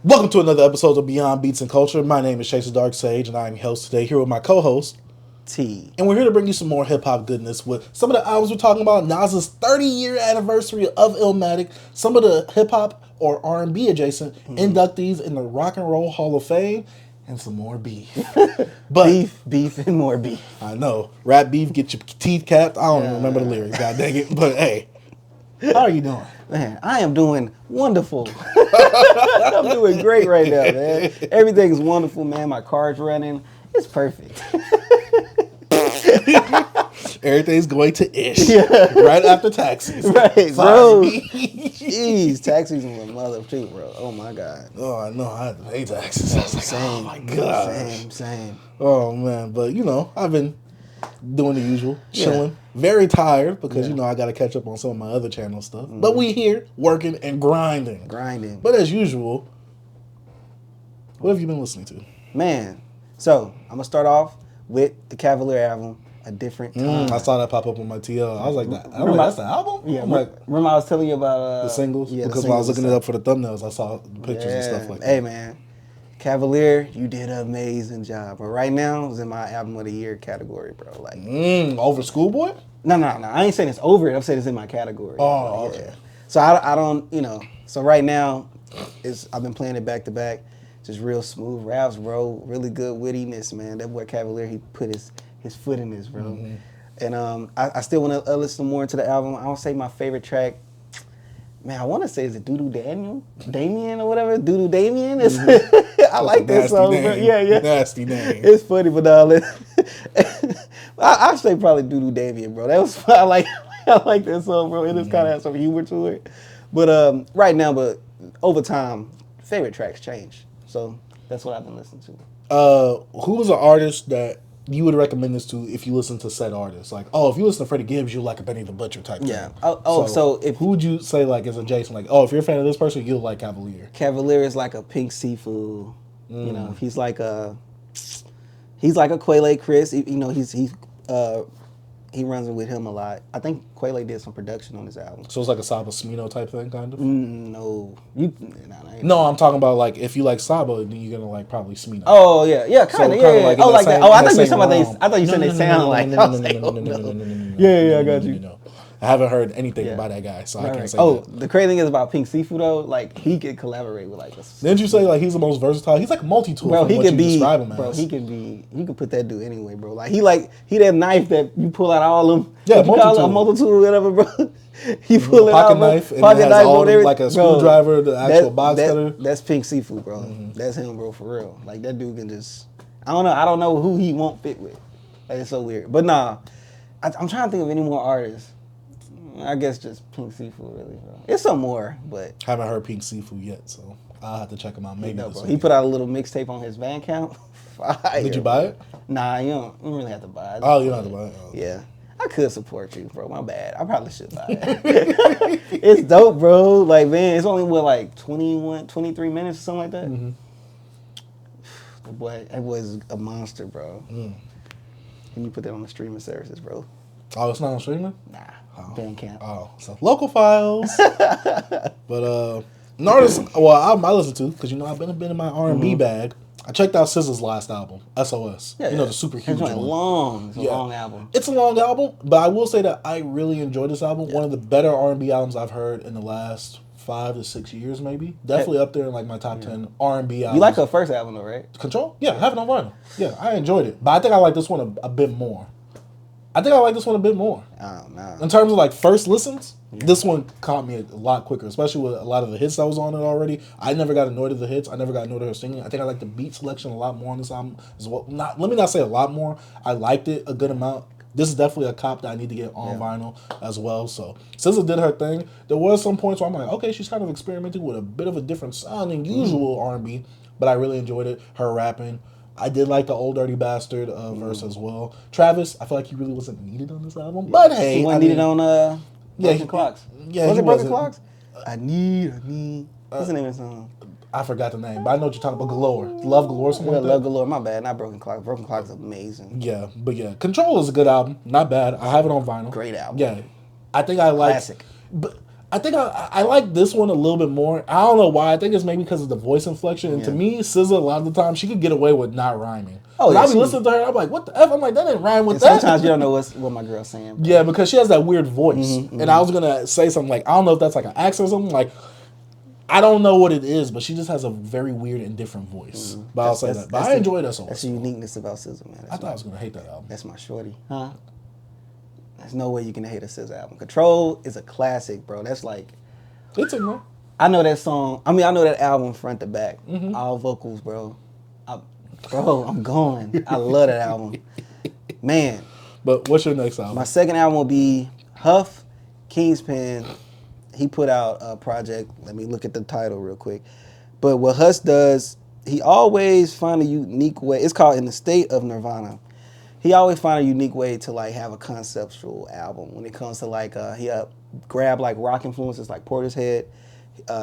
Welcome to another episode of Beyond Beats and Culture. My name is Chase the Dark Sage, and I am your host today, here with my co-host, T. And we're here to bring you some more hip-hop goodness with some of the albums we're talking about, Nas's 30-year anniversary of Illmatic, some of the hip-hop or R&B adjacent inductees in the Rock and Roll Hall of Fame, and some more beef. But Beef, and more beef. I know. Rap beef, get your teeth capped. I don't even remember the lyrics, god dang it. But hey, how are you doing? Man, I am doing wonderful. I'm doing great right now, man. Everything's wonderful, man. My car's running. It's perfect. Everything's going to ish. Right after taxes. Right, bro. Jeez, tax season was mother too, bro. Oh my God. Oh, I know. I had to pay taxes. I was like, Same. oh my God. Same. Oh man, but you know, I've been doing the usual, chilling. Very tired because you know I got to catch up on some of my other channel stuff. But we here working and grinding. But as usual, what have you been listening to? Man, so I'm gonna start off with the Cavalier album, A Different Time. I saw that pop up on my TL. I was like, that's the album? Yeah, I'm like, remember I was telling you about the singles? Yeah, because when I was looking it up for the thumbnails, I saw the pictures and stuff like that. Hey man, Cavalier, you did an amazing job. But right now, it's in my album of the year category, bro. Like, over Schoolboy? No. I ain't saying it's over it. I'm saying it's in my category. Oh, like, okay. Yeah. So I don't, So right now, I've been playing it back to back. Just real smooth raps, bro. Really good wittiness, man. That boy Cavalier, he put his foot in this, bro. And I still want to listen more into the album. I would say my favorite track, man, I want to say is it Damien or whatever. Doodoo Damien is. I like that song, bro. Yeah. Nasty name. It's funny, but I say probably Doodoo Damien, bro. That was I like that song, bro. It just kind of has some humor to it. But right now, over time, favorite tracks change. So that's what I've been listening to. Who was an artist that you would recommend this to if you listen to said artists? Like, if you listen to Freddie Gibbs, you'll like a Benny the Butcher type Yeah. thing. So who would you say like as adjacent? Like, if you're a fan of this person, you'll like Cavalier. Cavalier is like a Pink Seafood. He's like a Quelle Chris. He runs it with him a lot. I think Quelle did some production on this album. So it's like a Saba Smino type thing, kind of? No. No, I'm talking about like if you like Saba, then you're gonna like probably Smino. Oh yeah, kind of. Like that. I thought you said I thought you said they sound like. No. Yeah, I got you. I haven't heard anything about that guy, so I can't say that. Oh, the crazy thing is about Pink Seafood though, like he could collaborate with like. Didn't you say like he's the most versatile? He's like multi-tool. Bro, he could be. Describe him bro, as. he could put that dude anyway, bro. Like he that knife that you pull out all them. Yeah, multi-tool. A multi-tool, whatever, bro. He pull it pocket out, knife, bro. and Pocket it has knife, all bro. like a screwdriver, the actual box cutter. That's Pink Seafood, bro. That's him, bro, for real. Like that dude can just. I don't know who he won't fit with. Like it's so weird. But nah, I'm trying to think of any more artists. I guess just Pink Seafood, really, bro. It's some more, but haven't heard Pink Seafood yet, so I'll have to check him out. Maybe bro. He put out a little mixtape on his Bandcamp. Fire. Did you buy it? Nah, you don't really have to buy it. Oh, you don't have to buy it. Oh. Yeah, I could support you, bro. My bad. I probably should buy it. It's dope, bro. Like, man, it's only like 23 minutes or something like that. That boy's a monster, bro. Can you put that on the streaming services, bro? Oh, it's not on streaming? Nah. Bandcamp. Oh, so local files. But an artist, album I listen to, because I've been in my R&B bag. I checked out SZA's last album, SOS. The super huge one. It's a long album. It's a long album, but I will say that I really enjoyed this album. One of the better R&B albums I've heard in the last 5 to 6 years, maybe. Definitely up there in like my top 10 R&B albums. You like her first album though, right? Control? Yeah, I have it on vinyl. Yeah, I enjoyed it. But I think I like this one a bit more. I Oh, no. In terms of like first listens, this one caught me a lot quicker, especially with a lot of the hits that was on it already. I never got annoyed at the hits. I never got annoyed at her singing. I think I like the beat selection a lot more on this album as well. Let me not say a lot more. I liked it a good amount. This is definitely a cop that I need to get on vinyl as well. So SZA did her thing. There was some points where I'm like, okay, she's kind of experimenting with a bit of a different sound than usual R&B, but I really enjoyed it. Her rapping. I did like the Old Dirty Bastard verse as well. Travis, I feel like he really wasn't needed on this album. But hey, he wasn't needed on Broken Clocks. Yeah, was it Broken Clocks? I need. What's the name of the song? I forgot the name, but I know what you're talking about. Galore. Love Galore, something like that. Love Galore. My bad. Not Broken Clocks. Broken Clocks is amazing. Yeah, but Control is a good album. Not bad. I have it on vinyl. Great album. Yeah. I think I like. Classic. But I think I like this one a little bit more. I don't know why. I think it's maybe because of the voice inflection. And to me, SZA, a lot of the time, she could get away with not rhyming. Oh, yeah, I'll be listening to her, I'm like, what the F? I'm like, that didn't rhyme with and that. sometimes you don't know what my girl's saying. Bro. Yeah, because she has that weird voice. And I was going to say something like, I don't know if that's like an accent or something. Like, I don't know what it is, but she just has a very weird and different voice. But I'll say that. But I enjoy that song. That's the uniqueness about SZA, man. I thought I was going to hate that album. That's my shorty. Huh? There's no way you can hate a SZA album. Control is a classic, bro. That's like... It's in there. I know that song. I mean, I know that album front to back. All vocals, bro. I'm going. I love that album. Man. But what's your next album? My second album will be Huff, Kingspan. He put out a project. Let me look at the title real quick. But what Huss does, he always find a unique way. It's called In the State of Nirvana. He always find a unique way to like have a conceptual album when it comes to like he grabbed like rock influences like Portishead.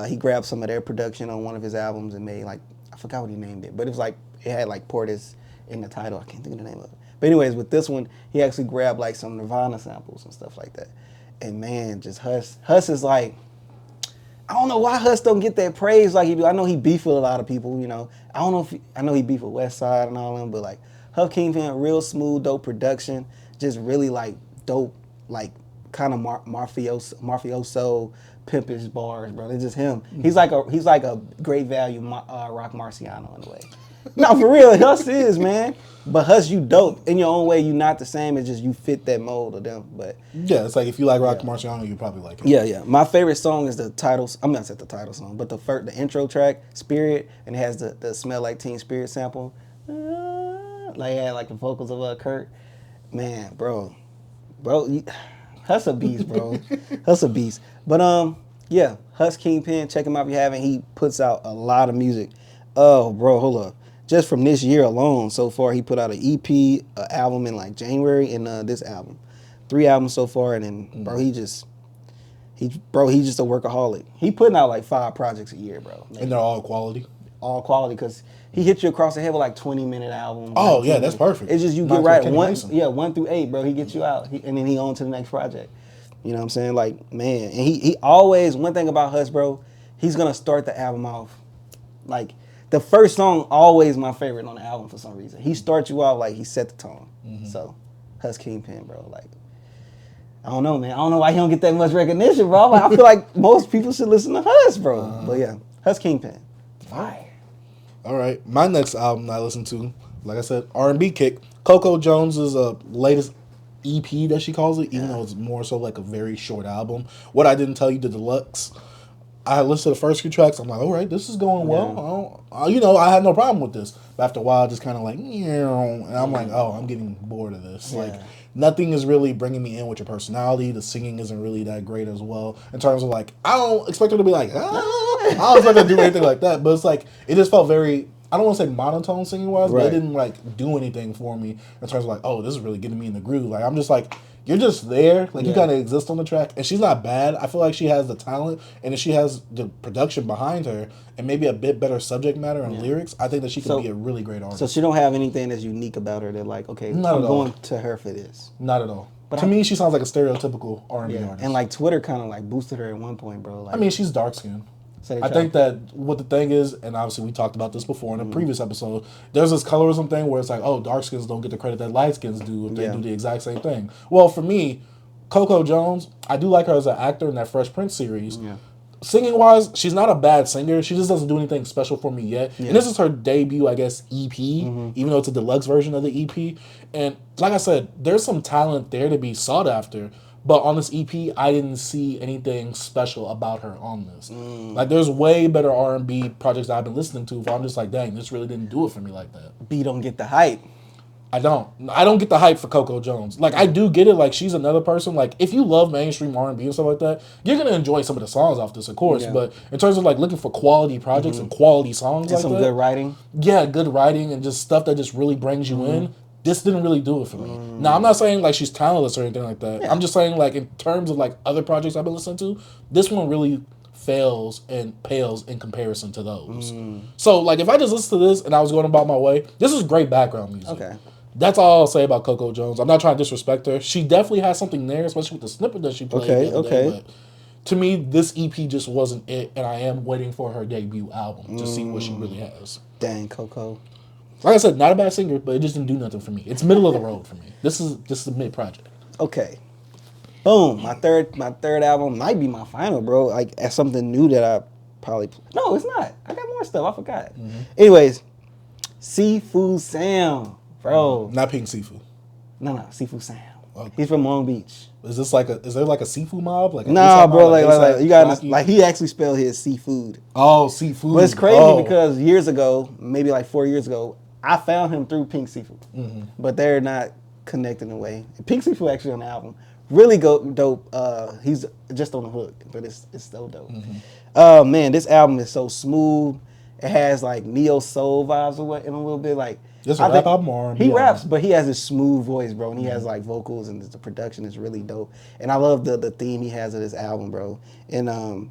He grabbed some of their production on one of his albums and made like, I forgot what he named it, but it was like, it had like Portis in the title. I can't think of the name of it. But anyways, with this one, he actually grabbed like some Nirvana samples and stuff like that. And man, just Huss is like, I don't know why Huss don't get that praise like he do. I know he beef with a lot of people, you know. I know he beef with Westside and all them, but like Huff Kingpin, real smooth, dope production, just really like dope, like kind of mafioso, pimpish bars, bro. It's just him. He's like a great value Rock Marciano in a way. No, for real, Huss is, man. But Huss, you dope. In your own way, you not the same. It's just you fit that mold of them. But yeah, it's like if you like Rock Marciano, you probably like it. Yeah. My favorite song is the title. I'm not saying the title song, but the intro track, Spirit, and it has the Smell Like Teen Spirit sample. Like the vocals of Kurt. Man, bro, Huss a beast, bro. Huss a beast. But yeah, Huss Kingpin. Check him out if you haven't. He puts out a lot of music. Oh, bro, hold up. Just from this year alone, so far, he put out an EP, an album in like January, and this album. 3 albums so far, and then, bro, he's just a workaholic. He putting out like 5 projects a year, bro. And they're all quality? All quality, because he hit you across the head with like 20-minute albums. Oh, yeah, that's perfect. It's just you get right, 1 through 8, bro. He gets you out, and then he on to the next project. You know what I'm saying? Like, man, and he always, one thing about Huss, bro, he's going to start the album off like, the first song always my favorite on the album for some reason. He starts you out like he set the tone. So, Huss Kingpin, bro. Like, I don't know, man. I don't know why he don't get that much recognition, bro. Like, I feel like most people should listen to Huss, bro. But yeah, Huss Kingpin. Fire. All right. My next album I listened to, like I said, R&B kick. Coco Jones' latest EP that she calls it, even though it's more so like a very short album. What I Didn't Tell You, the deluxe. I listened to the first few tracks. I'm like, all right, this is going well. I had no problem with this. But after a while, just kind of like, and I'm like, oh, I'm getting bored of this. Yeah. Like, nothing is really bringing me in with your personality. The singing isn't really that great as well. In terms of like, I don't expect her to be like, I don't expect her to do anything like that. But it's like, it just felt very, I don't want to say monotone singing wise, but it didn't like do anything for me in terms of like, oh, this is really getting me in the groove. Like, I'm just like, you're just there, like you kind of exist on the track, and she's not bad. I feel like she has the talent, and if she has the production behind her, and maybe a bit better subject matter and lyrics, I think that she could be a really great artist. So she don't have anything that's unique about her that like, okay, I'm going to her for this. Not at all. But to me, she sounds like a stereotypical R&B artist. And like Twitter kind of like boosted her at one point, bro. Like, I mean, she's dark skinned. I think that what the thing is, and obviously we talked about this before in a previous episode, there's this colorism thing where it's like, oh, dark skins don't get the credit that light skins do if they do the exact same thing. Well, for me, Coco Jones, I do like her as an actor in that Fresh Prince series. Yeah. Singing wise, she's not a bad singer. She just doesn't do anything special for me yet. Yeah. And this is her debut, I guess, EP, even though it's a deluxe version of the EP. And like I said, there's some talent there to be sought after. But on this EP, I didn't see anything special about her on this. Like, there's way better R&B projects that I've been listening to where I'm just like, dang, this really didn't do it for me like that. B don't get the hype. I don't get the hype for Coco Jones. Like, I do get it. Like, she's another person. Like, if you love mainstream R&B and stuff like that, you're going to enjoy some of the songs off this, of course. Yeah. But in terms of, like, looking for quality projects and quality songs and like some good writing. Yeah, good writing and just stuff that just really brings you in. This didn't really do it for me. Now, I'm not saying, like, she's talentless or anything like that. Yeah. I'm just saying, like, in terms of, like, other projects I've been listening to, this one really fails and pales in comparison to those. So, like, if I just listen to this and I was going about my way, this is great background music. Okay. That's all I'll say about Coco Jones. I'm not trying to disrespect her. She definitely has something there, especially with the snippet that she played. Okay. But to me, this EP just wasn't it, and I am waiting for her debut album to see what she really has. Dang, Coco. Like I said, not a bad singer, but it just didn't do nothing for me. It's middle of the road for me. This is a mid project. Okay. Boom. My third album might be my final, bro. Like, as something new that I probably... No, it's not. I got more stuff. I forgot. Anyways, Seafood Sam, bro. Not Pink Seafood. No, Seafood Sam. Okay. He's from Long Beach. Is there like a seafood mob? Like nah, bro. Like you got like he actually spelled his seafood. Oh, seafood. But it's crazy because years ago, maybe like 4 years ago, I found him through Pink Seafood. But they're not connected in a way. Pink Seafood actually on the album. Really dope. He's just on the hook, but it's so dope. Oh man, this album is so smooth. It has like neo soul vibes in a little bit. Like it's a rap album or he raps, but he has this smooth voice, bro, and he has like vocals, and the production is really dope. And I love the theme he has of this album, bro. And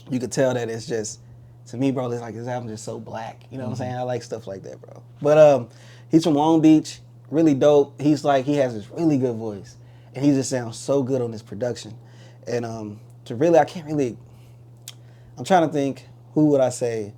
you could tell that it's just, to me, bro, it's like this album is just so black. You know what I'm saying? I like stuff like that, bro. But he's from Long Beach, really dope. He's like, he has this really good voice, and he just sounds so good on this production. And I'm trying to think, who would I say?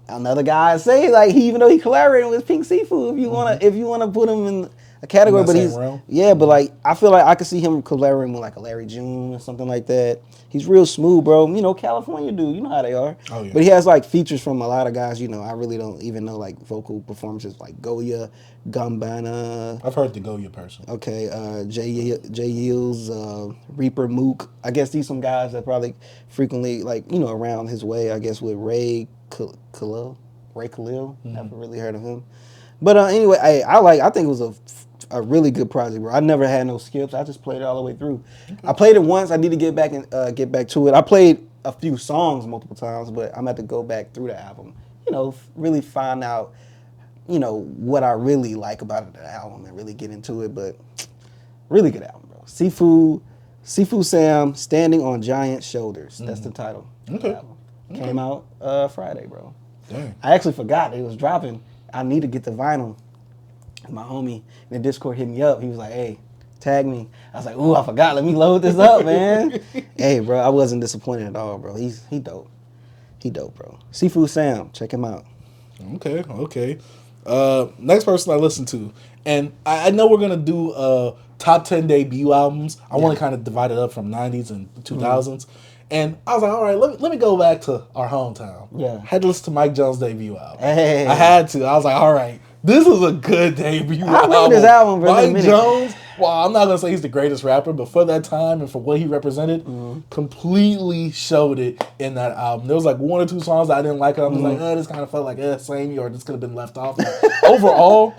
Another guy I say, like, even though he collaborated with Pink Seafood, if you wanna put him in a category, but he's realm. Yeah, but like I feel like I could see him collaborating with like a Larry June or something like that. He's real smooth, bro. You know, California dude, you know how they are. Oh, yeah. But he has like features from a lot of guys, you know, I really don't even know like vocal performances like Goya, Gambana. I've heard the Goya person. Okay, Jay Yields, Reaper Mook. I guess these some guys that probably frequently like, you know, around his way, I guess with Ray Khalil. Never really heard of him. But anyway, I think it was a really good project, bro. I never had no skips. I just played it all the way through. Okay. I played it once. I need to get back to it. I played a few songs multiple times, but I'm gonna have to go back through the album. You know, really find out, you know, what I really like about the album and really get into it. But really good album, bro. Seafood Sam, Standing on Giant Shoulders. That's the title. Okay. Of the album. Came out Friday, bro. Dang. I actually forgot it was dropping. I need to get the vinyl. And my homie in the Discord hit me up. He was like, hey, tag me. I was like, ooh, I forgot. Let me load this up, man. Hey, bro, I wasn't disappointed at all, bro. He dope. He dope, bro. Seafood Sam, check him out. Okay. Next person I listened to. And I know we're going to do top 10 debut albums. I want to kind of divide it up from 90s and 2000s. And I was like, all right, let me go back to our hometown. Yeah. Had to listen to Mike Jones' debut album. Hey. I had to. I was like, all right, this is a good debut album. I remember this album, bro. Mike Jones, well, I'm not going to say he's the greatest rapper, but for that time and for what he represented, completely showed it in that album. There was like one or two songs that I didn't like. I was like, this kind of felt like, samey, or this could have been left off. Overall,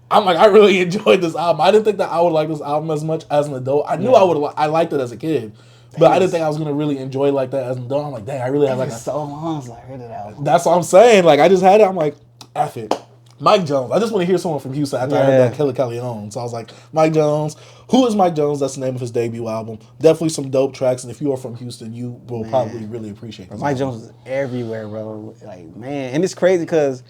I'm like, I really enjoyed this album. I didn't think that I would like this album as much as an adult. I knew I liked it as a kid. But I didn't think I was gonna really enjoy it like that as an adult. I'm like, dang, I really had like so long since I heard it out. That's what I'm saying. Like, I just had it. I'm like, F it. Mike Jones. I just want to hear someone from Houston after I heard that Killer Callejon. So I was like, Mike Jones. Who is Mike Jones? That's the name of his debut album. Definitely some dope tracks. And if you are from Houston, you will probably really appreciate this. Mike Jones is everywhere, bro. Like, man, and it's crazy because,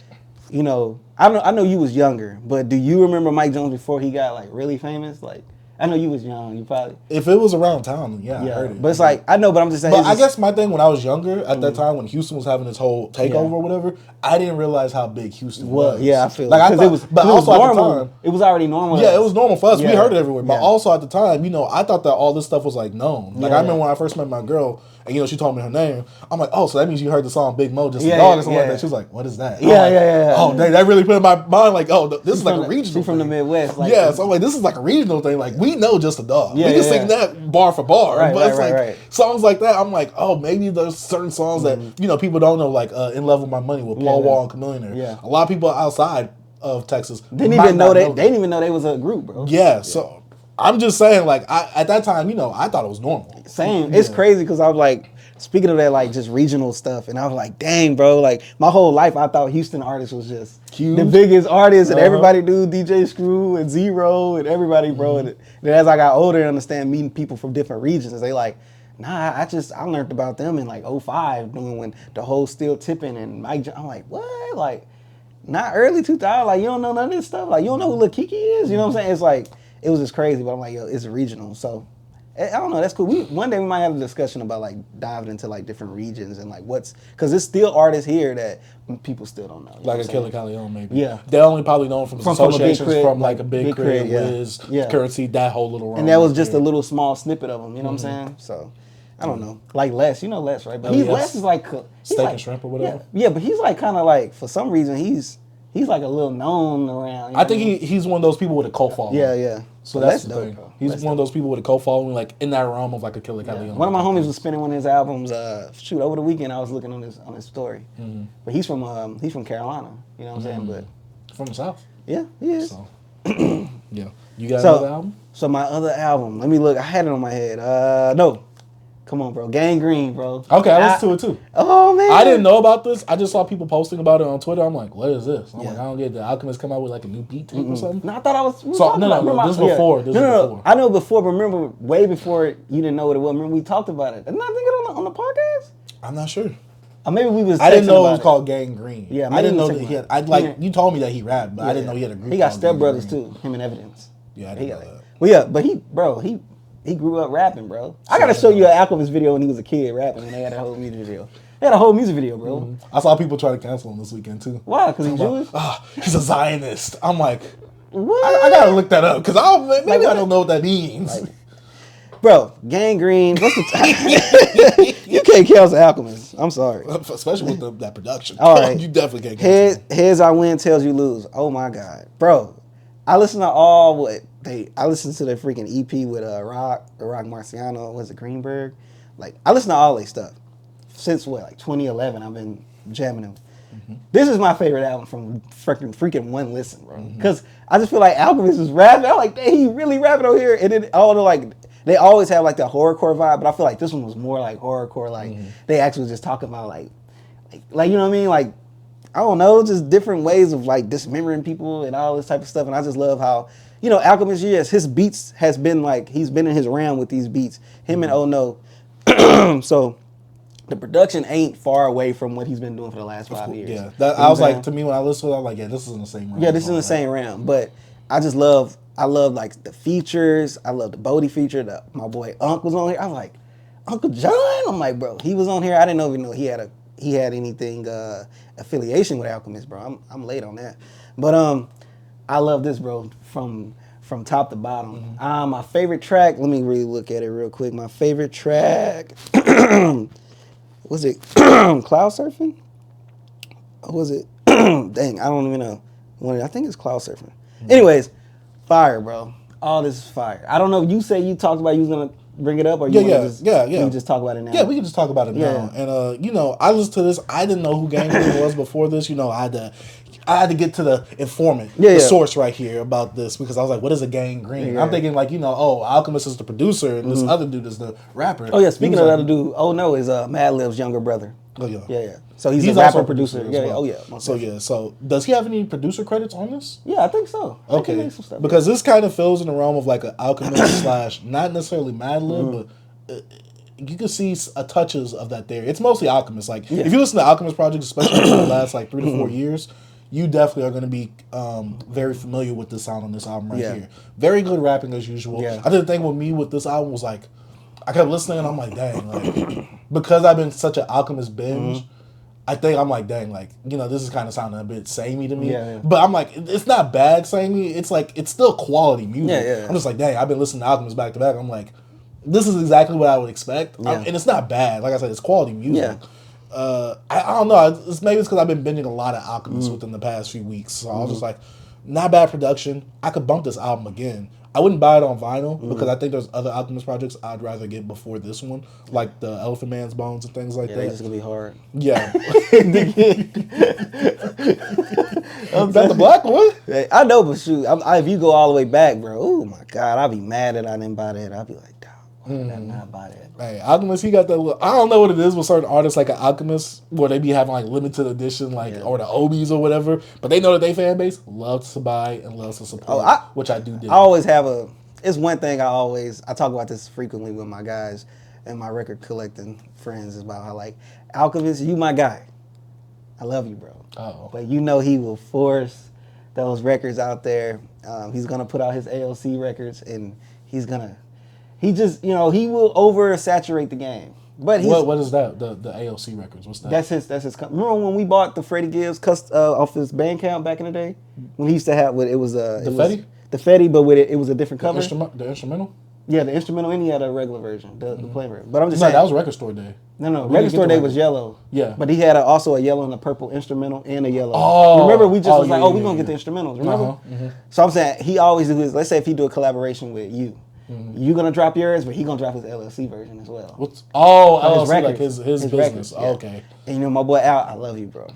you know, I know you was younger, but do you remember Mike Jones before he got like really famous? Like, I know you was young. You probably... If it was around town, I heard it. But it's like, I know, but I'm just saying... But I guess my thing when I was younger, at that time, when Houston was having this whole takeover or whatever, I didn't realize how big Houston was. Yeah, I feel like I thought, it was, but also normal. At the time... It was already normal. Yeah, it was normal for us. Yeah. We heard it everywhere. But also at the time, you know, I thought that all this stuff was like known. Like I remember when I first met my girl, and you know, she told me her name. I'm like, oh, so that means you heard the song Big Mo Just a Dog or something like that. She was like, what is that? Yeah. Oh, that really put in my mind like, oh, this is like a regional thing. She's from the Midwest. Like, so I'm like, this is like a regional thing. Like, we know Just a Dog. We can sing that bar for bar. But it's like songs like that, I'm like, oh, maybe there's certain songs that, you know, people don't know, like In Love With My Money with Paul Wall and Chameleon. Yeah. A lot of people outside of Texas didn't even know they didn't even know they was a group, bro. Yeah, so I'm just saying, like, at that time, you know, I thought it was normal. Same. It's crazy because I was like, speaking of that, like, just regional stuff, and I was like, dang, bro, like, my whole life I thought Houston artists was just huge. The biggest artists, and everybody knew DJ Screw and Zero and everybody, bro. And then as I got older and understand meeting people from different regions, they like, nah, I learned about them in like 2005, when the whole Still Tipping and Mike, I'm like, what? Like, not early 2000, like, you don't know none of this stuff? Like, you don't know who Lil Kiki is? You know what I'm saying? It's like, it was just crazy, but I'm like, yo, it's regional. So, I don't know. That's cool. One day we might have a discussion about like diving into like different regions and like because there's still artists here that people still don't know. Like a Killer Calion, maybe. Yeah. They're only probably known from associations from like a Big Crit, yeah. Wiz, Yeah. Currency, that whole little run. And that was right just there. a little small snippet of them. You know what I'm saying? So I don't know. Like Les, you know Les, right? But yes. Les is like Steak like, and shrimp or whatever. Yeah, but he's like kind of like for some reason he's like a little known around. I think he's one of those people with a cult following. Yeah. So that's the dope, thing. bro. He's one of those people with a cult following, like in that realm of like a Killer Calion. One of my homies was spinning one of his albums. Over the weekend I was looking on his story. But he's from Carolina. You know what I'm saying? But From the South. yeah, he is. So, yeah. You got another album? So my other album, let me look. I had it on my head. No. Come on, bro. Gangrene, bro. Okay, I listened to it too. Oh, man. I didn't know about this. I just saw people posting about it on Twitter. I'm like, what is this? I'm Yeah. like, I don't get it. The Alchemist come out with like a new beat tape or something? No, I thought I was. This is before. This is before. I know before, but remember, way before you didn't know what it was. Remember, we talked about it. Didn't I think it on the podcast? I'm not sure. Or maybe we was. I didn't know it was about called Gangrene. Yeah, I didn't know maybe that we he had. was You told me that he rapped, but I didn't know he had a group. He got called Step Brothers Gangrene. too. Him and Evidence. Yeah, I didn't know that. Well, yeah, but he grew up rapping, bro. I gotta show you an Alchemist video when he was a kid rapping, and they had a whole music video. They had a whole music video, bro. I saw people try to cancel him this weekend too. Why? Because he's Jewish? He's a Zionist. I'm like, What? I gotta look that up because maybe I don't know what that means. Bro, Gangrene. What's the You can't cancel Alchemist. I'm sorry. Especially with that production. All right. You definitely can't cancel him. Heads I win, tails you lose. Oh my God, bro! I listened to I listened to their freaking EP with Rock Marciano. Was it Greenberg? Like I listened to all their stuff since 2011. I've been jamming them. This is my favorite album from freaking one listen, bro. Because I just feel like Alchemist is rapping. I'm like, dang, he really rapping over here. And then all the they always have like that horrorcore vibe, but I feel like this one was more like horrorcore. Like they actually was just talking about like you know what I mean? Like I don't know, just different ways of like dismembering people and all this type of stuff. And I just love how, you know, Alchemist, yes, his beats has been like, he's been in his realm with these beats. Him and Oh No. So the production ain't far away from what he's been doing for the last 5 years. Yeah, You know I was what I'm like, saying? to me when I listened to it, I was like, yeah, this is in the same round. Yeah, this is in the same round. But I love like the features. I love the Bodie feature. My boy Unc was on here. I was like, Uncle John? I'm like, bro, he was on here. I didn't even know he had anything affiliation with Alchemist, bro. I'm late on that. But I love this, bro, from top to bottom. My favorite track, let me really look at it real quick. My favorite track, was it Cloud Surfing? Or was it, dang, I don't even know. I think it's Cloud Surfing. Anyways, fire, bro. All this is fire. I don't know if you say you talked about you was going to bring it up or you want to just talk about it now? Yeah, we can just talk about it now. And, you know, I listened to this. I didn't know who Gangrene was before this. You know, I had to get to the informant, the source right here about this because I was like, what is a Gangrene? Yeah. I'm thinking like, you know, Alchemist is the producer and this other dude is the rapper. Oh, yeah, speaking of that other dude, Oh No is Madlib's younger brother. Oh, yeah. Yeah. So he's a rapper, also a producer. as Yeah, well. oh yeah. So, yeah. So, does he have any producer credits on this? Yeah, I think so. I think he Okay. made some stuff, Because this kind of fills in the realm of like an Alchemist slash, not necessarily Madlib, but you can see touches of that there. It's mostly Alchemist. Like, if you listen to Alchemist projects, especially for the last like 3 to 4 years, you definitely are going to be very familiar with the sound on this album right here. Very good rapping as usual. Yeah. I think the thing with me with this album was like, I kept listening and I'm like, dang, like, because I've been such an Alchemist binge, I think I'm like, dang, like, you know, this is kind of sounding a bit samey to me. Yeah. But I'm like, it's not bad samey. It's like, it's still quality music. Yeah. I'm just like, dang, I've been listening to Alchemist back to back. I'm like, this is exactly what I would expect. Yeah. And it's not bad. Like I said, it's quality music. Yeah. I don't know. Maybe it's because I've been binging a lot of Alchemist within the past few weeks. So I was just like, not bad production. I could bump this album again. I wouldn't buy it on vinyl because I think there's other Alchemist projects I'd rather get before this one, like the Elephant Man's Bones and things like Yeah, that. that's just gonna be hard. Yeah. Is that the black one? Hey, I know, but shoot, if you go all the way back, bro, oh my God, I'd be mad that I didn't buy that. I'd be like, dog, why did I not buy that? Hey, Alchemist, he got that little, I don't know what it is with certain artists like an Alchemist, where they be having like limited edition, like, or the Obies or whatever, but they know that they fan base loves to buy and loves to support, which I do. I always have it's one thing I talk about this frequently with my guys and my record collecting friends is about how like, Alchemist, you my guy. I love you, bro. Oh. But you know he will force those records out there. He's gonna put out his AOC records and he's gonna He just, you know, he will oversaturate the game. But he's, what is that? The AOC records. What's that? That's his. Remember when we bought the Freddie Gibbs off his Bandcamp back in the day? When he used to have it was the Fetty? The Fetty, but with it was a different cover. The instrumental? Yeah, the instrumental, and he had a regular version, the plain version. But I'm just No, saying that was Record Store Day. No, Record Store Day was yellow. Yeah. But he had also a yellow and a purple instrumental and a yellow. Oh. Remember, we just was like, yeah, we're going to get the instrumentals, remember? Uh-huh. So I'm saying, he always do his, let's say if he do a collaboration with you, you going to drop yours, but he going to drop his LLC version as well. LLC, like his business. Records, yeah. Okay. And you know, my boy Al, I love you, bro.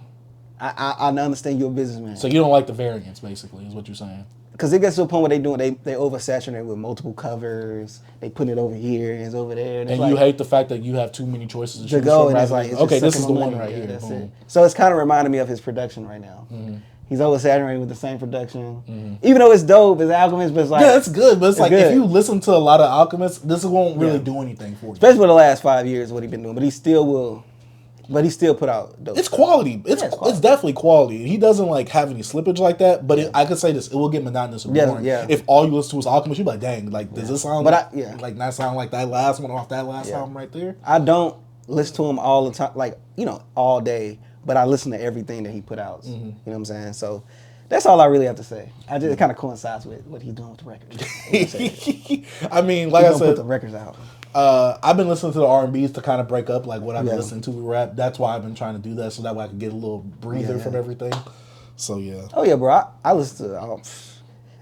I understand you're a businessman. So you don't like the variants, basically, is what you're saying. Because it gets to a point where they oversaturate with multiple covers. They put it over here and it's over there. And you hate the fact that you have too many choices to choose go, from. and it's like, it's okay, just this is the one money. right Yeah, here. that's Boom. it. So it's kind of reminding me of his production right now. Mm-hmm. He's oversaturated with the same production. Even though it's dope, his Alchemist, but it's like... Yeah, it's good, but it's like, good. if you listen to a lot of Alchemists, this won't really do anything for you. Especially for the last 5 years, what he's been doing. But he still will... But he still put out dope It's stuff. quality. It's quality. It's definitely quality. He doesn't like have any slippage like that. But I could say this: it will get monotonous and boring. Yeah. If all you listen to is Alchemist, you'd be like, "Dang, like does this sound But not sound like that last one off that last album right there?" I don't listen to him all the time, like, you know, all day. But I listen to everything that he put out. You know what I'm saying? So that's all I really have to say. It kind of coincides with what he's doing with the records. You know what I'm saying? I mean, like I said, put the records out. I've been listening to the R&Bs to kind of break up like what I've been listening to with rap. That's why I've been trying to do that so that way I can get a little breather from everything. So yeah. Oh yeah, bro. I listen to.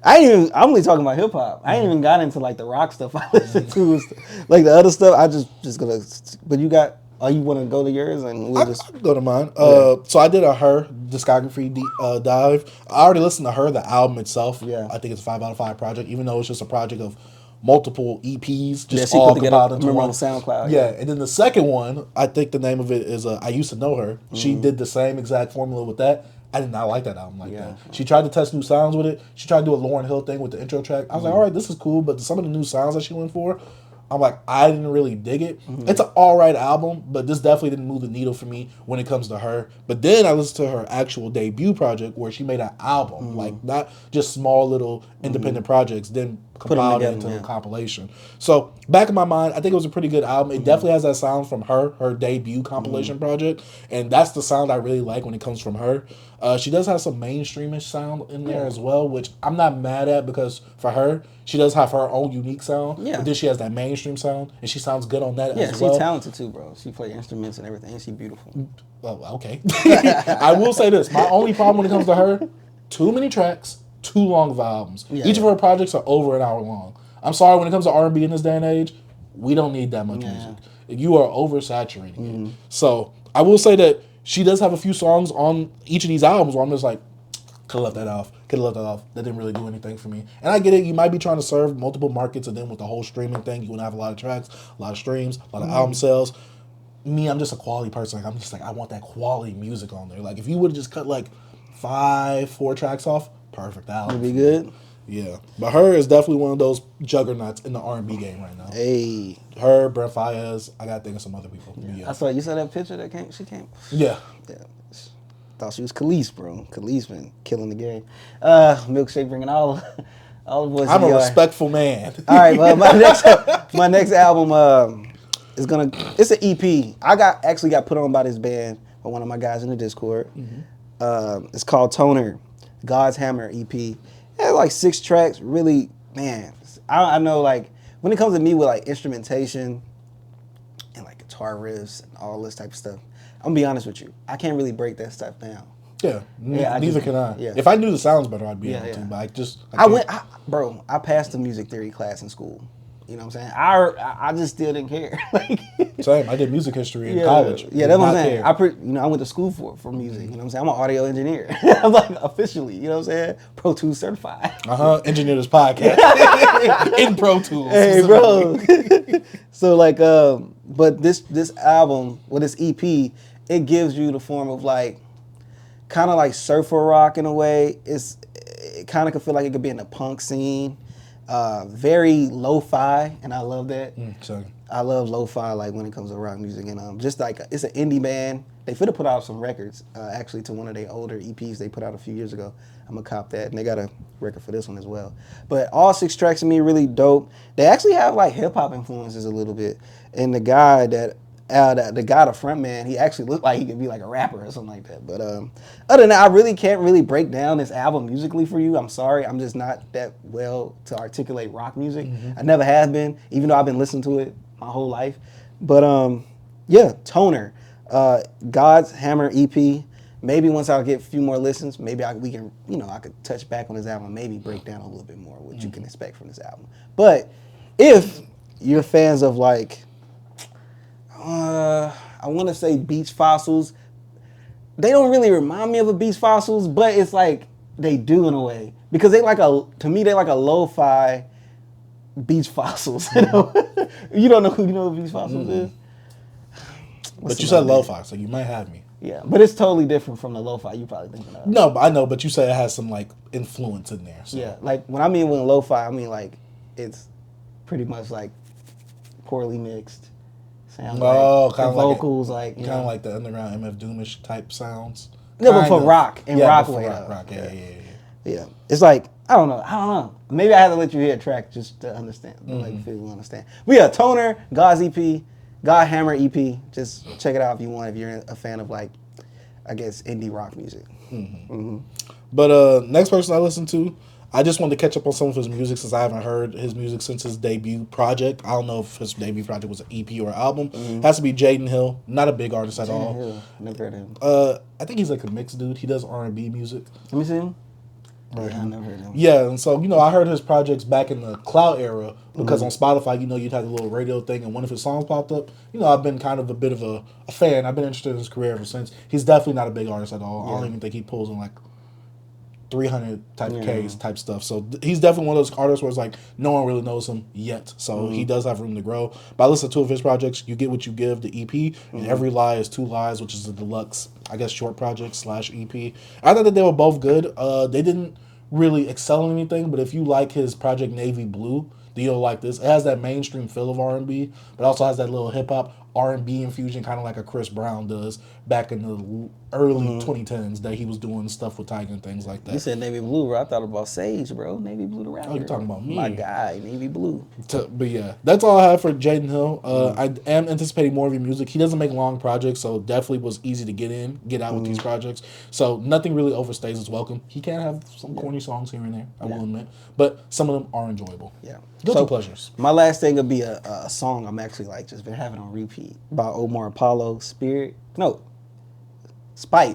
I'm only talking about hip hop. I ain't even got into like the rock stuff I listen to, like the other stuff. I just gonna. But you got. Oh, you want to go to yours and we'll I can go to mine. So I did a Her discography dive. I already listened to Her, the album itself. Yeah. I think it's a 5 out of 5 project, even though it's just a project of multiple EPs, just she all put together, compiled into remember, one. on SoundCloud. Yeah, and then the second one, I think the name of it is I Used to Know Her. She did the same exact formula with that. I did not like that album like that. She tried to test new sounds with it. She tried to do a Lauryn Hill thing with the intro track. I was like, all right, this is cool, but some of the new sounds that she went for, I'm like, I didn't really dig it. It's an all right album, but this definitely didn't move the needle for me when it comes to Her. But then I listened to her actual debut project where she made an album, like not just small little independent projects, then compiled it into a compilation. So back in my mind, I think it was a pretty good album. It definitely has that sound from her debut compilation project, and that's the sound I really like when it comes from her. She does have some mainstreamish sound in there as well, which I'm not mad at because for her, she does have her own unique sound. Yeah. But then she has that mainstream sound, and she sounds good on that Yeah, as well. she's talented too, bro. She plays instruments and everything. She's beautiful. Well, okay. I will say this. My only problem when it comes to her, too many tracks, too long of albums. Each of her projects are over an hour long. I'm sorry, when it comes to R&B in this day and age, we don't need that much music. You are oversaturating it. So I will say that she does have a few songs on each of these albums where I'm just like, could have left that off. Could have left that off. That didn't really do anything for me. And I get it. You might be trying to serve multiple markets, and then with the whole streaming thing, you want to have a lot of tracks, a lot of streams, a lot of album sales. Me, I'm just a quality person. Like, I'm just like, I want that quality music on there. Like, if you would have just cut like 4 tracks off, perfect album. Would be good. Yeah, but Her is definitely one of those juggernauts in the R&B game right now. Hey, Her, Brent Faiyaz, I gotta think of some other people. I saw you saw that picture that came. She came. Yeah. Thought she was Khalees, bro. Khalees been killing the game. Milkshake bringing all the boys. I'm a respectful man. All right, well, my next album is gonna. It's an EP. Actually got put on by this band by one of my guys in the Discord. It's called Toner, God's Hammer EP. It has like 6 tracks. Really, man. I know, like, when it comes to me with like instrumentation and like guitar riffs and all this type of stuff, I'm gonna be honest with you. I can't really break that stuff down. Yeah, neither can I. Yeah. If I knew the sounds better, I'd be able to. But I passed the music theory class in school. You know what I'm saying? I just still didn't care. Like, same. I did music history in college. Yeah, that's what I'm saying. I went to school for music. You know what I'm saying? I'm an audio engineer. I'm like officially. You know what I'm saying? Pro Tools certified. Engineer this podcast in Pro Tools. Hey, bro. So like, but this album, well, this EP, it gives you the form of like, kind of like surfer rock in a way. It kind of could feel like it could be in the punk scene. Very lo-fi, and I love that. I love lo-fi, like when it comes to rock music, and just like it's an indie band They finna put out some records, actually, to one of their older EPs they put out a few years ago. I'm gonna cop that, and they got a record for this one as well. But all 6 tracks to me really dope. They actually have like hip hop influences a little bit, and the guy the front man, he actually looked like he could be like a rapper or something like that. But other than that, I really can't really break down this album musically for you. I'm sorry, I'm just not that well to articulate rock music. I never have been, even though I've been listening to it my whole life. But yeah, Toner, God's Hammer EP. Maybe once I get a few more listens, maybe I could touch back on this album, maybe break down a little bit more what you can expect from this album. But if you're fans of like, I want to say Beach Fossils, they don't really remind me of a Beach Fossils, but it's like they do in a way, because they like a lo-fi Beach Fossils. You know? You don't know who Beach Fossils is? But you said lo-fi, so you might have me. Yeah, but it's totally different from the lo-fi you probably thinking of. No, but I know, but you said it has some like influence in there. So. Yeah, like when I mean when lo-fi, I mean like it's pretty much like poorly mixed. Sounds like kind of vocals kind of like the underground MF Doomish type sounds. No, but for rock and rock way. Rock. Yeah. It's like I don't know. Maybe I have to let you hear a track just to understand, like feel you understand. But yeah, Toner, God's EP. God Hammer EP, just check it out if you want, if you're a fan of like, I guess, indie rock music. But next person I listened to, I just wanted to catch up on some of his music since I haven't heard his music since his debut project. I don't know if his debut project was an EP or an album. Has to be Jaden Hill, not a big artist at all. Hill. Never heard of him. I think he's like a mixed dude. He does R&B music. Let me see him. Right. Yeah, I never heard of him. Yeah, and so, I heard his projects back in the cloud era because on Spotify, you'd have the little radio thing, and one of his songs popped up. I've been kind of a bit of a fan. I've been interested in his career ever since. He's definitely not a big artist at all. I don't even think he pulls in like 300 type Ks type stuff. So he's definitely one of those artists where it's like no one really knows him yet. So he does have room to grow. But I listened to 2 of his projects. You Get What You Give, the EP, and Every Lie is 2 Lies, which is a deluxe, I guess, short project / EP. I thought that they were both good. They didn't really excel in anything, but if you like his project Navy Blue, then you'll like this. It has that mainstream feel of R&B, but also has that little hip-hop R&B infusion, kind of like a Chris Brown does back in the early 2010s that he was doing stuff with Tiger and things like that. You said Navy Blue, bro. I thought about Sage, bro. Navy Blue the rapper. Oh, you're talking about me. My guy, Navy Blue. But yeah, that's all I have for Jaden Hill. I am anticipating more of your music. He doesn't make long projects, so definitely was easy to get out with these projects. So nothing really overstays his welcome. He can have some corny songs here and there, I will admit, but some of them are enjoyable. Yeah. Guilty pleasures. My last thing would be a song I'm actually like just been having on repeat by Omar Apollo, Spite,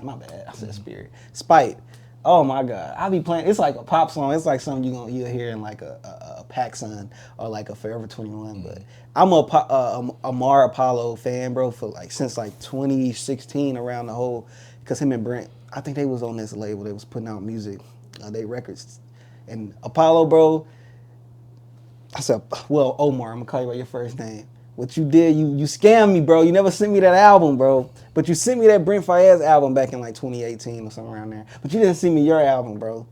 my bad. I said Spirit. Spite. Oh my God. I be playing, it's like a pop song. It's like something you'll hear in like a PacSun or like a Forever 21. But I'm a Omar Apollo fan, bro, for like since like 2016 around the whole, because him and Brent, I think they was on this label. They was putting out music, they records. And Apollo, bro, I said, well, Omar, I'm gonna call you by your first name. What you did, you scammed me, bro. You never sent me that album, bro. But you sent me that Brent Faiyaz album back in like 2018 or something around there. But you didn't send me your album, bro.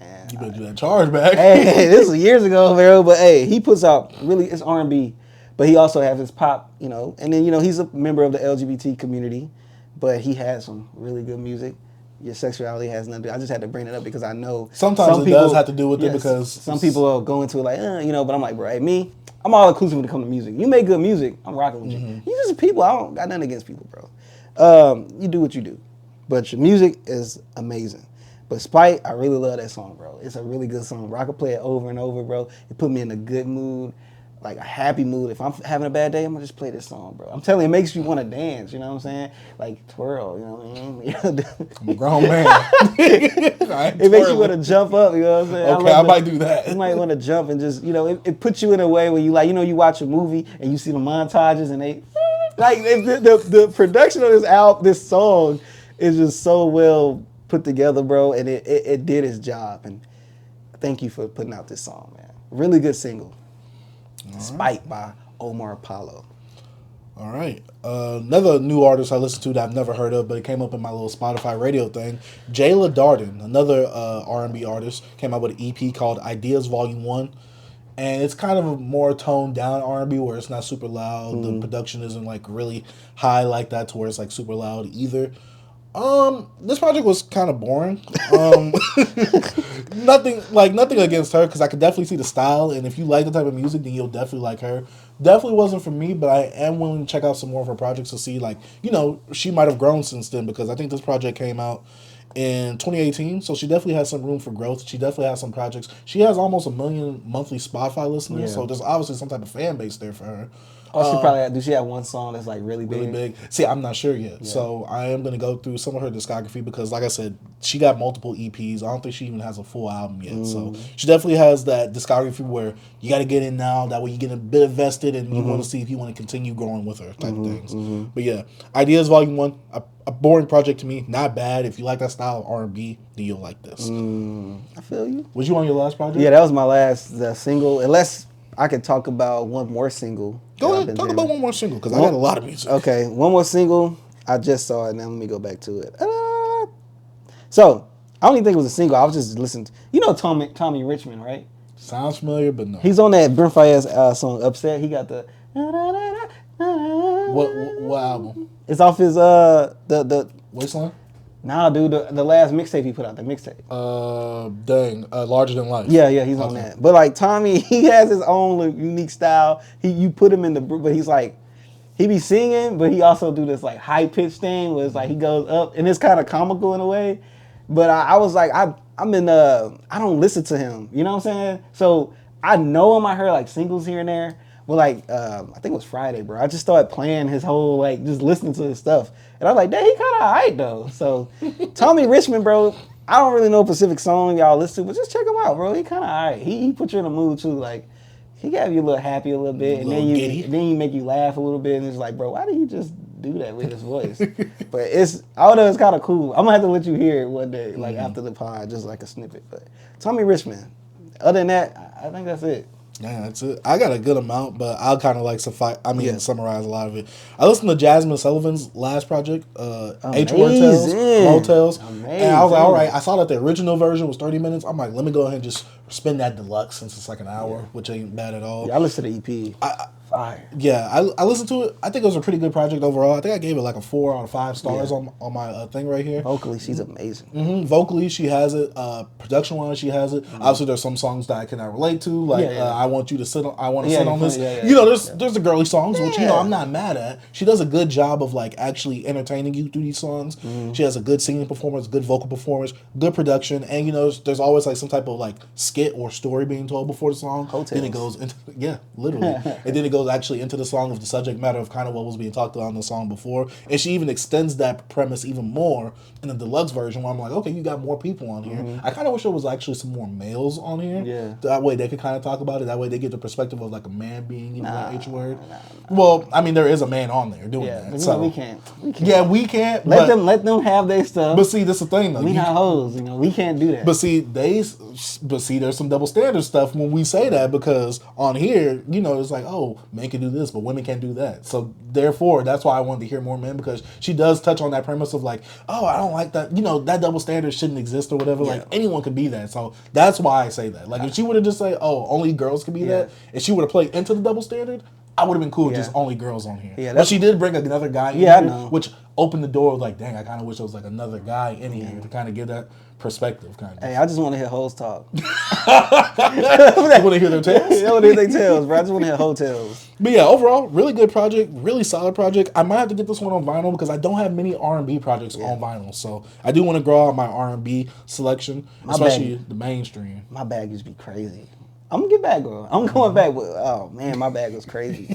Man, You better do that charge back. Hey, this was years ago, bro. But hey, he puts out it's R&B, but he also has his pop, And then he's a member of the LGBT community, but he has some really good music. Your sexuality has nothing to do. I just had to bring it up because I know sometimes some people, does have to do with it because some people will go into it like, but I'm like, bro, hey, I'm all inclusive when it comes to music. You make good music, I'm rocking with you. You just people, I don't got nothing against people, bro. You do what you do. But your music is amazing. But Spite, I really love that song, bro. It's a really good song, bro. I could play it over and over, bro. It put me in a good mood, like a happy mood. If I'm having a bad day, I'm gonna just play this song, bro. I'm telling you, it makes you want to dance, you know what I'm saying? Like twirl, you know what I mean? I'm a grown man. It makes you want to jump up, you know what I'm saying? Okay, I might do that. You might want to jump and just, it puts you in a way where you like, you watch a movie and you see the montages and they, like the production of this song is just so well put together, bro, and it did its job. And thank you for putting out this song, man. Really good single. Spite by Omar Apollo. All right. Another new artist I listened to that I've never heard of, but it came up in my little Spotify radio thing. Jayla Darden, another R&B artist, came out with an EP called Ideas Volume 1. and it's kind of a more toned down R&B where it's not super loud. The production isn't like really high like that to where it's like super loud either. This project was kind of boring. Nothing against her, because I could definitely see the style, and if you like the type of music, then you'll definitely like her. Definitely wasn't for me, but I am willing to check out some more of her projects to see, like, she might have grown since then, because I think this project came out in 2018, so she definitely has some room for growth. She definitely has some projects. She has almost 1 million monthly Spotify listeners, so there's obviously some type of fan base there for her. Oh, she probably do she have one song that's like really big? Really big. See, I'm not sure yet. Yeah. So I am going to go through some of her discography because, like I said, she got multiple EPs. I don't think she even has a full album yet. So she definitely has that discography where you got to get in now. That way you get a bit invested and you want to see if you want to continue growing with her type of things. But yeah, Ideas Volume 1, a boring project to me. Not bad. If you like that style of R&B, then you'll like this. I feel you. Was you on your last project? Yeah, that was my last single. Unless I could talk about one more single. Go ahead, talk about one more single, because I got a lot of music. Okay, one more single. I just saw it, now let me go back to it. So, I don't even think it was a single. I was just listening to, Tommy Richmond, right? Sounds familiar, but no. He's on that Brent Fayez song, Upset. He got the... What album? It's off his, Wasteland? Nah, dude, the last mixtape he put out, the mixtape. Larger Than Life. Yeah, he's on that. But like Tommy, he has his own unique style. You put him in but he's like, he be singing, but he also do this like high pitched thing where it's like he goes up, and it's kind of comical in a way. But I was like, I don't listen to him. You know what I'm saying? So I know him. I heard like singles here and there. But like, I think it was Friday, bro. I just started playing his whole, like, just listening to his stuff. And I was like, dang, he kind of alright, though. So, Tommy Richmond, bro, I don't really know a specific song y'all listen to, but just check him out, bro. He kind of alright. He put you in a mood, too. Like, he got you a little happy a little bit. And then he make you laugh a little bit. And it's like, bro, why did he just do that with his voice? But I don't know, it's kind of cool. I'm going to have to let you hear it one day, like, after the pod, just like a snippet. But Tommy Richmond, other than that, I think that's it. Yeah, that's it. I got a good amount, but I'll kind of like summarize a lot of it. I listened to Jasmine Sullivan's last project, H Motels. Amazing. And I was like, all right, I saw that the original version was 30 minutes. I'm like, let me go ahead and just spin that deluxe since it's like an hour, which ain't bad at all. Yeah, I listened to the EP. Fire. Yeah, I listened to it. I think it was a pretty good project overall. I think I gave it like a 4 out of 5 stars on my thing right here. Vocally, she's amazing. Vocally, she has it. Production-wise, she has it. Obviously, there's some songs that I cannot relate to. Like, I want you to sit on. I want to sit on this. There's the girly songs, which I'm not mad at. She does a good job of like actually entertaining you through these songs. She has a good singing performance, good vocal performance, good production, and there's always like some type of like skit or story being told before the song. Hotels. Then it goes into literally, and then it goes actually into the song of the subject matter of kind of what was being talked about in the song before, and she even extends that premise even more in the deluxe version, where I'm like, okay, you got more people on here. I kind of wish there was actually some more males on here. Yeah, that way they could kind of talk about it. That way they get the perspective of like a man being the H word. Well, I mean, there is a man on there doing that. So we can't. Yeah, we can't. Let them have their stuff. But see, that's the thing though. We not hoes, we can't do that. But see, there's some double standard stuff when we say that, because on here, it's like, oh, men can do this, but women can't do that. So therefore, that's why I wanted to hear more men, because she does touch on that premise of like, oh, I don't like that. That double standard shouldn't exist or whatever. Yeah. Like anyone could be that. So that's why I say that. Like if she would have just said, oh, only girls can be that, and she would have played into the double standard, I would have been cool with just only girls on here. Yeah, but she did bring another guy in here, which opened the door of like, dang, I kind of wish there was like another guy in here to kind of get that perspective kind of. Hey, I just want to hear hoes talk. You want to hear their tales? I want to hear their tales, bro. I just want to hear hotels. But yeah, overall, really good project, really solid project. I might have to get this one on vinyl because I don't have many R&B projects on vinyl. So I do want to grow out my R&B selection, especially the mainstream. My bag used to be crazy. I'm going to get back, bro. I'm going back with, oh man, my bag was crazy,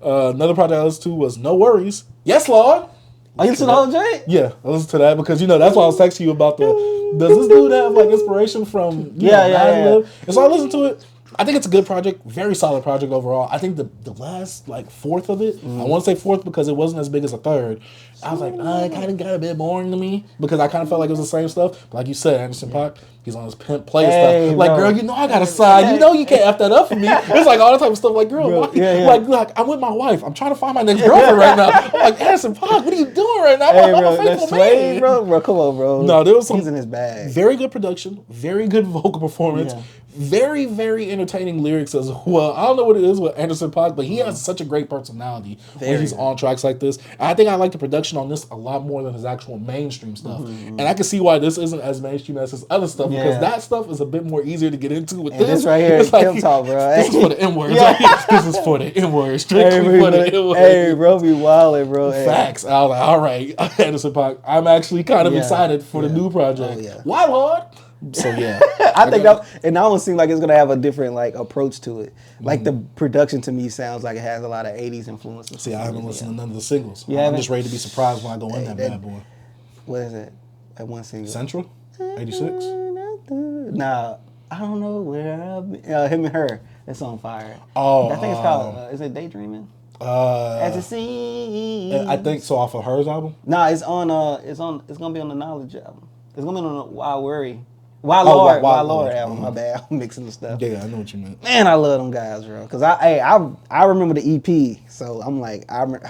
bro. Another project I listened to was No Worries. Yes, Lord. Oh, you listened to the whole joint? Yeah, I listened to that because, that's why I was texting you about does this dude have like inspiration from, yeah. And so I listened to it. I think it's a good project, very solid project overall. I think the last like fourth of it, I want to say fourth because it wasn't as big as a third. I was like, it kind of got a bit boring to me because I kind of felt like it was the same stuff. But like you said, Anderson .Paak, he's on his pimp play stuff. Like, girl, you know I got a side. You know you can't F that up for me. It's like all the type of stuff. Like, girl, like I'm with my wife. I'm trying to find my next girlfriend right now. I'm like, Anderson .Paak, what are you doing right now? Hey, bro, that's Sway, bro. Come on, bro. No, there was some. He's in his bag. Very good production. Very good vocal performance. Yeah. Very, very entertaining lyrics as well. I don't know what it is with Anderson .Paak, but he has such a great personality when he's on tracks like this. And I think I like the production on this a lot more than his actual mainstream stuff. And I can see why this isn't as mainstream as his other stuff because that stuff is a bit more easier to get into. With this right here is like, Pimp Talk, bro. This is for the N-words. This is for the N-words. Strictly for the N-words. Hey, bro, be wildin', bro. Facts. I was like, all right, Anderson .Paak. I'm actually kind of excited for the new project. Wild Hard. So yeah, I think that one seems like it's gonna have a different like approach to it. Like the production to me sounds like it has a lot of '80s influences. See, I haven't listened to none of the singles. I'm just ready to be surprised when I go in that bad boy. What is it? That one single. Central, '86. Nah, I don't know where I've been. Him and her. It's on fire. Oh, I think it's called. Is it Daydreaming? As it seems. I think so. Off of Her's album. Nah, it's on. It's gonna be on the Knowledge album. It's gonna be on the Wild Worry. Wild Lord album. My bad, I'm mixing the stuff. Yeah, I know what you meant. Man, I love them guys, bro. Cause I remember the EP, so I'm like Cause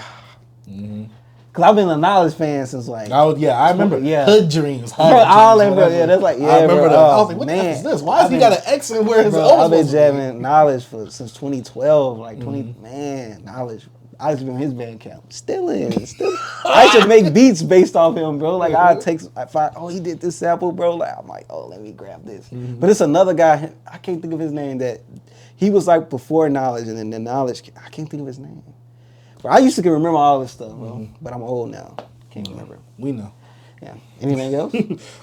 I've been a Knowledge fan since like. I remember. Hood Dreams. All that, bro. Yeah, that's like I remember that. I was like, what man, the heck is this? Why has he got an accent where his I've been jamming Knowledge since 2012, like Knowledge. I used to be on his band camp. Still. I should make beats based off him, bro. Like I find, he did this sample, bro. Like I'm like, let me grab this. But it's another guy. I can't think of his name. That he was like before Knowledge, and then the Knowledge. I can't think of his name. But I used to remember all this stuff, bro. But I'm old now. Can't remember. We know. Yeah. Anything else?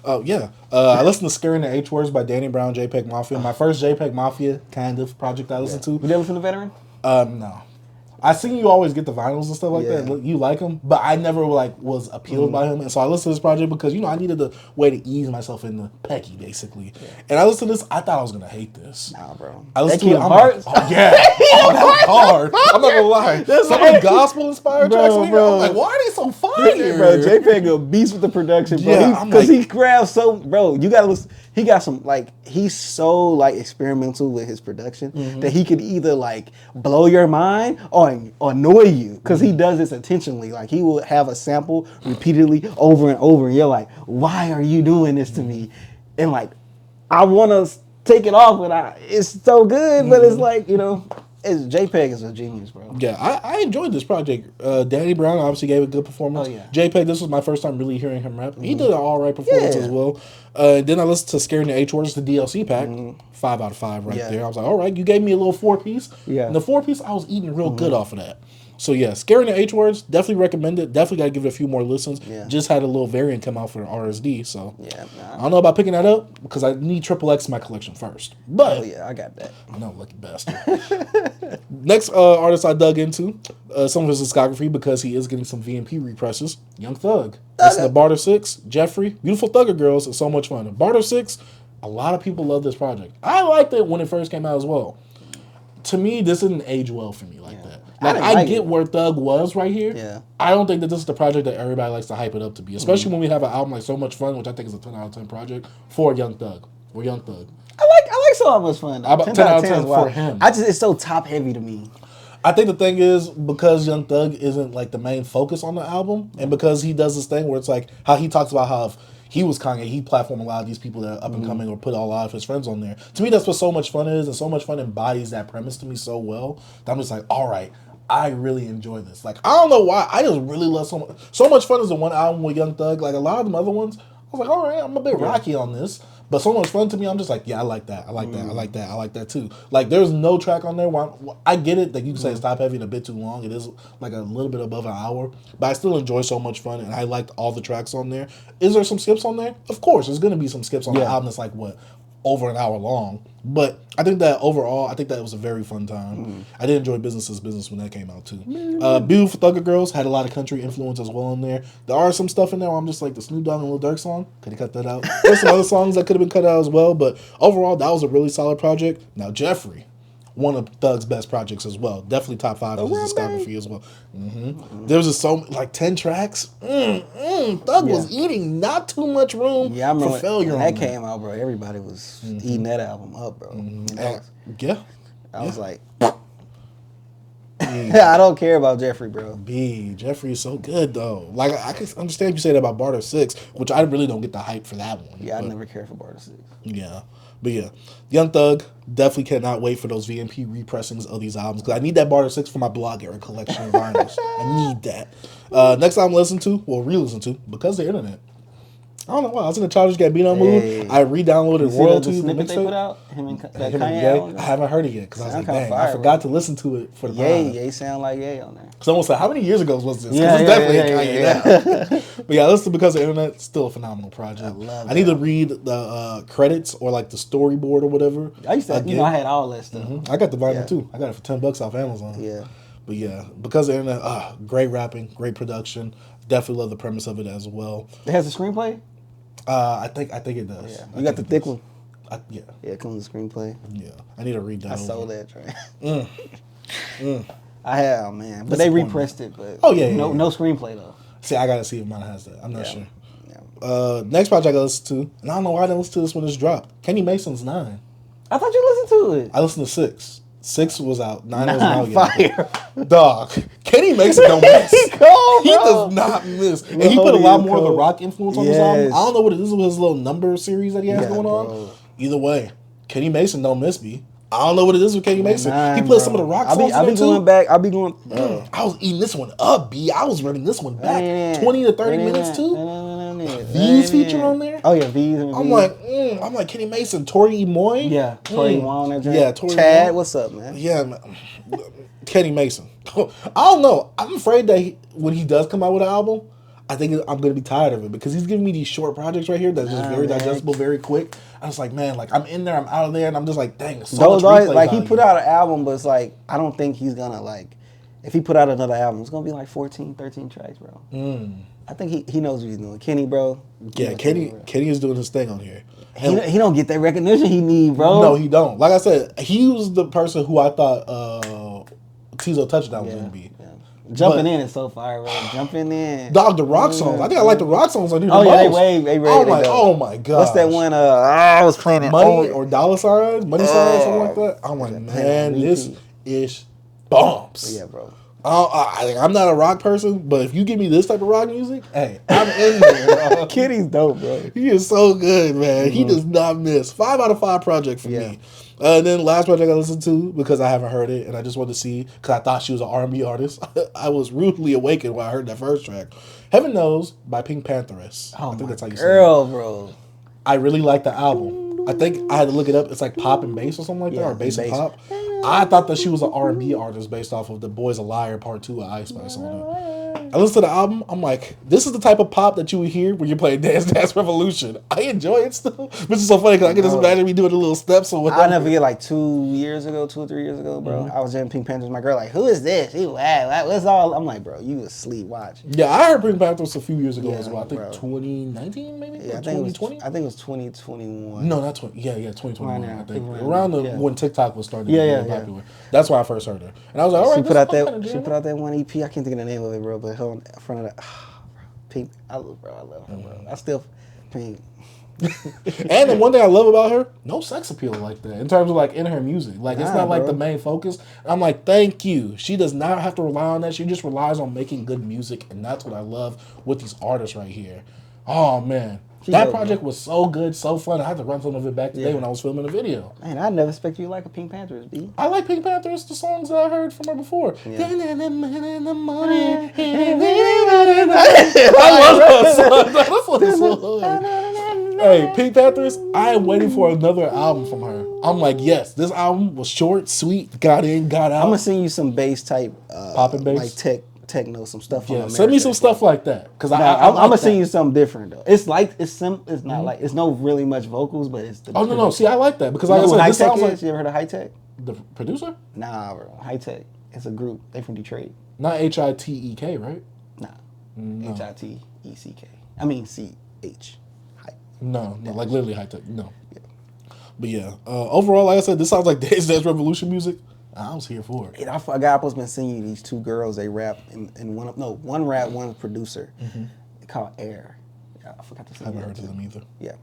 I listened to Scaring the H Words by Danny Brown, JPEG Mafia. My first JPEG Mafia kind of project I listened to. You never from the Veteran? No. I seen you always get the vinyls and stuff like that. You like him, but I never was appealed by him, and so I listened to this project because I needed a way to ease myself into Pecky basically. Yeah. And I listened to this. I thought I was gonna hate this. Nah, bro. I listened to it. I'm like, that's hard. I'm not gonna lie. Some of the gospel inspired tracks. Bro. I'm like, why are they so fire? Bro, JPEG a beast with the production, bro. Yeah, because he grabs bro. You gotta listen. He got some he's so experimental with his production that he could either blow your mind or annoy you because he does this intentionally. Like he will have a sample repeatedly over and over, and you're like, why are you doing this to me? And I want to take it off, but it's so good, but it's JPEG is a genius, bro. Yeah, I enjoyed this project. Danny Brown obviously gave a good performance. JPEG, this was my first time really hearing him rap. He did an all right performance as well. Then I listened to Scaring the H Words, the DLC pack. 5 out of 5 there. I was like, all right, you gave me a little 4-piece. Yeah. And the 4-piece, I was eating real good off of that. So yeah, Scaring the H Words, definitely recommend it. Definitely got to give it a few more listens. Yeah. Just had a little variant come out for the RSD, so I don't know about picking that up because I need XXX in my collection first. But I got that. I know, lucky bastard. Next artist I dug into, some of his discography because he is getting some VMP represses. Young Thug. Listen to Barter 6, Jeffrey, Beautiful Thugger Girls. It's so much fun. Barter 6, a lot of people love this project. I liked it when it first came out as well. To me, this didn't age well for me like that. I get where Thug was right here. Yeah. I don't think that this is the project that everybody likes to hype it up to be, especially when we have an album like So Much Fun, which I think is a 10 out of 10 project for Young Thug. Or Young Thug. I like So Much Fun. 10 out of 10 for him. It's so top heavy to me. I think the thing is because Young Thug isn't the main focus on the album, and because he does this thing where it's how he talks about how if he was Kanye, he platformed a lot of these people that are up and coming or put a lot of his friends on there. To me, that's what So Much Fun is, and So Much Fun embodies that premise to me so well that I'm just like, all right, I really enjoy this. I don't know why, I just really love So Much. So Much Fun is the one album with Young Thug. A lot of them other ones, I was like, all right, I'm a bit rocky on this. But So Much Fun to me, I'm just like, yeah, I like that. I like that. I like that. I like that too. There's no track on there where I get it that you can say it's top heavy and a bit too long. It is a little bit above an hour. But I still enjoy So Much Fun, and I liked all the tracks on there. Is there some skips on there? Of course, there's going to be some skips on the album that's over an hour long. But I think that overall, it was a very fun time. I did enjoy Business is Business when that came out too. Beautiful Thugger Girls had a lot of country influence as well in there. There are some stuff in there where I'm just like, the Snoop Dogg and Lil Durk song, could have cut that out. There's some other songs that could have been cut out as well, but overall, that was a really solid project. Now, Jeffrey. one of Thug's best projects as well. Definitely top 5 of his discography as well. There's just like 10 tracks. Thug was eating not too much room Yeah, I remember for failure when on that came out, bro. Everybody was eating that album up, bro. I was like, I don't care about Jeffrey, bro. Jeffrey is so good though. Like I can understand you say that about Barter 6, which I really don't get the hype for that one. Yeah, I never cared for Barter 6. Yeah. But yeah, Young Thug, definitely cannot wait for those VMP repressings of these albums because I need that Barter 6 for my blog era collection of vinyls. I need that. Next album listen to, well, re-listen to, because of the internet. I don't know why. I was in a Childish Gambino mood. I re-downloaded Royalty. The snippet they put out? Him and Kanye? I haven't heard it yet because I was like, dang, I forgot to listen to it for the pod. Ye sound like Ye on there. Someone said, how many years ago was this? Because it's definitely Kanye now. But yeah, listen to Because of the Internet, still a phenomenal project. I need to read the credits or like the storyboard or whatever. I used to, I had all that stuff. I got the vinyl too. I got it for $10 off Amazon. Yeah. But yeah, Because of the Internet, great rapping, great production. Definitely love the premise of it as well. It has a screenplay? I think it does. Yeah. You got the thick one? Yeah. Yeah, it comes with a screenplay. Yeah. I need to read that. I sold that track. I have, man. But they repressed it. But no screenplay, though. See, I got to see if mine has that. I'm not sure. Yeah. Next project I listened to, and I don't know why I didn't listen to this when it's dropped. Kenny Mason's 9. I thought you listened to it. I listened to 6. 6 was out. 9 was out yet. Fire. Dog. Kenny Mason don't miss. He does not miss. And he put a lot more of the rock influence on this album. I don't know what it is with his little number series that he has going on. Either way, Kenny Mason don't miss me. I don't know what it is with Kenny Mason. He played some of the rock songs. I'll be going back. I'll be going. I was eating this one up, B. I was running this one back 20 to 30 minutes too. V's feature on there. Oh yeah, V's. I'm like Kenny Mason, Tori Moy. Yeah, Tori Moy. Yeah, Tori Chad, Moy. What's up, man? Yeah, man. Kenny Mason. I don't know. I'm afraid that when he does come out with an album, I think I'm going to be tired of it because he's giving me these short projects right here that's just very digestible, very quick. I was like, man, like I'm in there, I'm out of there, and I'm just like, dang, so much replay like value. He put out an album, but it's like I don't think he's gonna like. If he put out another album, it's gonna be like 14, 13 tracks, bro. I think he knows what he's doing. Kenny, bro. Yeah, Kenny is doing his thing on here. He don't get that recognition he need, bro. No, he don't. Like I said, he was the person who I thought Tizo Touchdown was gonna be. Jumping in is so fire, bro. Jumping in. Dog, the rock songs. I think I like the rock songs on here. Oh, yeah, they ready. Oh my god. What's that one? I was playing it. Money or Dollar Sign? Money Sign, something like that. I'm like, man, this is bombs. Yeah, bro. I'm not a rock person, but if you give me this type of rock music, hey, I'm in there. Kitty's dope, bro. He is so good, man. He does not miss. 5 out of 5 project for me. And then last project I listened to because I haven't heard it and I just wanted to see because I thought she was an R&B artist. I was rudely awakened when I heard that first track. Heaven Knows by Pink Pantheress. Oh, I think that's how you say it. Bro. I really like the album. I think I had to look it up. It's like pop and bass or something like that, or bass and pop. I thought that she was an R&B artist based off of The Boy's a Liar Part 2 of Ice Spice on it. I listened to the album. I'm like, this is the type of pop that you would hear when you're playing Dance Revolution. I enjoy it still, which is so funny because I can just imagine me doing the little steps or whatever. I'll never forget like 2 or 3 years ago, bro. I was in Pink Panthers. My girl like, who is this? What's all? I'm like, bro, you asleep. Watch. Yeah, I heard Pink Panthers a few years ago as well. I think 2019 maybe. Yeah, I think 2020. I think it was 2021. No, not 20. Yeah, 2021. I think around when TikTok was starting to get popular. That's why I first heard her, and I was like, all right. She put out that one EP. I can't think of the name of it, bro. But her in front of that, Pink. I love her, bro. I still Pink. And the one thing I love about her, no sex appeal like that in terms of like in her music. Like it's not like the main focus. I'm like, thank you. She does not have to rely on that. She just relies on making good music, and that's what I love with these artists right here. Oh man. That project was so good, so fun. I had to run some of it back today when I was filming a video. Man, I never expect you to like a Pink Panthers, B. I like Pink Panthers, the songs that I heard from her before. Yeah. I love that song. That's what it's so hard. Hey, Pink Panthers, I am waiting for another album from her. I'm like, yes, this album was short, sweet, got in, got out. I'm going to send you some bass type. Poppin' bass? Like techno, some stuff. Yeah, send me some stuff like that. Cause I'm gonna send you something different though. It's like it's not like it's no really much vocals, but it's the. Oh no, see, I like that because like I said, this sounds like. You ever heard of High Tech? The producer? Nah, bro. High Tech. It's a group. They from Detroit. Not HITEK, right? Nah. No. HITECK. I mean CH. No, like literally High Tech. No. Yeah. But yeah, overall, like I said, this sounds like Dance Dance Revolution music. I was here for it. And I forgot I was been singing you these two girls. They rap in one rap, one producer. They called Air. Yeah, I forgot to sing. I haven't heard of them either. Yeah.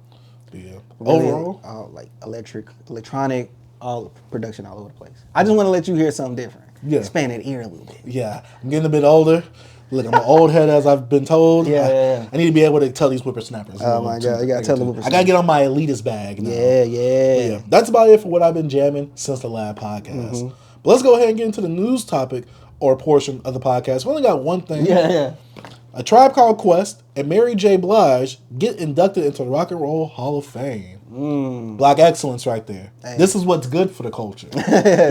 But yeah. Really, Overall, like electronic, all production all over the place. I just want to let you hear something different. Yeah. Expand that ear a little bit. yeah, I'm getting a bit older. Look, I'm an old head, as I've been told. Yeah. I need to be able to tell these whippersnappers. Oh my God, you gotta tell the whippersnappers. I gotta get on my elitist bag now. Yeah. That's about it for what I've been jamming since the last podcast. But let's go ahead and get into the news topic or portion of the podcast. We only got one thing. Yeah. A Tribe Called Quest and Mary J. Blige get inducted into the Rock and Roll Hall of Fame. Black excellence right there. Hey. This is what's good for the culture.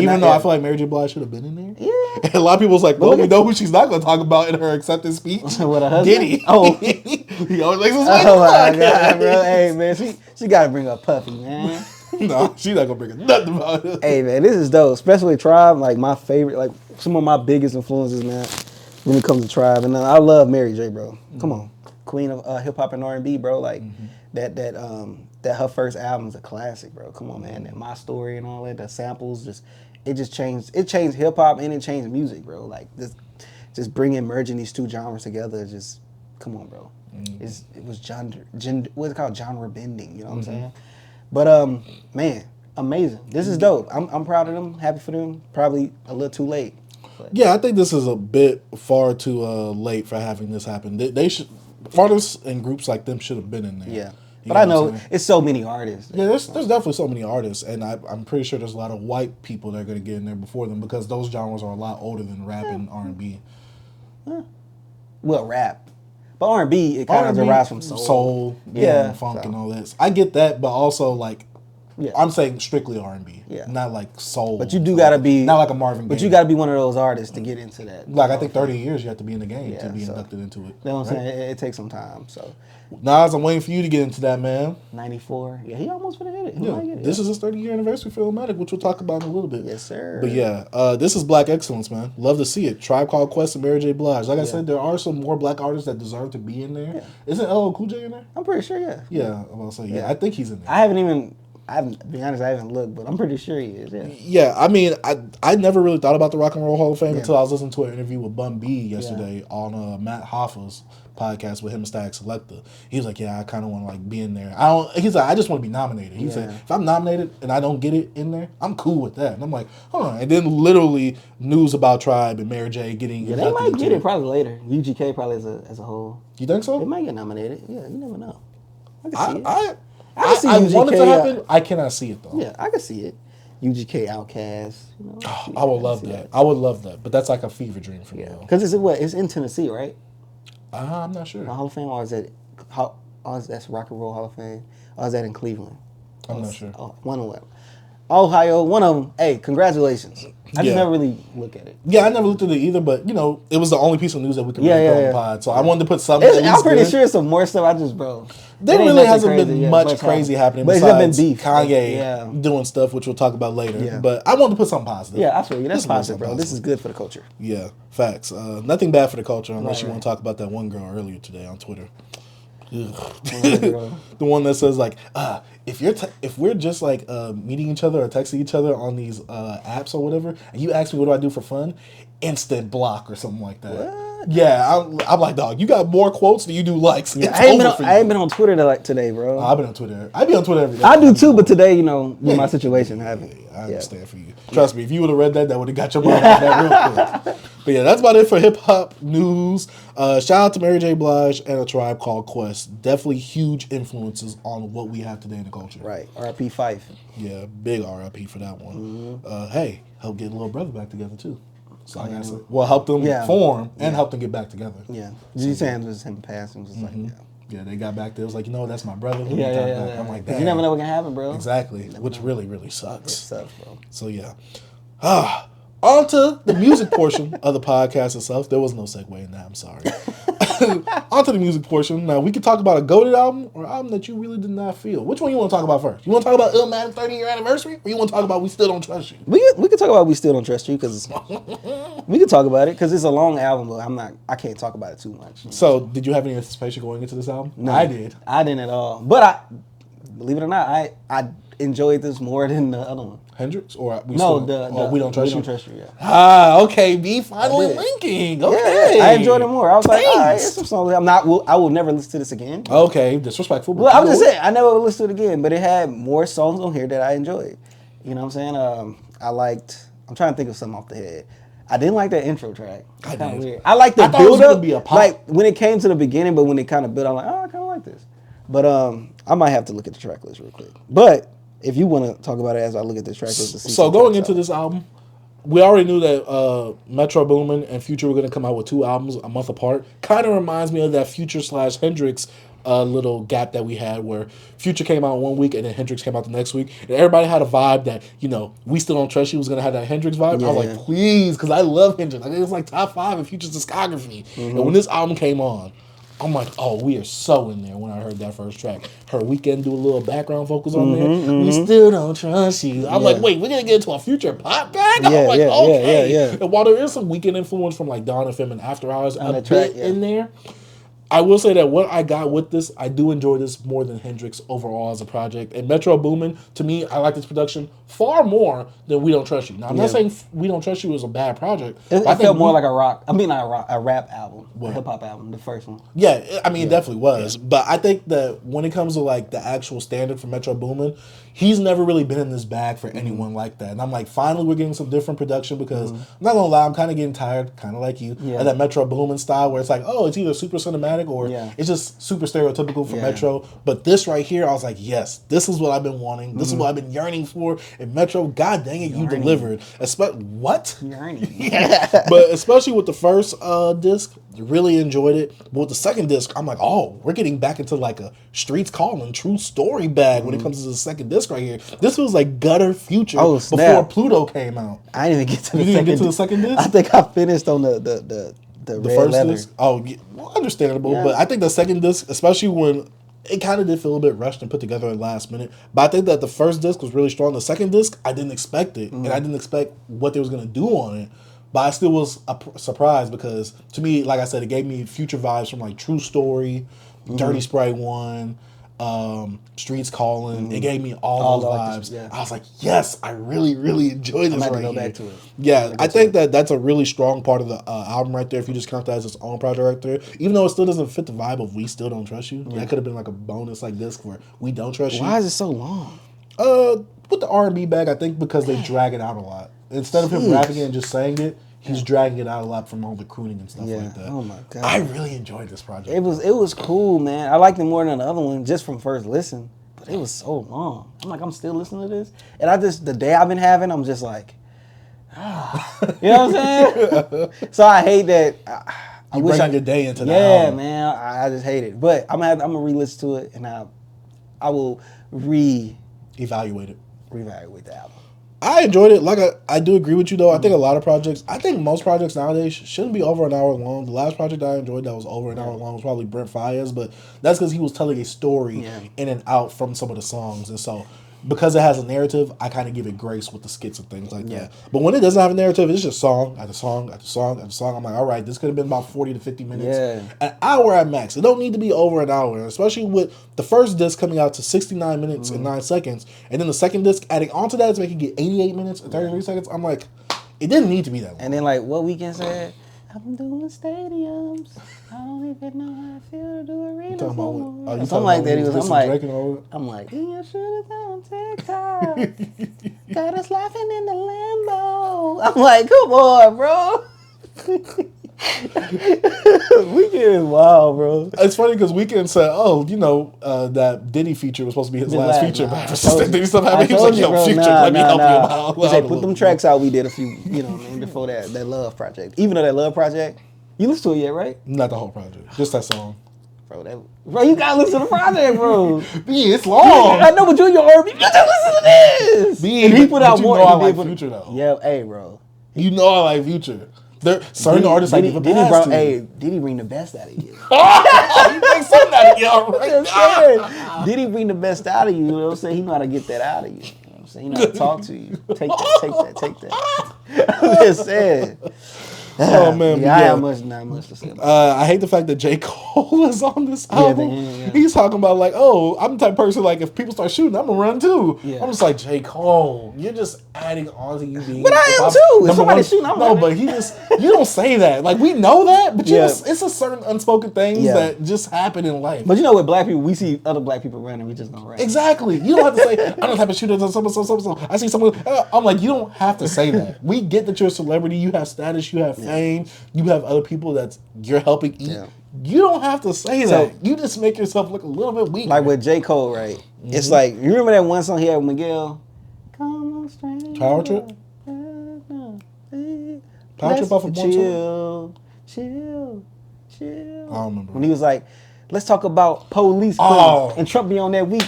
Even though I feel like Mary J. Blige should have been in there. Yeah. And a lot of people's like, well, we know who she's not going to talk about in her acceptance speech. What, her husband? Diddy. Oh. He always makes us Oh my God, bro. Hey, man, she got to bring up Puffy, man. No, she's not going to bring up nothing about it. Hey, man, this is dope. Especially Tribe, like my favorite, like some of my biggest influences, man, when it comes to Tribe. And I love Mary J, bro. Come on. Queen of hip hop and R&B, bro. Like that her first album is a classic, bro. Come on, man. That My Story and all that, the samples, it changed hip hop and it changed music, bro. Like just merging these two genres together, just come on, bro. It was what's it called, genre bending, you know what I'm saying? But man, amazing. This is dope. I'm proud of them, happy for them. Probably a little too late. But. Yeah, I think this is a bit far too late for having this happen. They should, artists and groups like them should have been in there. Yeah. But I know it's so many artists. Yeah, there's definitely so many artists, and I'm pretty sure there's a lot of white people that are going to get in there before them because those genres are a lot older than rap and R&B. Well, rap. But R&B, it kind of derives from soul. And funk and all this. I get that, but also, like, I'm saying strictly R&B, not like soul. But you do got to be... Not like a Marvin Gaye. But you got to be one of those artists to get into that. Like, I think 30 years you have to be in the game to be inducted into it. You know what I'm saying? It takes some time, so... Nas, I'm waiting for you to get into that, man. 94. Yeah, he almost finna hit it. He might get it. This is his 30-year anniversary for Illmatic, which we'll talk about in a little bit. Yes, sir. But yeah, this is Black excellence, man. Love to see it. Tribe Called Quest and Mary J. Blige. Like I said, there are some more black artists that deserve to be in there. Yeah. Isn't LL Cool J in there? I'm pretty sure, yeah. Yeah, I'm about to say, I think he's in there. To be honest, I haven't looked, but I'm pretty sure he is, Yeah, I mean, I never really thought about the Rock and Roll Hall of Fame until I was listening to an interview with Bun B yesterday on Matt Hoffa's podcast with him and Static Selecta. He was like, I kind of want to like be in there. He's like, I just want to be nominated. He said, if I'm nominated and I don't get it in there, I'm cool with that. And I'm like, And then literally news about Tribe and Mary J getting they might get it probably later. UGK probably as a whole. You think so? They might get nominated. Yeah, you never know. I can see it. I want it to happen. I cannot see it though. Yeah, I can see it. UGK Outkast. I would love that. I would love that. But that's like a fever dream for me. Because it's in Tennessee, right? I'm not sure. The Hall of Fame, or is that's Rock and Roll Hall of Fame, or is that in Cleveland? I'm not sure. One of them. Ohio, one of them. Hey, congratulations. I just never really look at it. Yeah, I never looked at it either, but, it was the only piece of news that we could really put on the pod. So I wanted to put something I'm pretty sure some more stuff. There really hasn't been much crazy happening besides been beef. Kanye doing stuff, which we'll talk about later. Yeah. But I wanted to put something positive. Yeah, absolutely. That's positive, bro. This is good for the culture. Yeah, facts. Nothing bad for the culture unless you want to talk about that one girl earlier today on Twitter. The one that says like, if we're just like meeting each other or texting each other on these apps or whatever, and you ask me what do I do for fun, instant block or something like that. What? Yeah, I'm like, dog, you got more quotes than you do likes. Yeah, I ain't been on Twitter today, bro. I've been on Twitter. I be on Twitter every day. I do too, but today, with my situation, I haven't. I understand for you. Trust me, if you would have read that would have got your mind on that real quick. But yeah, that's about it for hip hop news. Shout out to Mary J. Blige and A Tribe Called Quest. Definitely huge influences on what we have today in the culture. Right. R.I.P. Fife. Yeah, big R.I.P. for that one. Hey, help get little brother back together too. So I guess help them form and help them get back together. Yeah. G saying was him passing was like yeah, they got back there. It was like, that's my brother. Yeah. I'm like, damn. You never know what can happen, bro. Exactly. Which really, really sucks. It sucks, bro. So yeah. On to the music portion of the podcast itself. There was no segue in that. I'm sorry. On to the music portion. Now, we can talk about a goated album or an album that you really did not feel. Which one you want to talk about first? You want to talk about Illmatic 30-year anniversary? Or you want to talk about We Still Don't Trust You? We can talk about We Still Don't Trust You because we can talk about it because it's a long album, but I can't talk about it too much. So, did you have any anticipation going into this album? No, I did. I didn't at all. But believe it or not, I enjoyed this more than the other one. Hendrix or We We Don't Trust You? Yeah. Ah, okay. Me finally linking. Okay. Yeah, I enjoyed it more. I was like, all right, it's some songs. I will never listen to this again. Okay, disrespectful. Well, I was just saying, I never would listen to it again, but it had more songs on here that I enjoyed. You know what I'm saying? I'm trying to think of something off the head. I didn't like that intro track. It's kind of weird. I like the build up. Like when it came to the beginning, but when it kind of built, I'm like, oh, I kind of like this. But I might have to look at the track list real quick. But if you want to talk about it as I look at the track list, so going into this album, we already knew that Metro Boomin and Future were going to come out with 2 albums a month apart. Kind of reminds me of that Future/Hendrix little gap that we had where Future came out 1 week and then Hendrix came out the next week. And everybody had a vibe that, We Still Don't Trust You was going to have that Hendrix vibe. Yeah. I was like, please, because I love Hendrix. I think it's like top 5 in Future's discography. Mm-hmm. And when this album came on, I'm like, oh, we are so in there when I heard that first track. Her Weekend do a little background vocals on there. Mm-hmm. We still don't trust you. I'm like, wait, we're going to get into a Future pop bag? I'm like, okay. Yeah. And while there is some Weekend influence from like Dawn FM and After Hours in there, I will say that what I got with this, I do enjoy this more than Hendrix overall as a project. And Metro Boomin, to me, I like this production far more than We Don't Trust You. Now, I'm not saying We Don't Trust You is a bad project. It felt more like a rap album, a hip-hop album, the first one. Yeah, I mean, it definitely was. Yeah. But I think that when it comes to, like, the actual standard for Metro Boomin, he's never really been in this bag for anyone like that. And I'm like, finally, we're getting some different production because, I'm not going to lie, I'm kind of getting tired, kind of like you, of that Metro Boomin style where it's like, oh, it's either super cinematic or it's just super stereotypical for Metro. But this right here, I was like, yes, this is what I've been wanting. This is what I've been yearning for. And Metro, god dang it, you delivered. What? Yearning. But especially with the first disc, really enjoyed it. But with the second disc, I'm like, oh, we're getting back into like a Streets Calling true story bag when it comes to the second disc right here. This was like gutter Future before Pluto came out. I didn't even get to the second. You didn't get to the second disc? I think I finished on the first leather. disc. Oh, well, understandable. Yeah. But I think the second disc, especially when it kind of did feel a bit rushed and put together at the last minute. But I think that the first disc was really strong. The second disc, I didn't expect it, and I didn't expect what they was gonna do on it. But I still was surprised because to me, like I said, it gave me Future vibes from like True Story, Dirty Sprite 1. Streets Calling. It gave me all those vibes. Yeah. I was like, yes, I really, really enjoyed this. I might go back to it. Yeah, I think that's a really strong part of the album right there. If you just count that as its own project right there, even though it still doesn't fit the vibe of We Still Don't Trust You, that could have been like a bonus like disc for We Don't Trust You. Why is it so long? With the R&B bag, I think because they drag it out a lot. Instead of him rapping it and just saying it, he's dragging it out a lot from all the crooning and stuff like that. Oh my god! I really enjoyed this project. It was cool, man. I liked it more than the other one just from first listen. But it was so long. I'm still listening to this, and the day I've been having, I'm just like, you know what I'm saying? So I hate that. I wish I could day into that. Yeah, album. Man. I just hate it. But I'm gonna re-listen to it, and I will evaluate the album. I enjoyed it. Like I do agree with you though. I think I think most projects nowadays shouldn't be over an hour long. The last project I enjoyed that was over an hour long was probably Brent Faiyaz, but that's because he was telling a story in and out from some of the songs, and so because it has a narrative, I kind of give it grace with the skits and things like that. But when it doesn't have a narrative, it's just song after song after song after song. I'm like, all right, this could have been about 40 to 50 minutes. An hour at max. It don't need to be over an hour, especially with the first disc coming out to 69 minutes and 9 seconds, and then the second disc adding onto that to make it get 88 minutes and 33 seconds. I'm like, it didn't need to be that long. And then like what Weeknd said, I'm doing stadiums. I don't even know how I feel to do arenas no more. Something like that. I'm like, you should have done TikTok. Got us laughing in the Lambo. I'm like, come on, bro. Weeknd is wild, bro. It's funny because Weeknd said, "Oh, that Diddy feature was supposed to be his last feature." But Diddy still have it. He was like, "Yo, Future, let me help you out." He said, "Put them tracks out we did a few, before that Love project. Even though that Love project, you listened to it yet, right? Not the whole project, just that song." Bro, you gotta listen to the project, bro. B, it's long. I know, but you're R&B. You gotta listen to this. B, and he put out more. I like Future though. Yeah, hey, bro. You know I like Future. There certain artists I give a pass to. Did he bring the best out of you? You bring something out of you, right? Did he bring the best out of you? You know what I'm saying? He know how to get that out of you. You know what I'm saying? He know how to talk to you. Take that. I'm just saying. Oh man, yeah, I have not much to say about I hate the fact that J. Cole is on this album. yeah. He's talking about like, oh, I'm the type of person like if people start shooting, I'm gonna run too. Yeah. I'm just like, J. Cole, you're just adding on to you being. But I am too. If somebody's shooting, I'm running. But you don't say that. Like we know that, but it's a certain unspoken things that just happen in life. But you know, with black people, we see other black people running, we just don't run. Exactly. You don't have to say, I'm the type of shooter that so. I see someone. I'm like, you don't have to say that. We get that you're a celebrity. You have status. You have fame. You have other people that you're helping eat. Yeah. You don't have to say that. You just make yourself look a little bit weak. Like with J. Cole, right? Mm-hmm. It's like, you remember that one song he had with Miguel? Come on, stranger. Power Trip? Power Trip off of Chill. I don't remember. When he was like, let's talk about police claims. And Trump be on that week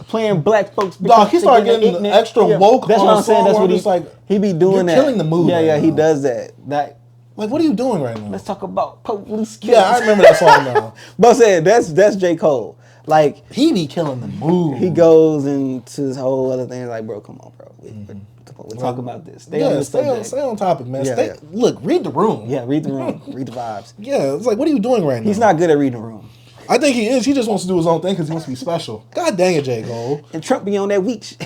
playing black folks. Dog, he started getting extra woke that's on what I'm saying. That's what he's like. He be doing that. Killing the mood. Yeah, he does that. Like, what are you doing right now? Let's talk about police killings. Yeah, I remember that song now. But I'm saying, that's J. Cole. Like, he be killing the mood. He goes into his whole other thing like, bro, come on, bro. We're talking about this. Stay on topic, man. Look, read the room. Yeah, read the room. Read the vibes. Yeah, it's like, what are you doing right now? He's not good at reading the room. I think he is. He just wants to do his own thing because he wants to be special. God dang it, J. Cole. And Trump be on that week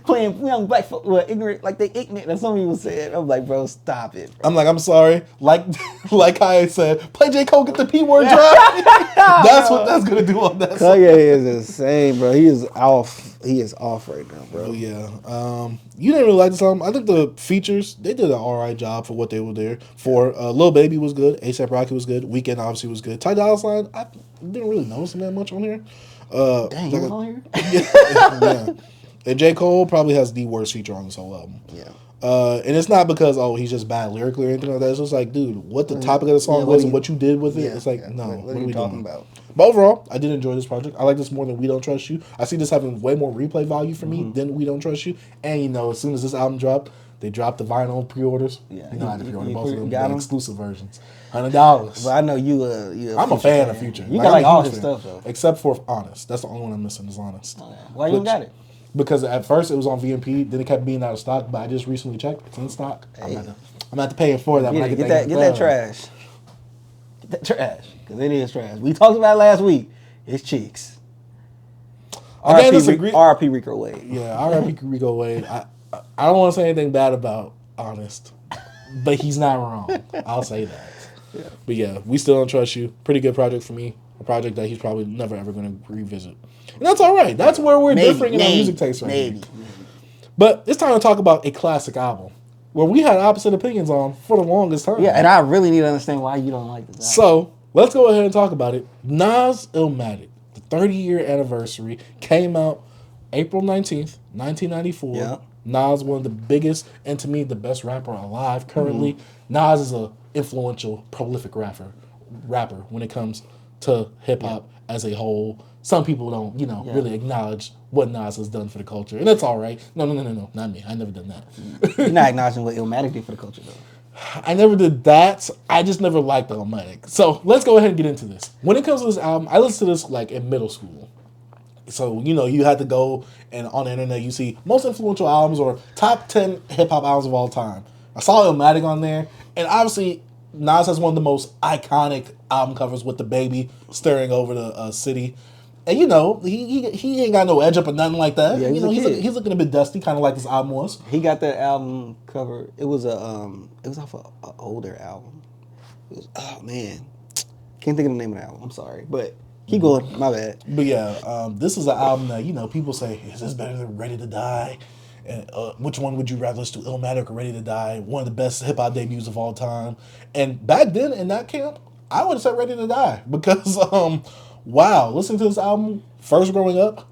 playing young black folk who are ignorant, like they ignorant. As some people said. I'm like, bro, stop it. Bro. I'm like, I'm sorry. Like Kanye said, play J. Cole, get the P word drop. That's what that's gonna do on that song. Kanye is insane, bro. He is off. He is off right now, bro. Oh, yeah. You didn't really like this album. I think the features, they did an alright job for what they were there for. Lil Baby was good. A$AP Rocky was good. Weeknd obviously was good. Ty Dolla $ign, I didn't really notice him that much on here. Dang, he was on here? Yeah. And J. Cole probably has the worst feature on this whole album. Yeah. And it's not because, he's just bad lyrically or anything like that. It's just like, dude, what the topic of the song was and what you did with it. It's like, no, what are we talking about? But overall, I did enjoy this project. I like this more than We Don't Trust You. I see this having way more replay value for me than We Don't Trust You. And, as soon as this album dropped, they dropped the vinyl pre-orders. Yeah. You know how to pre-order both of them, got the exclusive versions. $100. Well, I know you. I'm a fan of Future. You got like all his stuff though, except for Honest. That's the only one I'm missing is Honest. Oh, yeah. Why you got it? Because at first it was on VMP, then it kept being out of stock. But I just recently checked; it's in stock. Hey. I'm not to paying for that. Get that trash. Get that trash because it is trash. We talked about it last week. It's cheeks. R.I.P. Rico Wade. Yeah, R.I.P. Rico Wade. I don't want to say anything bad about Honest, but he's not wrong. I'll say that. Yeah. But yeah, We Still Don't Trust You. Pretty good project for me. A project that he's probably never ever going to revisit. And that's all right. That's where we're differing in our music taste right now. But it's time to talk about a classic album where we had opposite opinions on for the longest time. Yeah, and I really need to understand why you don't like this album. So let's go ahead and talk about it. Nas Illmatic, the 30-year anniversary, came out April 19th, 1994. Yeah. Nas, one of the biggest and to me the best rapper alive currently. Nas is a influential, prolific rapper when it comes to hip hop as a whole. Some people don't, really acknowledge what Nas has done for the culture, and that's all right. No, not me. I never done that. You're not acknowledging what Illmatic did for the culture, though. I never did that. I just never liked Illmatic. So let's go ahead and get into this. When it comes to this album, I listened to this like in middle school. So, you had to go and on the internet, you see most influential albums or top 10 hip hop albums of all time. I saw Illmatic on there, and obviously Nas has one of the most iconic album covers with the baby staring over the city. And he ain't got no edge up or nothing like that. Yeah, he's looking a bit dusty, kind of like this album was. He got that album cover. It was off an older album. It was can't think of the name of the album. I'm sorry, but keep going. My bad. But yeah, this is an album that people say, is this better than Ready to Die? And which one would you rather listen to, Illmatic or Ready to Die? One of the best hip hop debuts of all time. And back then in that camp, I would have said Ready to Die because wow, listening to this album first growing up,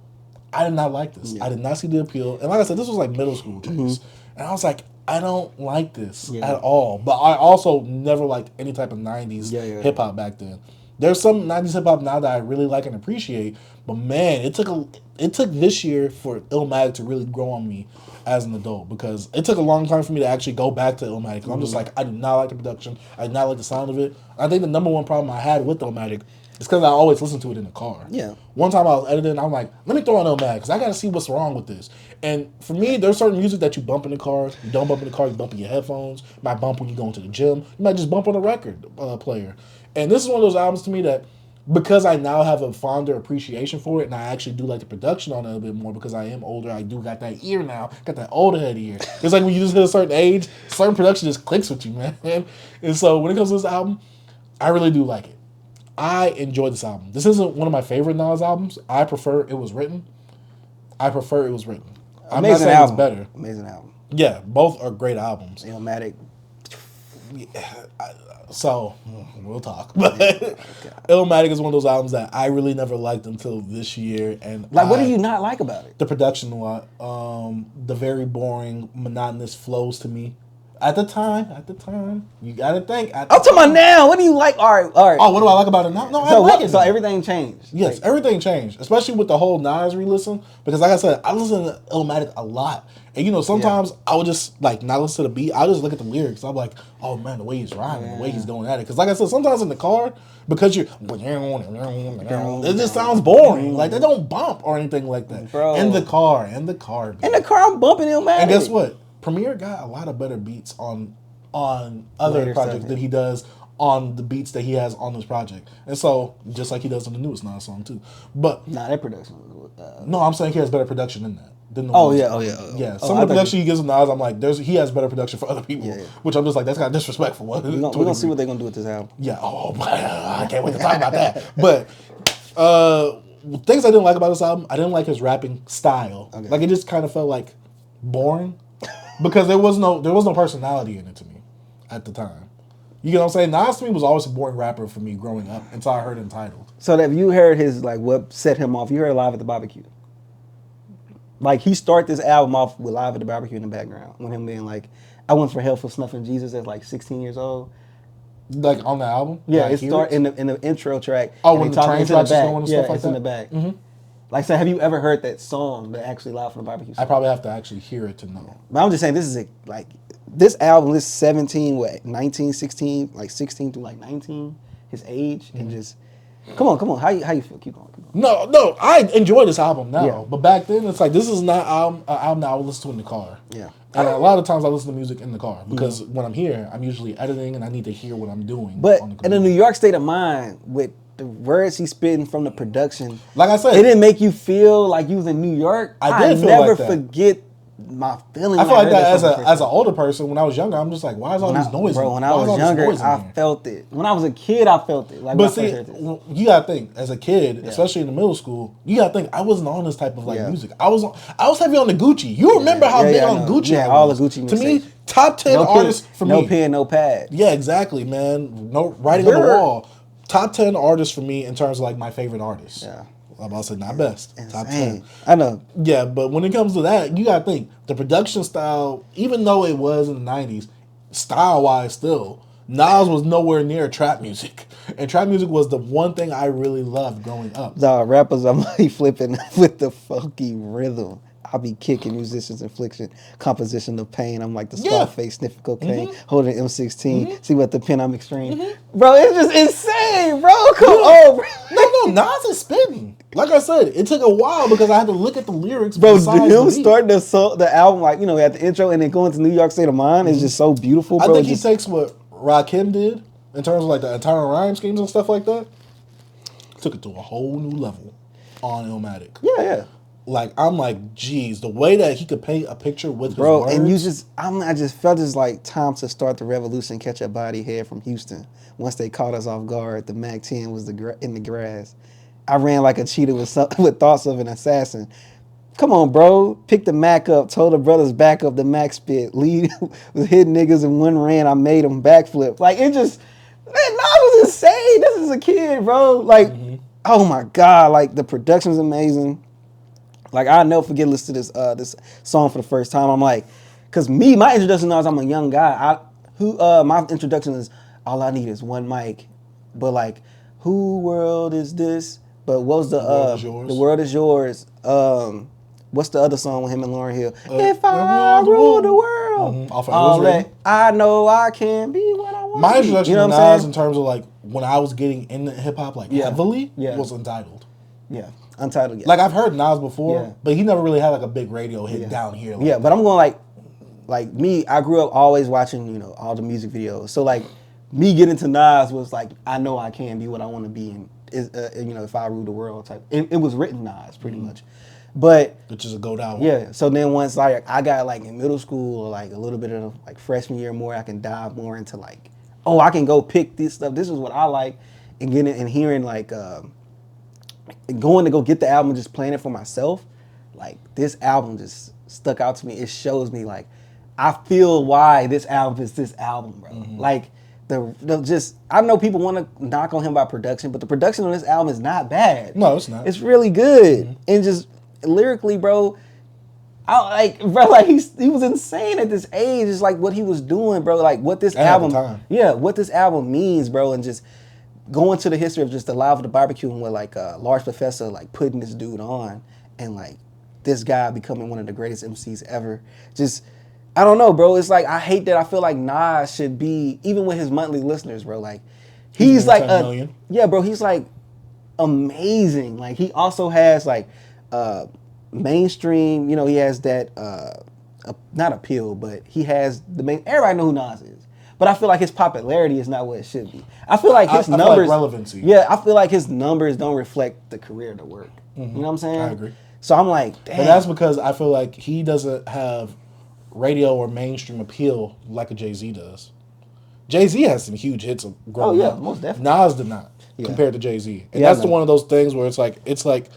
I did not like this. Yeah. I did not see the appeal. And like I said, this was like middle school days. And I was like, I don't like this at all. But I also never liked any type of 90s hip hop back then. There's some 90s hip hop now that I really like and appreciate. But man, it took this year for Illmatic to really grow on me as an adult because it took a long time for me to actually go back to Illmatic. Because I'm just like, I do not like the production. I do not like the sound of it. I think the number one problem I had with Illmatic It's because I always listen to it in the car. Yeah. One time I was editing, I'm like, let me throw on Illmatic because I got to see what's wrong with this. And for me, there's certain music that you bump in the car. You don't bump in the car, you bump in your headphones. You might bump when you go into the gym. You might just bump on a record player. And this is one of those albums to me that, because I now have a fonder appreciation for it, and I actually do like the production on it a bit more because I am older. I do got that ear now, got that older head ear. It's like when you just hit a certain age, certain production just clicks with you, man. And so when it comes to this album, I really do like it. I enjoy this album. This isn't one of my favorite Nas albums. I prefer It Was Written. I'm Amazing not saying album. it's better. Amazing album. Yeah, both are great albums. Illmatic. So, we'll talk. But Illmatic is one of those albums that I really never liked until this year. And Like, what do you not like about it? The production a lot. The very boring, monotonous flows to me. At the time, you gotta think. I'm talking about now. What do you like? All right. Oh, what do I like about it now? No, I like it. So now. everything changed. Yes, everything changed, especially with the whole Nas re-listen. Because like I said, I listen to Illmatic a lot. And sometimes I would just like not listen to the beat. I'll just look at the lyrics. I'm like, oh man, the way he's rhyming, the way he's going at it. Because like I said, sometimes in the car, because it just sounds boring. Like they don't bump or anything like that. Bro. In the car. In the car, I'm bumping Illmatic. And guess what? Premier got a lot of better beats on other Later projects stuff, than he does on the beats that he has on this project. And so, just like he does on the newest Nas song too. But nah, that production. no, I'm saying he has better production than that. Than the Oh ones- yeah. Yeah, some of the production he gives him Nas, I'm like, he has better production for other people, Yeah. which I'm just like, that's kind of disrespectful. We're gonna see what they're gonna do with this album. Yeah, I can't wait to talk about that. But things I didn't like about this album, I didn't like his rapping style. Okay. Like it just kind of felt like boring because there was no personality in it to me at the time. You know what I'm saying? Nas to me was always a boring rapper for me growing up until I heard Entitled. So have you heard his like what set him off? You heard Live at the Barbecue. Like he started this album off with Live at the Barbecue in the background, with him being like, "I went for hell for snuffing Jesus" at like 16 years old. Like on the album? Yeah, Like it started in the intro track. Oh, and when they the talk train into tracks is back. going and Yeah, stuff like it's in that? the back. Mm-hmm. Like, so have you ever heard that song, but actually Live from the Barbecue song? I probably have to actually hear it to know. But I'm just saying, this album is 17, 19, 16, like 16 through like 19, his age, and just, come on, how you feel? Keep going. No, I enjoy this album now. Yeah. But back then, it's like, this is not an album that I would listen to in the car. Yeah. And a lot of times I listen to music in the car because when I'm here, I'm usually editing and I need to hear what I'm doing. But on the in a computer. New York state of mind, with the words he's spitting from the production, Like I said, it didn't make you feel like you was in New York. I did feel never like that. forget my feeling. I feel when like heard that song the first as an time. older person. When I was younger, I'm just like, why is all this noise? Bro, when I why is was all this younger, noise in I here? felt it. When I was a kid, I felt it. Like, But when I see, first heard this. you gotta think as a kid, especially in the middle school, you gotta think I wasn't on this type of music. I was heavy on the Gucci. You remember how big I on know. Gucci? Yeah, I all was. the Gucci To me, mixtapes. top 10 artists for no me. pen, no pad. Yeah, exactly, man. No writing on the wall. Top 10 artists for me in terms of like my favorite artists. Yeah. I'm about to say not best. Top 10. Insane. I know. Yeah, but when it comes to that, you gotta think the production style, even though it was in the 90s, style wise still, Nas was nowhere near trap music. And trap music was the one thing I really loved growing up. The rappers, I'm like flipping with the funky rhythm. I be kicking musicians' infliction, composition of pain. I'm like the Scarface sniffing cocaine, holding M16. See what the pen I'm extreme. Bro, it's just insane, bro. Come on, bro. No, Nas is spitting. Like I said, it took a while because I had to look at the lyrics. Bro, besides him the beat. starting the album, like, at the intro and then going to New York State of Mind is just so beautiful, bro. I think he takes what Rakim did in terms of like the entire rhyme schemes and stuff like that. Took it to a whole new level on Illmatic. Yeah. Like, I'm like, geez, the way that he could paint a picture with Bro, his words. and I just felt it's like time to start the revolution, catch a body head from Houston. Once they caught us off guard, the Mac 10 was in the grass. I ran like a cheetah with thoughts of an assassin. Come on, bro. Pick the Mac up, told the brothers back up the Mac spit. Lead was hitting niggas in one ran, I made them backflip. Like, it just, man, Nas was insane. This is a kid, bro. Like, oh my God, like the production's amazing. Like, I'll never forget listening to this song for the first time. I'm like, cause my introduction to Nas, I'm a young guy. My introduction is all I need is one mic. But like, who world is this? But what was the world is yours? What's the other song with him and Lauryn Hill? If I rule the world, Off of all It Was that I know I can be what I want. My introduction to Nas in terms of like when I was getting into hip hop like heavily was Untitled. Yeah, Untitled. Yeah. Like I've heard Nas before, Yeah. but he never really had like a big radio hit down here. Like but I'm going like me. I grew up always watching all the music videos. So like me getting to Nas was like I know I can be what I want to be and is if I rule the world type. It was written Nas pretty much, but which is a go down. Yeah. So then once like I got like in middle school or like a little bit of like freshman year more, I can dive more into like I can go pick this stuff. This is what I like, and getting and hearing like going to go get the album and just playing it for myself. Like this album just stuck out to me. It shows me like I feel why this album is this album, bro. Like. I know people want to knock on him by production, but the production on this album is not bad. No, it's not. It's really good, and just lyrically, bro. He was insane at this age. It's like what he was doing, bro. Like what this album, what this album means, bro, and just going to the history of just the Live at the Barbecue and with like Large Professor like putting this dude on, and like this guy becoming one of the greatest MCs ever. Just. I don't know, bro. It's like I hate that I feel like Nas should be, even with his monthly listeners, bro. Like he's like 10 million. Yeah, bro. He's like amazing. Like he also has like mainstream. He has that not appeal, but he has the main. Everybody know who Nas is, but I feel like his popularity is not what it should be. I feel like his numbers, feel like relevancy. Yeah, I feel like his numbers don't reflect the career, the work. You know what I'm saying? I agree. So I'm like, damn. But that's because I feel like he doesn't have radio or mainstream appeal like a Jay-Z does. Jay-Z has some huge hits growing up. Most definitely. Nas did not compared to Jay-Z. And that's one of those things where it's like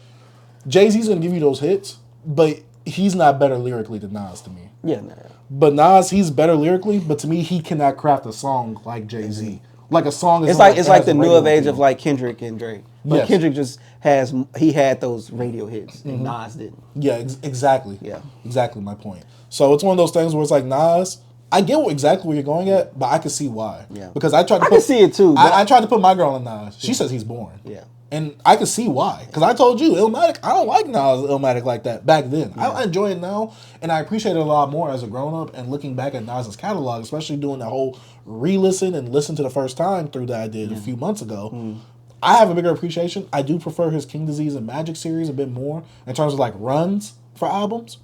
Jay-Z's going to give you those hits, but he's not better lyrically than Nas to me. Yeah, no. But Nas, he's better lyrically, but to me, he cannot craft a song like Jay-Z. Like a song is it's like the new age of like Kendrick and Drake. But Kendrick just had those radio hits and Nas didn't. Yeah, exactly. Yeah. Exactly my point. So it's one of those things where it's like Nas, I get exactly where you're going at, but I can see why. Yeah. Because I can see it too. I tried to put my girl on Nas. She says he's boring. Yeah. And I can see why. Because I told you, Illmatic, I don't like Nas Illmatic like that back then. Yeah. I enjoy it now, and I appreciate it a lot more as a grown-up and looking back at Nas's catalog, especially doing the whole re-listen and listen to the first time through that I did a few months ago. I have a bigger appreciation. I do prefer his King Disease and Magic series a bit more in terms of like runs for albums.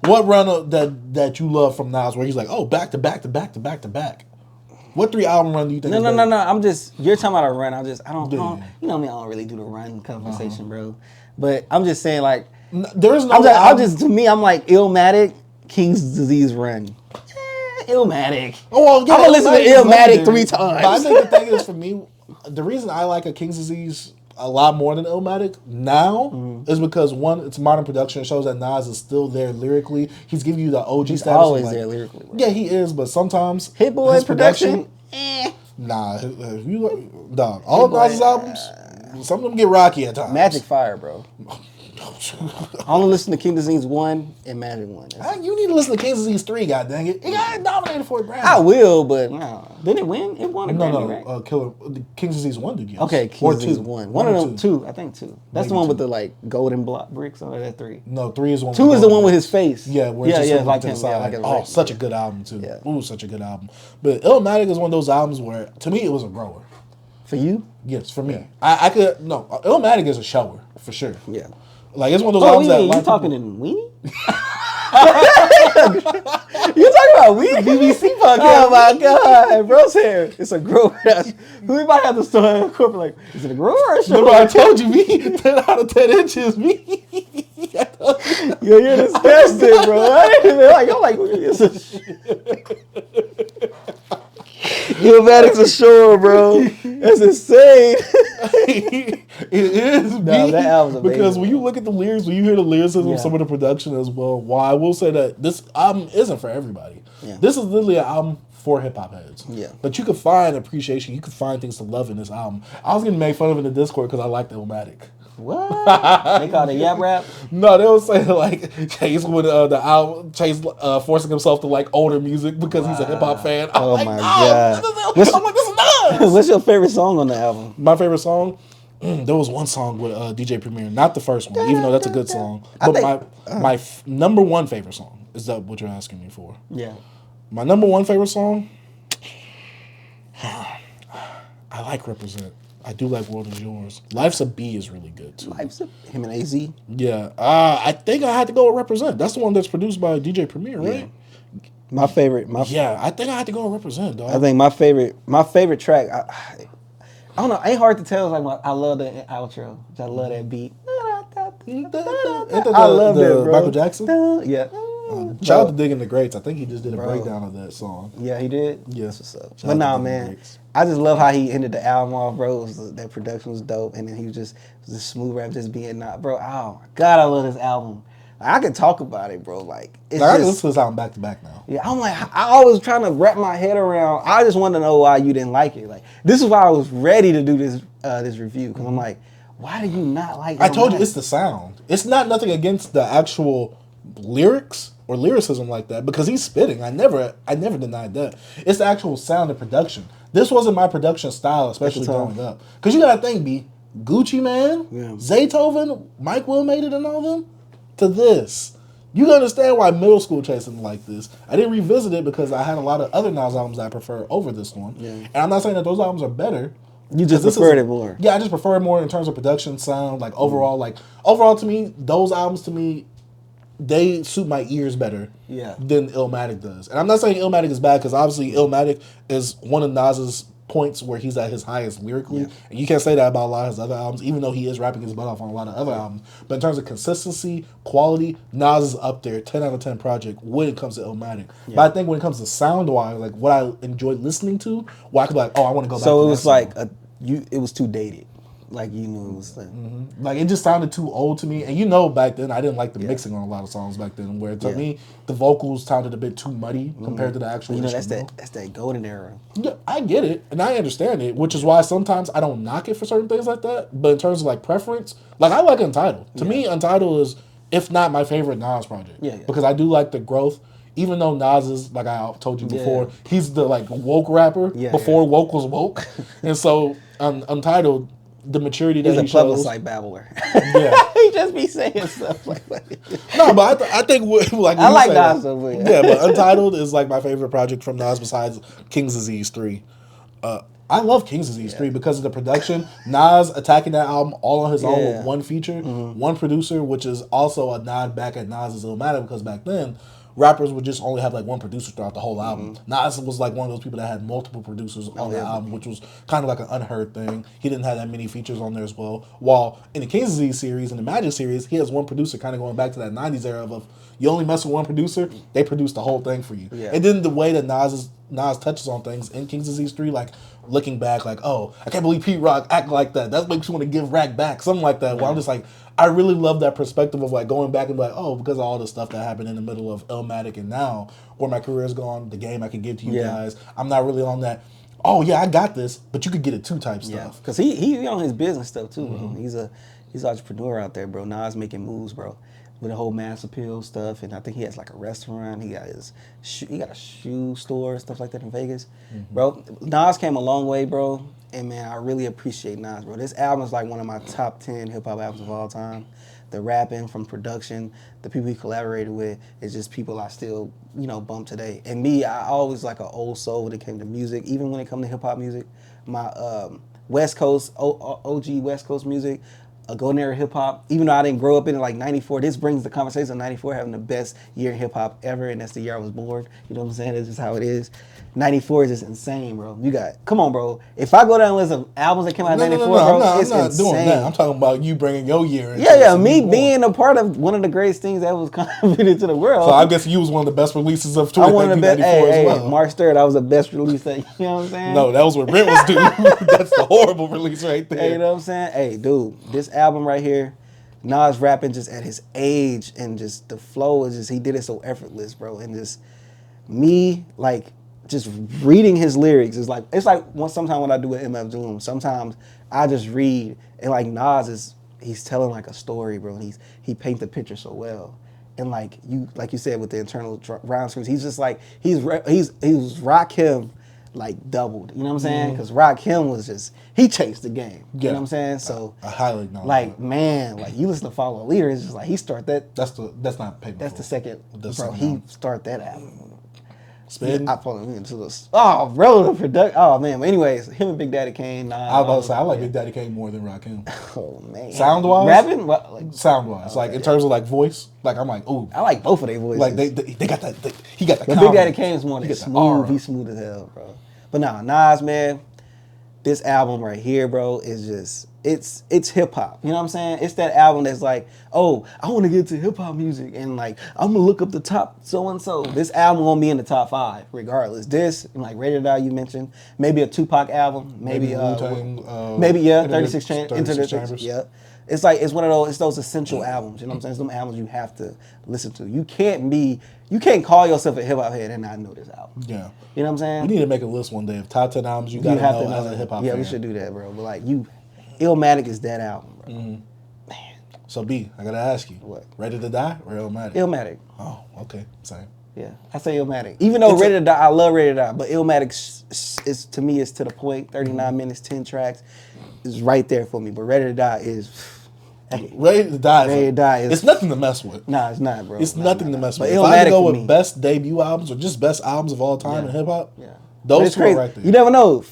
What run that you love from Nas where he's like, oh, back to back to back to back to back? What 3 album run do you think? No. You're talking about a run. I don't. You know me. I don't really do the run conversation, bro. But I'm just saying, like, there's no. To me, I'm like Illmatic, King's Disease run. Illmatic. Oh, well, yeah, I'm gonna listen to Illmatic 3 times. But I think the thing is, for me, the reason I like a King's Disease a lot more than Illmatic now is because one, it's modern production. It shows that Nas is still there lyrically. He's giving you the OG He's status. always there lyrically. Bro. Yeah, he is, but sometimes Hit Boy his production. Nah, dog. All of Nas's albums, some of them get rocky at times. Magic Fire, bro. I only listen to King Disease 1 and Magic 1. You need to listen to King Disease 3, god dang it. It got nominated for a Grammy. I will, but no. Didn't it win? It won a Grammy, right? Killer. King Disease 1 did, yes. Okay, King Disease 1. One of them, 2. I think 2. That's Maybe the one 2. with the like golden block bricks on that 3. No, 3 is the one. 2 is the one with his face. Yeah, where it's just like to him. the side. Yeah, like Such a good album too. Yeah. Ooh, such a good album. But Illmatic is one of those albums where, to me, it was a grower. For you? Yes, for me. Yeah. I could Illmatic is a shower for sure. Yeah. Like it's one of those albums that you talking in weenie? You talking about weenie? BBC podcast? Oh my god, bro's hair. It's a grower. We might have to start a corporate like, is it a grower or a shower? Remember I told you, me 10 out of 10 inches, me. Yo, you're disgusting, bro. I'm like, it's a shit. Illmatic's a shore, bro. That's insane. It is, that album's amazing. Because when you look at the lyrics, when you hear the lyricism of some of the production as well, I will say that this album isn't for everybody. Yeah. This is literally an album for hip hop heads. Yeah. But you can find appreciation, you can find things to love in this album. I was getting made fun of in the Discord because I liked Illmatic. What? They call it yap rap? No, they would say like Chase with the album, Chase forcing himself to like older music because he's a hip hop fan. I'm my god! I'm like, this is nuts. What's your favorite song on the album? My favorite song? There was one song with DJ Premier, not the first one, even though that's a good song. But my number one favorite song, is that what you're asking me for? Yeah. My number one favorite song? I like Represent. I do like World Is Yours. Life's a B is really good too. Him and AZ. Yeah. I think I had to go with Represent. That's the one that's produced by DJ Premier, right? Yeah. My favorite. I think I had to go with Represent, dog. I think my favorite track. I don't know. Ain't hard to tell. It's like I love the outro. I love that beat. I love that, bro. Michael Jackson. Yeah. Shout out to Digging the Greats. I think he just did a breakdown of that song. Yeah, he did. Yes, what's up. Shout But out nah, to Digging the man. Greats. I just love how he ended the album off, bro. That production was dope, and then he was just smooth rap, just being not, bro. Oh my god, I love this album. Like, I can talk about it, bro. Like it's I can listen to this album back to back now. Yeah, I'm like, I always trying to wrap my head around. I just want to know why you didn't like it. Like this is why I was ready to do this review because I'm like, why do you not like? I told you it's the sound. It's not nothing against the actual lyrics or lyricism like that because he's spitting. I never denied that. It's the actual sound and production. This wasn't my production style, especially growing up. Because you gotta think, B, Gucci Man, Zaytoven, Mike Will made it and all them, to this. You can understand why middle school chasing like this. I didn't revisit it because I had a lot of other Nas albums that I prefer over this one. Yeah. And I'm not saying that those albums are better. You just preferred it more. Yeah, I just prefer it more in terms of production, sound, like overall to me, those albums to me, they suit my ears better than Illmatic does. And I'm not saying Illmatic is bad because obviously Illmatic is one of Nas's points where he's at his highest lyrically. Yeah. And you can't say that about a lot of his other albums, even though he is rapping his butt off on a lot of other albums. But in terms of consistency, quality, Nas is up there, 10 out of 10 project when it comes to Illmatic. Yeah. But I think when it comes to sound-wise, like what I enjoy listening to, I could be like, oh, I want to go back to that. So it was like, it was too dated. Like you knew it was like it just sounded too old to me, and back then I didn't like the mixing on a lot of songs back then. Where to me the vocals sounded a bit too muddy compared to the actual. That's that golden era. Yeah, I get it and I understand it, which is why sometimes I don't knock it for certain things like that. But in terms of like preference, like I like Untitled. To me, Untitled is if not my favorite Nas project. Because I do like the growth. Even though Nas is, like I told you before, he's the like woke rapper before woke was woke, and so Untitled. The maturity that he shows. He's a plebiscite babbler. Yeah. He just be saying stuff like that. No, but I think like I like Nas over here. Yeah, but Untitled is like my favorite project from Nas besides King's Disease 3. I love King's Disease 3 because of the production. Nas attacking that album all on his own with one feature, one producer, which is also a nod back at Nas's Illmatic because back then rappers would just only have like one producer throughout the whole album. Nas was like one of those people that had multiple producers on the album, which was kind of like an unheard thing. He didn't have that many features on there as well. While in the King's Disease series and the Magic series, he has one producer kind of going back to that 90s era of you only mess with one producer, they produce the whole thing for you. Yeah. And then the way that Nas touches on things in King's Disease 3, like looking back, like, oh, I can't believe Pete Rock act like that. That makes you want to give Rack back. Something like that. Where I'm just like, I really love that perspective of like going back and be like, oh, because of all the stuff that happened in the middle of Illmatic and now where my career is gone, the game I can give to you guys, I'm not really on that, oh yeah, I got this, but you could get it too type stuff. Because he on his business stuff too, bro. He's an entrepreneur out there, bro. Nas making moves, bro. With the whole mass appeal stuff, and I think he has like a restaurant. He got a shoe store and stuff like that in Vegas, bro. Nas came a long way, bro. And man, I really appreciate Nas, bro. This album is like one of my top 10 hip hop albums of all time. The rapping from production, the people he collaborated with, is just people I still bump today. And me, I always like an old soul when it came to music, even when it comes to hip hop music. My West Coast OG West Coast music. A golden era hip hop, even though I didn't grow up in it like 94, this brings the conversation of 94 having the best year in hip hop ever, and that's the year I was born. You know what I'm saying? That's just how it is. 94 is just insane, bro. Come on, bro. If I go down and listen to albums that came out in 94, bro, it's insane. Doing that. I'm talking about you bringing your year. Me being a part of one of the greatest things that was contributed to the world. So I guess you was one of the best releases of 1994 as well. March 3rd, I was the best release that, you know what I'm saying? No, that was what Brent was doing. That's the horrible release right there. Hey, you know what I'm saying? Hey, dude, this album right here, Nas rapping just at his age and just the flow is just, he did it so effortless, bro. And just me, like, just reading his lyrics is like, it's like sometimes when I do an MF Doom, sometimes I just read and like Nas he's telling like a story, bro. And he paints the picture so well. And like you said with the internal round screens, he's just like, he was Rakim like doubled, you know what I'm saying? Because Rakim was just, he chased the game, you know what I'm saying? So I highly acknowledge like that. Man, like you listen to Follow a Leader, it's just like he start that. That's not paper. That's the second, bro. He start that album. Spin. I pulled him into this. Oh, bro, the production. Oh man. But anyways, him and Big Daddy Kane. Nah, I was about to say I like Big Daddy Kane more than Rakim. Oh man. Sound wise, rapping. What, like, sound wise, like in terms of like voice, like I'm like, ooh, I like both of their voices. like they got that. He got the. But Big Daddy Kane is more than smooth. He's smooth as hell, bro. But nah, Nas, man, this album right here, bro, is just it's hip hop. You know what I'm saying? It's that album that's like, oh, I want to get to hip hop music, and like I'm gonna look up the top so and so. This album won't be in the top 5 regardless. This and like Rated R you mentioned, maybe a Tupac album, maybe maybe 36 Chambers. Yeah. It's like it's one of those. It's those essential albums. You know what I'm saying? It's them albums you have to listen to. You can't call yourself a hip hop head and not know this album. Yeah. You know what I'm saying? We need to make a list one day of top 10 albums you gotta know as a hip hop fan. Yeah, we should do that, bro. But like Illmatic is that album, bro. Man. So B, I gotta ask you. What? Ready to Die or Illmatic? Illmatic. Oh, okay. Same. Yeah, I say Illmatic. Even though Ready to Die, I love Ready to Die, but Illmatic is to me is to the point. 39 minutes, 10 tracks is right there for me. But Ready to Die is. Ready to Die. Ready to Die is. It's nothing to mess with. Nah, it's not, bro. It's nothing to mess with. But If I had to go with me. best debut albums or just best albums of all time in hip hop, those two are right there. You never know.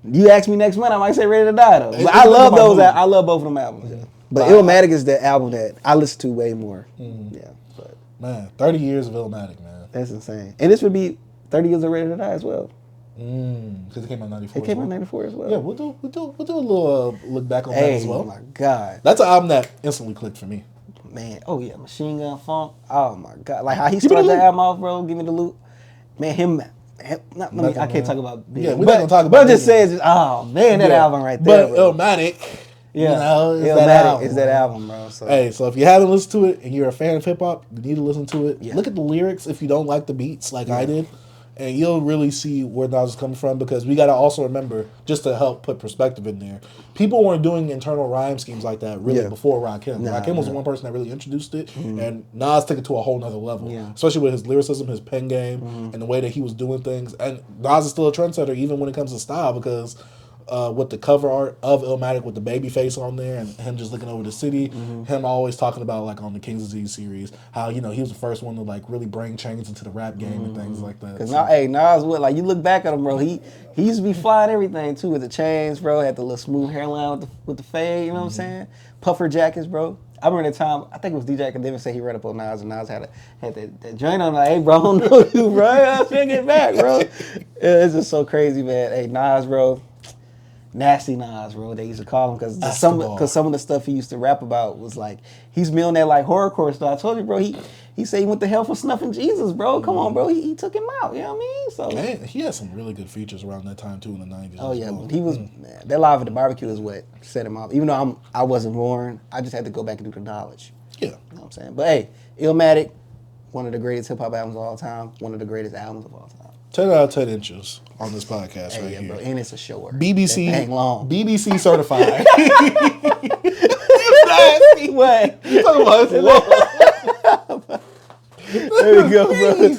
You ask me next month, I might say Ready to Die though. But I love those. I love both of them albums. Yeah. But Illmatic is the album that I listen to way more. Yeah. But man, 30 years of Illmatic, man. That's insane. And this would be 30 years of Ready to Die as well. Because it came out in 94. It came out in 94 as well. Yeah, we'll do a little look back on that as well. Oh my God. That's an album that instantly clicked for me. Man, oh yeah, Machine Gun Funk. Oh my God. Like how he started that album off, bro. Give me the loot. Man, I can't talk about Big. Yeah, we're not gonna talk about. But just says, oh man, that album right there. But Illmatic, Illmatic is that album, bro. So. Hey, so if you haven't listened to it and you're a fan of hip hop, you need to listen to it. Yeah. Look at the lyrics if you don't like the beats like I did, and you'll really see where Nas is coming from, because we got to also remember, just to help put perspective in there, people weren't doing internal rhyme schemes like that really before Rakim. Rakim was the one person that really introduced it, and Nas took it to a whole nother level, especially with his lyricism, his pen game, and the way that he was doing things. And Nas is still a trendsetter even when it comes to style, because with the cover art of Illmatic with the baby face on there and him just looking over the city, him always talking about like on the King's Disease series how he was the first one to like really bring change into the rap game and things like that. Cause Nas, like you look back at him, bro, he used to be flying everything too with the chains, bro. Had the little smooth hairline with the fade, you know what I'm saying? Puffer jackets, bro. I remember that time, I think it was DJ Academic said he read up on Nas, and Nas had that joint on, like, hey, bro, I don't know you, bro. I'm trying to get back, bro. It's just so crazy, man. Hey, Nas, bro. Nasty Nas, bro. They used to call him because some of the stuff he used to rap about was like he's me on that like horrorcore stuff. I told you, bro. He said he went to hell for snuffing Jesus, bro. Come on, bro. He took him out. You know what I mean? So man, he had some really good features around that time too in the 90s. Oh yeah, but he was man, that Live at the Barbecue is what set him off. Even though I wasn't born, I just had to go back and do the knowledge. Yeah, you know what I'm saying. But hey, Illmatic, one of the greatest hip hop albums of all time. One of the greatest albums of all time. 10 out of 10 inches on this podcast here. Bro, and it's a short. BBC long. BBC certified. Nasty way. You talking about this? There we go, bro.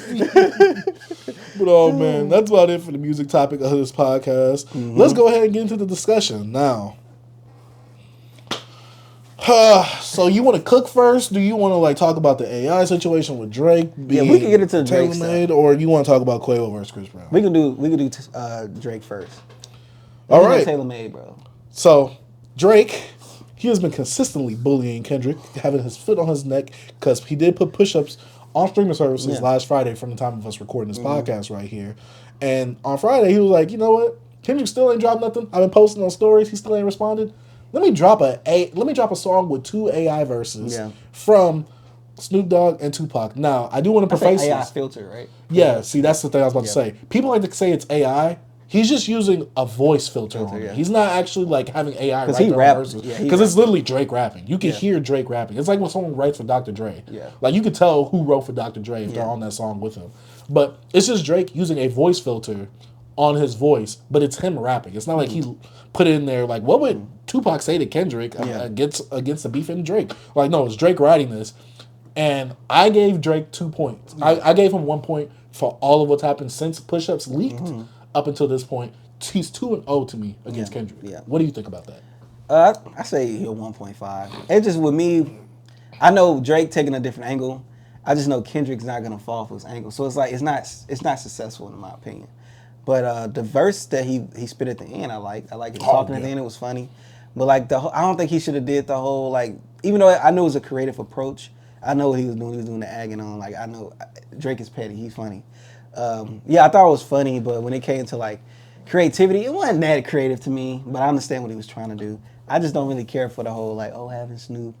But oh man, that's about it for the music topic of this podcast. Let's go ahead and get into the discussion now. So you want to cook first? Do you want to like talk about the AI situation with Drake? Yeah, we can get into Drake stuff. Or you want to talk about Quavo versus Chris Brown? We can do Drake first. All right, tailor-made, bro. So Drake, he has been consistently bullying Kendrick, having his foot on his neck because he did put push-ups on streaming services last Friday from the time of us recording this podcast right here. And on Friday, he was like, you know what? Kendrick still ain't dropped nothing. I've been posting on stories. He still ain't responded. Let me drop a song with 2 AI verses from Snoop Dogg and Tupac. Now, I do want to preface AI this. filter, right? Yeah, see, that's the thing I was about to say. People like to say it's AI. He's just using a voice filter on it. He's not actually like having AI write their verses. Because it's literally Drake rapping. You can hear Drake rapping. It's like when someone writes for Dr. Dre. Yeah. Like you could tell who wrote for Dr. Dre if they're on that song with him. But it's just Drake using a voice filter on his voice, but it's him rapping. It's not like he put it in there like, what would Tupac say to Kendrick against the beef in Drake? Like, no, it's Drake writing this. And I gave Drake 2 points. I gave him 1 point for all of what's happened since push-ups leaked up until this point. He's 2-0 to me against Kendrick. Yeah. What do you think about that? I say he'll 1.5. It's just with me, I know Drake taking a different angle. I just know Kendrick's not gonna fall for his angle. So it's like it's not successful in my opinion. But the verse that he spit at the end, I like his talking at the end. It was funny. But like I don't think he should have did the whole like. Even though I knew it was a creative approach, I know what he was doing. He was doing the agging on. Like I know Drake is petty. He's funny. Yeah, I thought it was funny, but when it came to like creativity, it wasn't that creative to me. But I understand what he was trying to do. I just don't really care for the whole like having Snoop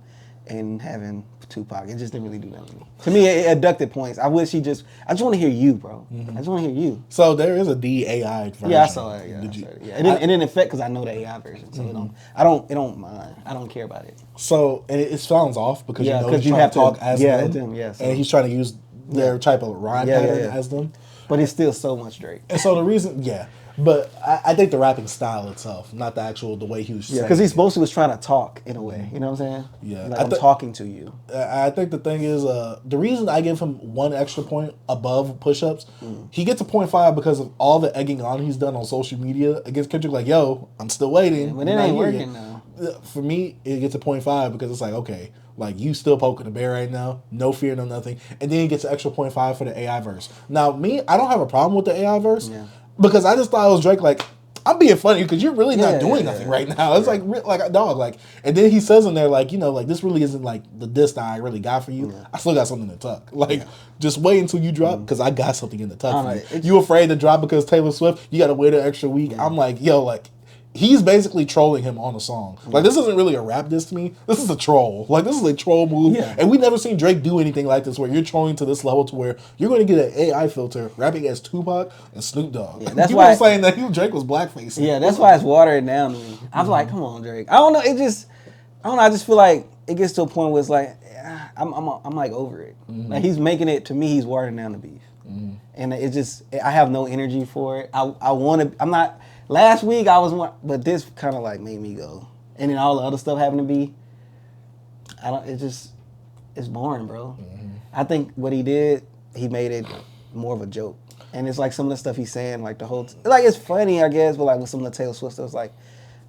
and having Tupac. It just didn't really do that to me. To me, it abducted points. I just want to hear you, bro. I just want to hear you. So there is a DAI version. Yeah, I saw it. Yeah, it didn't affect because I know the AI version, so it don't mind. I don't care about it. So and it sounds off because you have to talk as them. So. And he's trying to use their type of rhyme pattern as them. But it's still so much Drake. And so the reason, but I think the rapping style itself, not the way he was saying. Because he mostly was trying to talk in a way. You know what I'm saying? Yeah. Like I'm talking to you. I think the thing is, the reason I give him 1 extra point above push-ups, he gets a 0.5 because of all the egging on he's done on social media against Kendrick. Like, yo, I'm still waiting. But it ain't working now. For me, it gets a 0.5 because it's like, okay, like you still poking the bear right now, no fear, no nothing. And then he gets an extra 0.5 for the AI verse. Now, I don't have a problem with the AI verse. Yeah. Because I just thought it was Drake, like, I'm being funny because you're really not doing nothing right now. It's like a dog. Like, and then he says in there, like, like, this really isn't like the diss that I really got for you. Yeah. I still got something to tuck. Like, just wait until you drop because I got something in the tuck for you. You afraid to drop because Taylor Swift? You got to wait an extra week. Yeah. I'm like, yo, like, he's basically trolling him on a song. Like, this isn't really a rap diss to me. This is a troll. Like, this is a troll move. Yeah. And we never seen Drake do anything like this where you're trolling to this level to where you're going to get an AI filter rapping as Tupac and Snoop Dogg. Yeah, that's why saying that Drake was blackface. Yeah, that's why it's watered down to me. I was like, come on, Drake. I don't know. I just feel like it gets to a point where it's like, I'm like over it. Like, he's making it, to me, he's watering down the beef. And it just, I have no energy for it. Last week I was one, but this kind of like made me go. And then all the other stuff happened to be, it's boring, bro. I think what he did, he made it more of a joke. And it's like some of the stuff he's saying, like like it's funny, I guess, but like with some of the Taylor Swift stuff, it's like,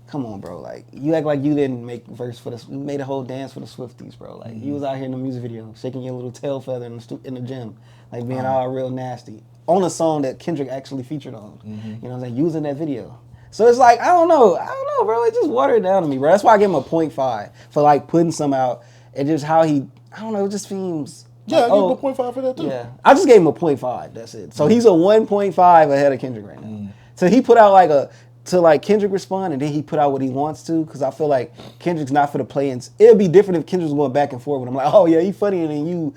come on, bro. Like, you act like you didn't make verse for you made a whole dance for the Swifties, bro. Like, you was out here in the music video, shaking your little tail feather in the gym, like being all real nasty. On a song that Kendrick actually featured on. You know what I'm saying? Using that video. So it's like, I don't know, bro. It just watered it down to me, bro. That's why I give him a 0.5 for like putting some out and just how he, I don't know, it just seems. Yeah, I gave him a 0.5 for that too. Yeah, I just gave him a 0.5. That's it. So he's a 1.5 ahead of Kendrick right now. So he put out Kendrick respond, and then he put out what he wants to, because I feel like Kendrick's not for the play-ins. It would be different if Kendrick was going back and forth with him. Like, oh yeah, he funnier than you,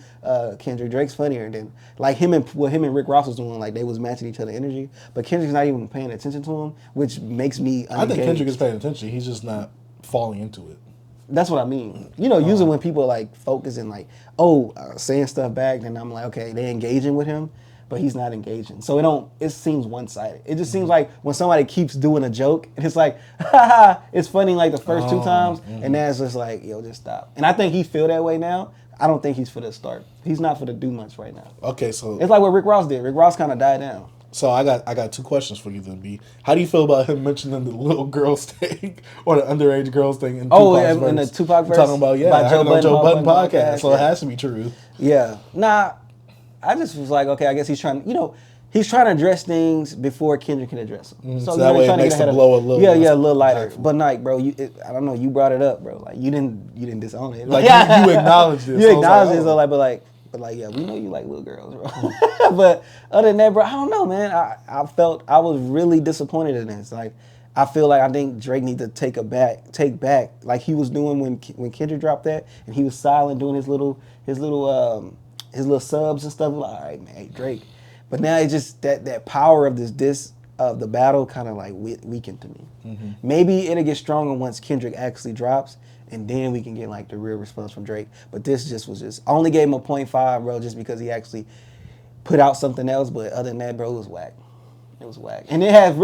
Kendrick. Drake's funnier than like him and Rick Ross was doing. Like, they was matching each other energy, but Kendrick's not even paying attention to him, which makes me unengaged. I think Kendrick is paying attention. He's just not falling into it. That's what I mean. Usually when people like focus and like, saying stuff back, then I'm like, okay, they engaging with him. But he's not engaging. So it seems one-sided. It just seems like when somebody keeps doing a joke, and it's like, it's funny like the first 2 times, and then it's just like, yo, just stop. And I think he feel that way now. I don't think he's for the start. He's not for the do much right now. Okay, so it's like what Rick Ross did. Rick Ross kind of died down. So I got 2 questions for you then, B. How do you feel about him mentioning the little girls thing or the underage girls thing in Tupac's verse? In the Tupac verse? Talking about, by Joe Budden podcast. So it has to be true. Yeah. Nah, I just was like, okay, I guess he's trying to address things before Kendrick can address them. So that way it makes the blow a little a little lighter. Impactful. But like, bro, I don't know, you brought it up, bro. Like, you didn't disown it. Like, you acknowledged it. You acknowledged it, so like, yeah, we know you like little girls, bro. But other than that, bro, I don't know, man. I felt I was really disappointed in this. Like, I feel like I think Drake needs to take back like he was doing when Kendrick dropped that, and he was silent doing his little subs and stuff. Like, all right, man, hey, Drake. But now it's just that power of the battle kind of like weakened to me. Maybe it'll get stronger once Kendrick actually drops, and then we can get like the real response from Drake. But this I only gave him a 0.5, bro, just because he actually put out something else. But other than that, bro, it was whack. It was whack. And it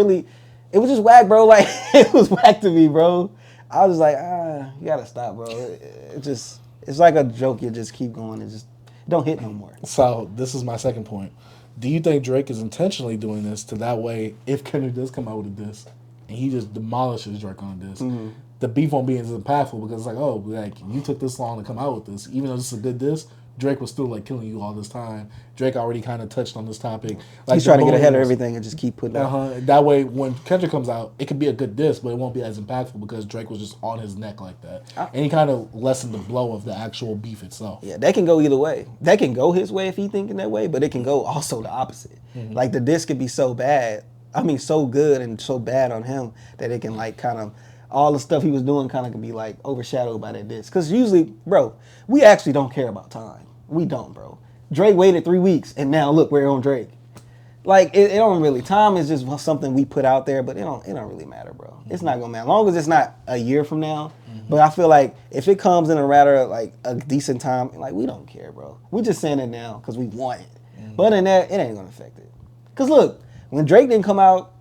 was just whack, bro. Like, it was whack to me, bro. I was like, you gotta stop, bro. It's like a joke. You just keep going and just don't hit no more. So this is my second point. Do you think Drake is intentionally doing this to that way, if Kendrick does come out with a diss, and he just demolishes Drake on this, the beef won't be as impactful because it's like, you took this long to come out with this, even though this is a good diss, Drake was still like killing you all this time. Drake already kind of touched on this topic. Like, He's trying to get ahead of everything and just keep putting out. That way, when Kendrick comes out, it could be a good diss, but it won't be as impactful because Drake was just on his neck like that, and he kind of lessened the blow of the actual beef itself. Yeah, that can go either way. That can go his way if he thinking that way, but it can go also the opposite. Like the diss could be so bad, I mean so good and so bad on him that it can like kind of all the stuff he was doing kind of can be like overshadowed by that diss. Because usually, bro, we actually don't care about time. We don't, bro. Drake waited 3 weeks, and now look, we're on Drake. Like it don't really. Time is just something we put out there, but it don't really matter, bro. It's not gonna matter as long as it's not a year from now. But I feel like if it comes in a rather like a decent time, like we don't care, bro. We just saying it now because we want it. But in that, it ain't gonna affect it. Cause look, when Drake didn't come out,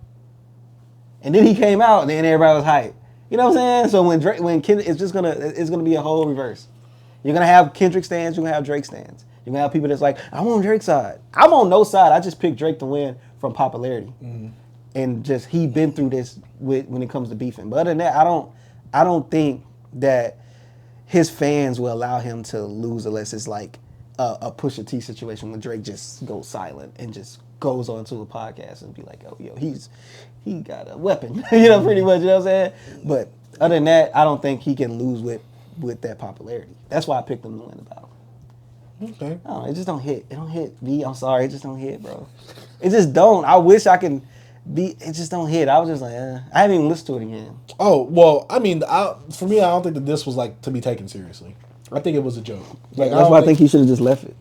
and then he came out, and then everybody was hyped. You know what I'm saying? So when Kendrick, it's gonna be a whole reverse. You're gonna have Kendrick stands, you're gonna have Drake stands. You're gonna have people that's like, I'm on Drake's side. I'm on no side. I just picked Drake to win from popularity, and just he been through this when it comes to beefing. But other than that, I don't think that his fans will allow him to lose unless it's like a Pusha T situation when Drake just goes silent and just goes onto a podcast and be like, oh, yo, he got a weapon, pretty much, you know what I'm saying? But other than that, I don't think he can lose with that popularity. That's why I picked him to win the battle. Okay. I don't know, it just don't hit. It don't hit. B, I'm sorry, it just don't hit, bro. It just don't. I wish I can be. It just don't hit. I was just like, I haven't even listened to it again. Oh, well, I mean, for me, I don't think that this was like to be taken seriously. I think it was a joke. Like, that's why I think he should have just left it.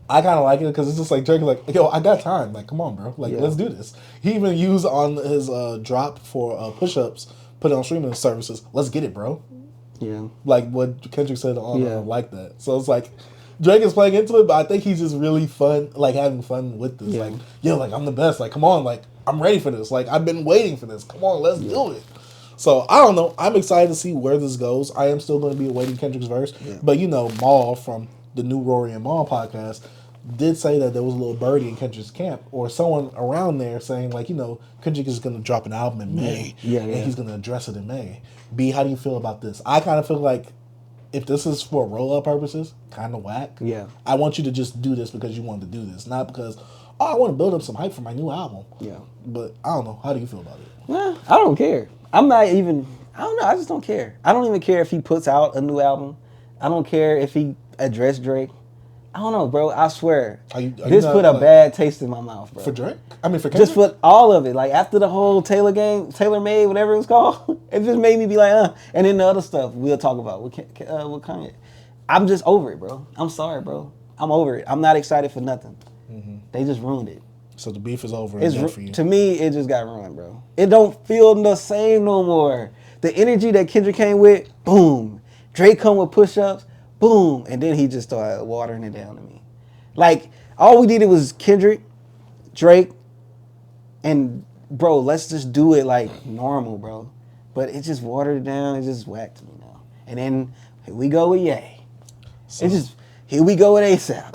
I kind of like it because it's just like Drake, like, yo, I got time. Like, come on, bro. Like, let's do this. He even used on his drop for push-ups, put it on streaming services. Let's get it, bro. Yeah. Like what Kendrick said on like that. So it's like Drake is playing into it, but I think he's just really fun, like having fun with this. Yeah. Like, yo, like I'm the best. Like, come on, like I'm ready for this. Like I've been waiting for this. Come on, let's do it. So I don't know. I'm excited to see where this goes. I am still going to be awaiting Kendrick's verse, but Maul from the new Rory and Maul podcast did say that there was a little birdie in Kendrick's camp or someone around there saying like, Kendrick is going to drop an album in May and he's going to address it in May. B, how do you feel about this? I kind of feel like if this is for roll-up purposes, kind of whack. Yeah. I want you to just do this because you wanted to do this, not because, I want to build up some hype for my new album. Yeah. But I don't know. How do you feel about it? Nah, I don't care. I don't know. I just don't care. I don't even care if he puts out a new album. I don't care if he addressed Drake. I don't know, bro. I swear. This put a bad taste in my mouth, bro. For Drake? I mean, for Kendrick? Just for all of it. Like, after the whole Taylor Made, whatever it was called, it just made me be like, And then the other stuff we'll talk about with Kanye. I'm just over it, bro. I'm sorry, bro. I'm over it. I'm not excited for nothing. They just ruined it. So the beef is over for you. To me, it just got ruined, bro. It don't feel the same no more. The energy that Kendrick came with, boom. Drake come with push-ups, boom. And then he just started watering it down to me. Like, all we needed was Kendrick, Drake, and, bro, let's just do it like normal, bro. But it just watered it down. It just whacked me now. And then here we go with Ye. Here we go with ASAP.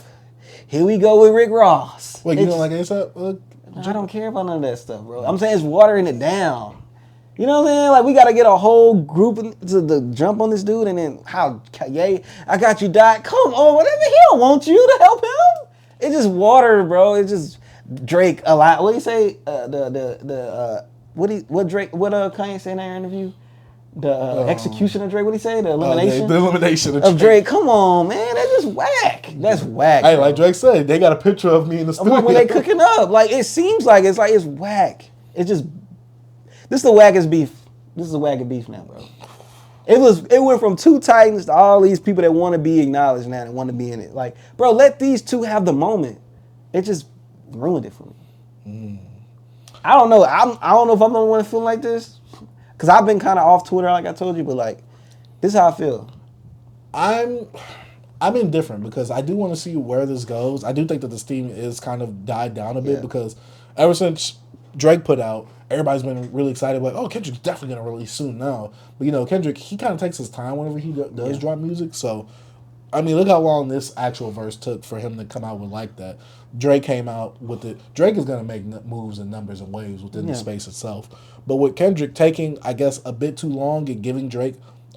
Here we go with Rick Ross. Wait, you don't like ASAP? I don't care about none of that stuff, bro. I'm saying it's watering it down. You know what I'm saying? Like, we got to get a whole group to jump on this dude, and then Ye, I got you, Doc. Come on, whatever. He don't want you to help him. It just watered, bro. It just Drake a lot. What do you say? What Kanye say in that interview? The execution of Drake. What do you say? The elimination. The elimination of Drake. Come on, man. That's just whack. That's whack. Hey, like Drake said, they got a picture of me in the studio when they cooking up. Like, it seems like it's whack. It's just. This is the wackest beef. This is the wackest beef now, bro. It went from two Titans to all these people that want to be acknowledged now and want to be in it. Like, bro, let these two have the moment. It just ruined it for me. I don't know. I don't know if I'm the one to feel like this. Because I've been kind of off Twitter, like I told you, but like, this is how I feel. I'm indifferent because I do want to see where this goes. I do think that the steam is kind of died down a bit because ever since Drake put out, everybody's been really excited. Like, oh, Kendrick's definitely going to release soon now. But, Kendrick, he kind of takes his time whenever he does drop music. So, I mean, look how long this actual verse took for him to come out with like that. Drake came out with it. Drake is going to make moves and numbers and waves within the space itself. But with Kendrick taking, I guess, a bit too long and giving Drake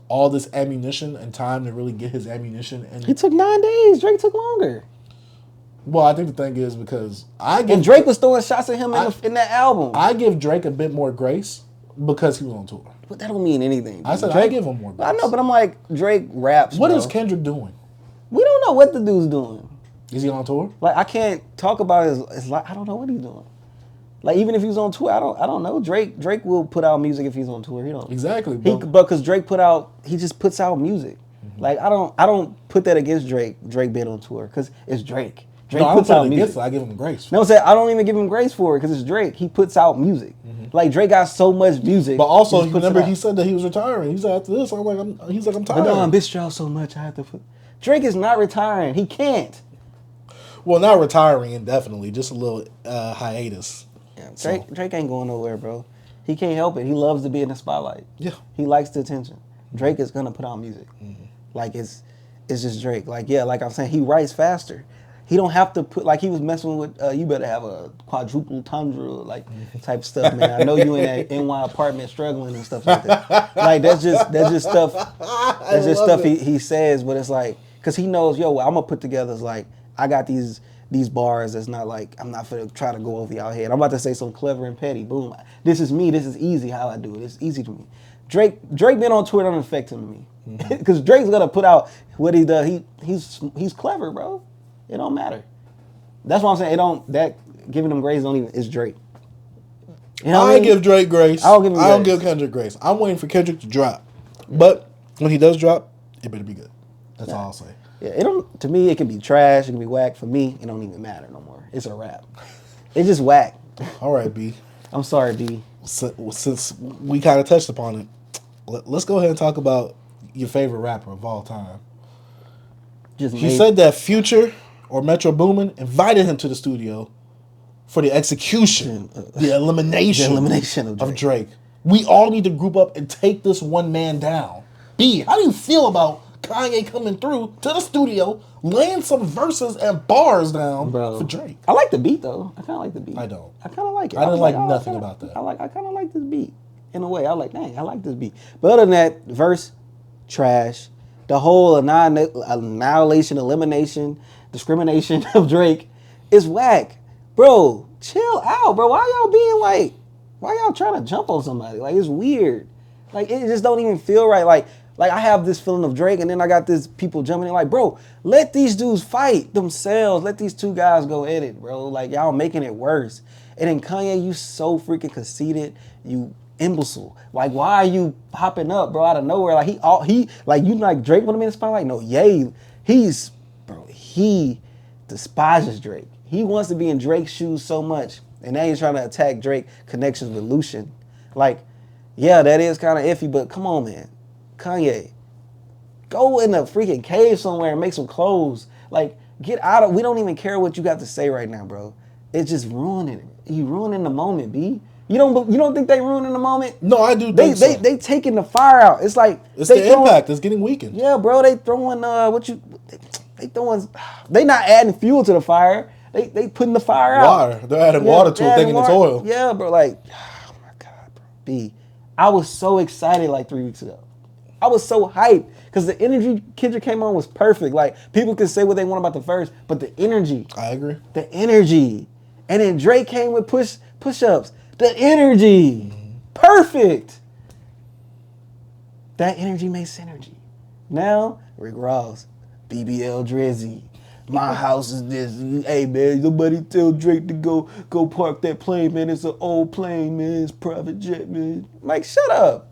all this ammunition and time to really get his ammunition. And He took 9 days. Drake took longer. well, I think the thing is because And Drake was throwing shots at him in that album. I give Drake a bit more grace because he was on tour. But that don't mean anything. I said Drake, I give him more grace. I know, but I'm like, Drake raps, What bro. is Kendrick doing? We don't know what the dude's doing. Is he on tour? Like, I can't talk about his life. I don't know what he's doing. Like, even if he's on tour, I don't know. Drake will put out music if he's on tour. He don't Exactly, but because he just puts out music. Mm-hmm. Like, I don't put that against Drake being on tour because it's Drake. Drake No, I don't puts put out it music. against it. I give him grace. No, I'm saying I don't even give him grace for it because it's Drake. He puts out music. Like, Drake got so much music. But also, just puts remember it out. he said that he was retiring. He said after this, I'm But tired. no, I'm bitch y'all so much. I have to put. Drake is not retiring. He can't. Well, not retiring indefinitely, just a little hiatus. Yeah, Drake ain't going nowhere, bro. He can't help it. He loves to be in the spotlight. Yeah. He likes the attention. Drake is gonna put out music. Like it's just Drake. Like like I'm saying, he writes faster. He don't have to put like he was messing with. You better have a quadruple tundra type stuff, man. I know you in that NY apartment struggling and stuff like that. Like that's just stuff. That's just stuff he says, but it's like because he knows, yo, what I'm gonna put together is like I got these bars that's not like I'm not gonna try to go over y'all head. I'm about to say something clever and petty. Boom. This is me. This is easy how I do it. It's easy to me. Drake being on tour don't affect him to me because Drake's gonna put out what he does. He's clever, bro. It don't matter. That's what I'm saying. Giving him grace don't even. It's Drake. You know what I mean? give Drake grace. I don't give Kendrick grace. I'm waiting for Kendrick to drop, but when he does drop, it better be good. That's all I'll say. Yeah, it don't. To me, it can be trash. It can be whack. For me, it don't even matter no more. It's a rap. It's just whack. All right, B. I'm sorry, B. Since we kind of touched upon it, let's go ahead and talk about your favorite rapper of all time. He said that Future or Metro Boomin invited him to the studio for the execution, the elimination of Drake. We all need to group up and take this one man down. B, how do you feel about Kanye coming through to the studio, laying some verses and bars down for Drake? I like the beat though. I kind of like the beat. I don't. I kind of like it. I didn't like nothing about that. I kind of like this beat in a way. I like, dang, I like this beat. But other than that, verse, trash. The whole annihilation, elimination, discrimination of Drake is whack. Bro, chill out, bro. Why y'all being like, why y'all trying to jump on somebody? Like, it's weird. Like, it just don't even feel right. Like I have this feeling of Drake, and then I got this people jumping in like, bro, let these dudes fight themselves. Let these two guys go at it, bro. Like, y'all making it worse. And then Kanye, you so freaking conceited, you imbecile. Like, why are you popping up, bro, out of nowhere? Like, he like, you like Drake want him in the spotlight? No, he despises Drake. He wants to be in Drake's shoes so much. And now he's trying to attack Drake connections with Lucian. Like, yeah, that is kind of iffy, but come on, man. Kanye, go in a freaking cave somewhere and make some clothes. Like, get out of, we don't even care what you got to say right now, bro. It's just ruining it. You ruining the moment, B. You don't think they ruining the moment? No, I do think so. They taking the fire out. It's like it's the impact. It's getting weakened. Yeah, bro. They throwing they not adding fuel to the fire. They putting the fire out. Water. They're adding water to it, thinking it's oil. Yeah, bro. Like, oh my God, bro. B. I was so excited like 3 weeks ago. I was so hyped because the energy Kendrick came on was perfect. Like, people can say what they want about the verse, but the energy. I agree. The energy. And then Drake came with push-ups. The energy. Perfect. That energy makes synergy. Now, Rick Ross, BBL Drizzy. My house is this. Hey, man, somebody tell Drake to go park that plane, man. It's an old plane, man. It's private jet, man. Like, shut up.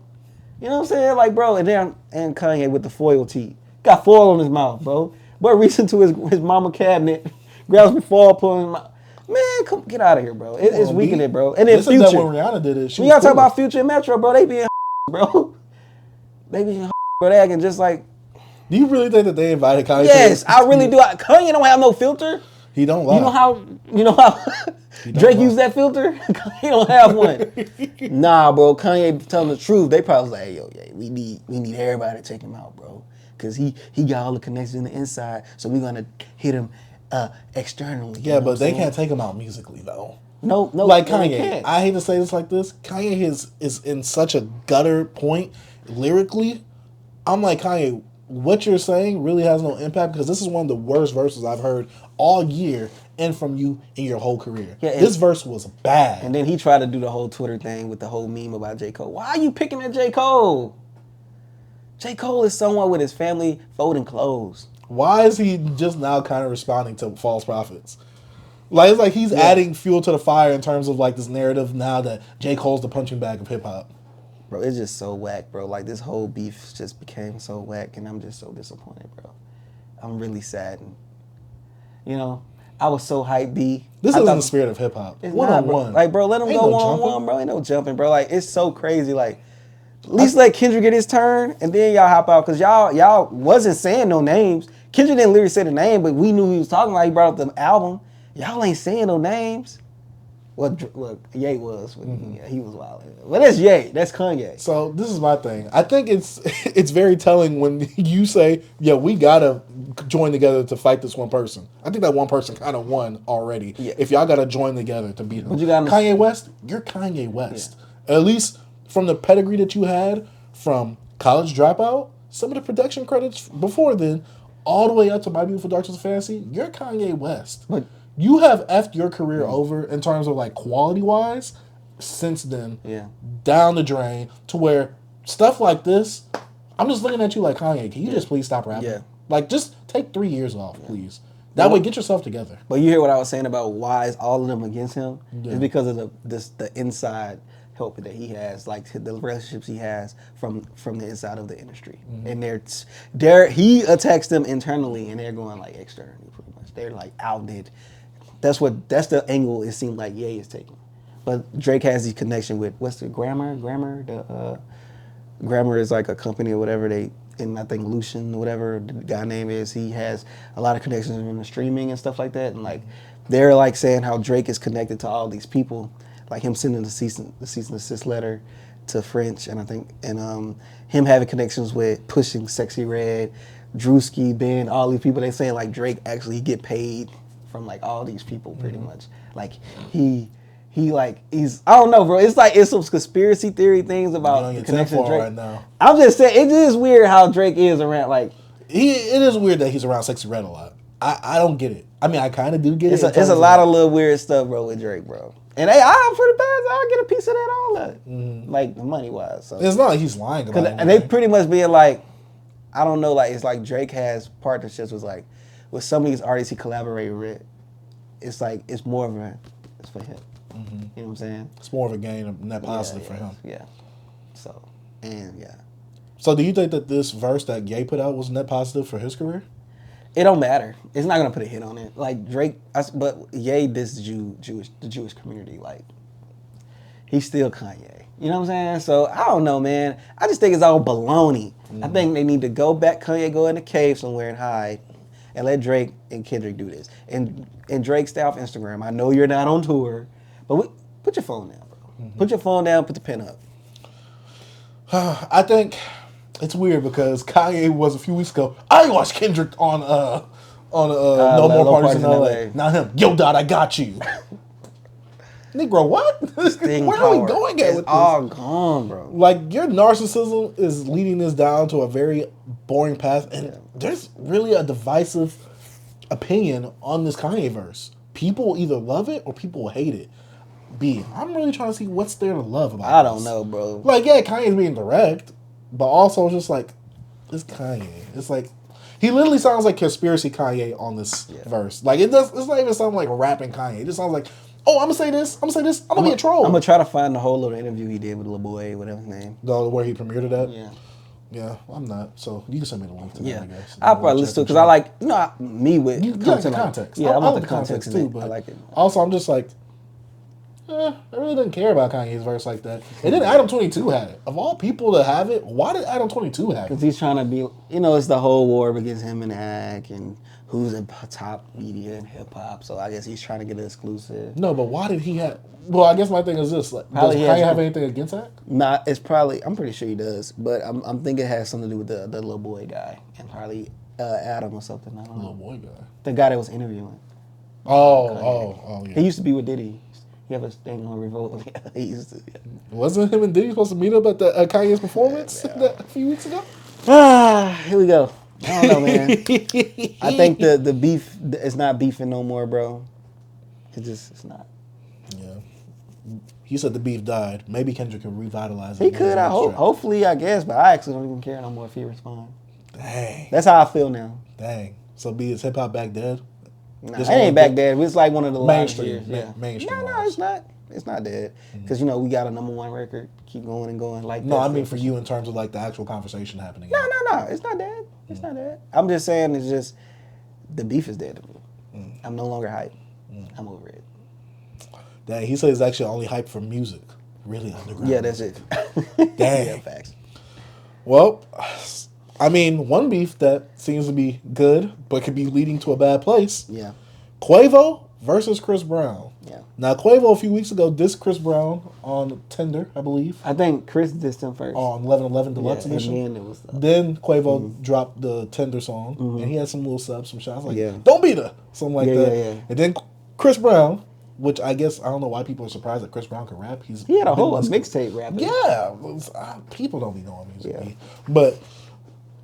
You know what I'm saying? Like, bro, and Kanye with the foil teeth. Got foil on his mouth, bro. Boy, reaching to his mama cabinet, grabs some foil, pulling his mouth. Man, come get out of here, bro. It's weakening, bro. And then Future. That when Rihanna did it. We gotta talk about Future and Metro, bro. They being bro. They being bro. They acting just like. Do you really think that they invited Kanye? Yes, I really do. Kanye don't have no filter. He don't lie. You know how Drake used that filter? Kanye don't have one. Nah, bro. Kanye telling the truth. They probably was like, hey, yo, yeah, we need everybody to take him out, bro. Cause he got all the connections in the inside. So we're gonna hit him externally. Yeah, but they can't take him out musically though. No, like Kanye. I hate to say this like this. Kanye is in such a gutter point lyrically. I'm like, Kanye, what you're saying really has no impact because this is one of the worst verses I've heard all year and from you in your whole career. Yeah, this verse was bad. And then he tried to do the whole Twitter thing with the whole meme about J. Cole. Why are you picking at J. Cole? J. Cole is someone with his family folding clothes. Why is he just now kind of responding to false prophets? Like, it's like he's adding fuel to the fire in terms of like this narrative now that J. Cole's the punching bag of hip hop. Bro, it's just so whack, bro. Like, this whole beef just became so whack, and I'm just so disappointed, bro. I'm really saddened. You know, I was so hyped, B. This isn't the spirit of hip hop. It's One not, on bro. one. Like, bro, let him Ain't go no one on jumping. one, bro. Ain't no jumping, bro. Like, it's so crazy. Like, at least let Kendrick get his turn, and then y'all hop out, because y'all wasn't saying no names. Kendrick didn't literally say the name, but we knew he was talking about. He brought up the album. Y'all ain't saying no names. Well, Ye was. Yeah, he was wild. But that's Ye. That's Kanye. So this is my thing. I think it's very telling when you say, yeah, we gotta join together to fight this one person. I think that one person kind of won already. Yeah. If y'all gotta join together to beat him. But you gotta Kanye West, you're Kanye West. At least from the pedigree that you had from College Dropout, some of the production credits before then, all the way up to My Beautiful Dark Twisted Fantasy, you're Kanye West. But you have effed your career over in terms of like quality wise since then. Yeah. Down the drain to where stuff like this, I'm just looking at you like, Kanye, can you just please stop rapping? Yeah. Like, just take 3 years off, please. That way, get yourself together. But you hear what I was saying about why is all of them against him? Yeah. It's because of the inside help that he has, like the relationships he has from the inside of the industry. And he attacks them internally, and they're going like externally pretty much. They're like outed. That's the angle it seemed like Ye is taking. But Drake has the connection with what's the Grammar? Grammar is like a company or whatever and I think Lucian, whatever the guy name is, he has a lot of connections in the streaming and stuff like that. And like they're like saying how Drake is connected to all these people, like him sending the cease and desist letter to French, and I think him having connections with Pushing Sexy Red, Drewski, Ben, all these people. They saying like Drake actually get paid from like all these people pretty much. Like he's I don't know, bro. It's like it's some conspiracy theory things about the connection to Drake. Right now. I'm just saying it is weird how Drake is around like It is weird that he's around Sexy Red a lot. I don't get it. I mean, I kind of do get it. It's a lot of little weird stuff, bro, with Drake, bro. And I'm for the bad. I'll get a piece of that, all that, like money wise. So. It's not like he's lying about it. And they pretty much being like, I don't know, like it's like Drake has partnerships with some of these artists he collaborated with. It's like it's more of it's for him. You know what I'm saying? It's more of a gain, a net positive for him. Yeah. So So do you think that this verse that Ye put out was net positive for his career? it don't matter. It's not gonna put a hit on it. Like Drake, but Ye this the Jewish community. Like he's still Kanye. You know what I'm saying? So I don't know, man. I just think it's all baloney. I think they need to go back. Kanye go in a cave somewhere and hide, and let Drake and Kendrick do this. And Drake, stay off Instagram. I know you're not on tour, but put your phone down, bro. Put your phone down. Put the pen up. I think it's weird because Kanye was a few weeks ago. I watched Kendrick on No More Parties in LA. Not him. Yo, Dot, I got you. Negro, what? Where are we going at with this? It's all gone, bro. Like, your narcissism is leading this down to a very boring path, and there's really a divisive opinion on this Kanye verse. People will either love it or people will hate it. I'm really trying to see what's there to love about I don't this. know, bro. Like, yeah, Kanye's being direct, but also just like, it's Kanye. It's like, he literally sounds like conspiracy Kanye on this verse. Like, it's not even sounding like rapping Kanye. It just sounds like, oh, I'm gonna say this, I'm gonna be a troll. I'm gonna try to find the whole little interview he did with Lil Boy, whatever his name. Where he premiered it at? Yeah. Yeah, I'm not. So you can send me the link to that, I guess. I'll probably listen to it because I like, me with you content. like the context. Yeah, I want like the context too, in it. but I like it. Also, I'm just like, I really didn't care about Kanye's verse like that. And then Adam 22 had it. Of all people to have it, why did Adam 22 have it? Because he's trying to be, it's the whole war against him and Ag and who's in top media and hip hop. So I guess he's trying to get an exclusive. No, but why did he have? Well, I guess my thing is this: like, Probably does Kanye have anything against that? Nah, it's probably. I'm pretty sure he does, but I'm thinking it has something to do with the Lil Boy guy and probably Adam or something. I don't know. Little boy guy. The guy that was interviewing. Oh, yeah. He used to be with Diddy. He have a thing on Revolt. He used to. Yeah. Wasn't him and Diddy supposed to meet up at Kanye's performance a few weeks ago? Here we go. I don't know, man. I think the beef is not beefing no more, bro. It's not. Yeah. He said the beef died. Maybe Kendrick can revitalize it. He could. I hope. Hopefully, I guess. But I actually don't even care no more if he responds. Dang. That's how I feel now. Dang. So B, is hip hop back dead? Nah, it ain't back dead. It's like one of the mainstream. years. Yeah. Mainstream. No, it's not. It's not dead. Because, we got a #1 record. Keep going and going like that. No, I mean for you in terms of like the actual conversation happening. No. It's not dead. It's not dead. I'm just saying it's just the beef is dead to me. I'm no longer hype. I'm over it. Dang, he said it's actually only hype for music. Really underground. Yeah, that's it. Dang. Yeah, facts. Well, I mean, one beef that seems to be good but could be leading to a bad place. Yeah. Quavo versus Chris Brown. Yeah. Now, Quavo a few weeks ago dissed Chris Brown on Tinder, I believe. I think Chris dissed him first. On 11/11 Deluxe Edition. And then Quavo dropped the Tinder song, and he had some little subs, some shots like, Yeah. don't beat her, something like that. Yeah. And then Chris Brown, which I guess, I don't know why people are surprised that Chris Brown can rap. He had a whole mixtape rapping. Yeah. People don't be knowing music. Yeah. But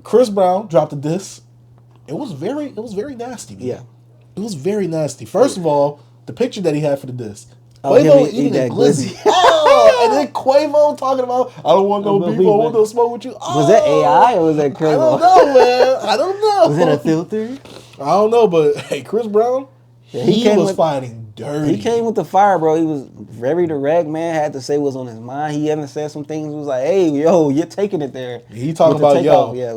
Chris Brown dropped a diss. It was very nasty. Man. Yeah. It was very nasty. First of all, the picture that he had for the disc. Oh, Quavo eating a glizzy. Oh, and then Quavo talking about, I don't want no beef, I want no smoke with you. Oh, was that AI or was that Quavo? I don't know, man. I don't know. Was it a filter? I don't know, but hey, Chris Brown, he was fighting dirty. He came with the fire, bro. He was very direct, man. Had to say what's on his mind. He even said some things. He was like, hey, yo, you're taking it there. He talking about,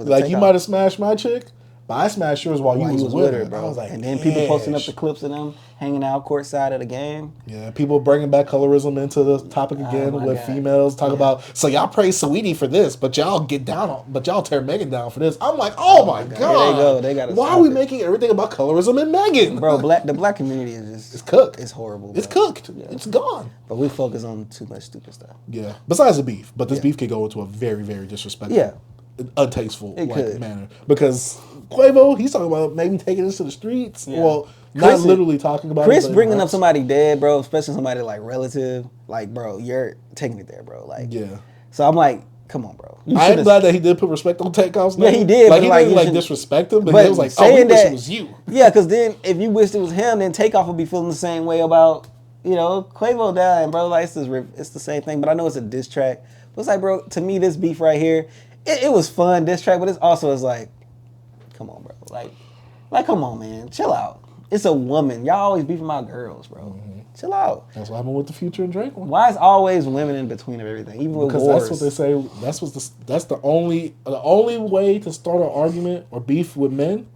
like you might have smashed my chick, but I smashed yours while you was with her, bro. I was like, and then people posting up the clips of them hanging out courtside of the game. Yeah, people bringing back colorism into the topic again with females. Talk about, so y'all praise Saweetie for this, but y'all but y'all tear Megan down for this. I'm like, oh my God. They go. Why are we making everything about colorism and Megan? Bro, the black community is just... It's cooked. It's horrible, bro. It's cooked. Yeah. It's gone. But we focus on too much stupid stuff. Yeah. Besides the beef. But this beef could go into a very, very disrespectful, untasteful manner. Because Quavo, he's talking about maybe taking this to the streets. Yeah. Well, not literally talking about Chris bringing up somebody dead, bro, especially somebody like relative. Like, bro, you're taking it there, bro. Like, yeah. So I'm like, come on, bro. I am glad that he did put respect on Takeoff's name. Yeah, he did. Like, he didn't like disrespect him, but he was like, oh, we wish it was you. Yeah, because then if you wished it was him, then Takeoff would be feeling the same way about, Quavo dying, bro. Like, it's the same thing, but I know it's a diss track. But it's like, bro, to me, this beef right here, it was fun, diss track, but it's also is like, come on, bro. Like, come on, man. Chill out. It's a woman. Y'all always beefing about girls, bro. Mm-hmm. Chill out. That's what happened with the Future and Drake one. Why is always women in between of everything? Even with wars. That's what they say. That's the only way to start an argument or beef with men.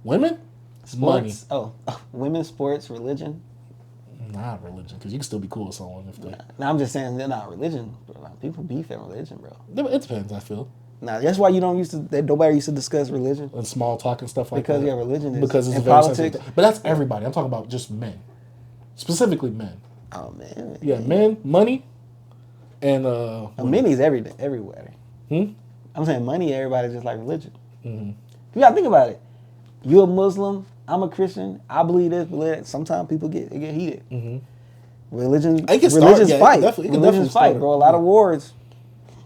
Women? Sports. Money. Oh, women, sports, religion. Not religion, because you can still be cool with someone if they. Nah, I'm just saying they're not religion. People beef at religion, bro. It depends. I feel. Nah, that's why nobody used to discuss religion and small talk and stuff like that. Because religion is because it's very politics. But that's everybody. I'm talking about just men, specifically men. Oh man. Yeah, men, money, and money's everywhere. I'm saying money. Everybody just like religion. Mm-hmm. You gotta think about it. You a Muslim. I'm a Christian. I believe this. Believe that. Sometimes people get heated. Mm-hmm. Religions fight. Religions fight, bro. A lot of wars.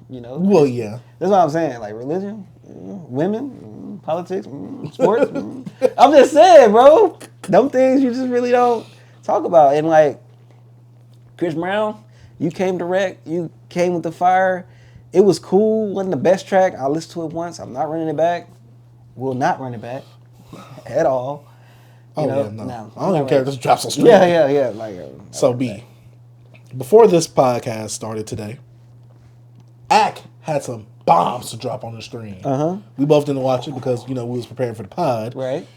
Well, yeah. That's what I'm saying. Like religion, women, politics, sports. I'm just saying, bro. Them things you just really don't talk about. And like Chris Brown, you came direct. You came with the fire. It was cool. Wasn't the best track. I listened to it once. I'm not running it back. Will not run it back at all. No. I don't even care if this drops on stream. Yeah. Like, so B, before this podcast started today, Ack had some bombs to drop on the stream. We both didn't watch it because we was preparing for the pod. Right.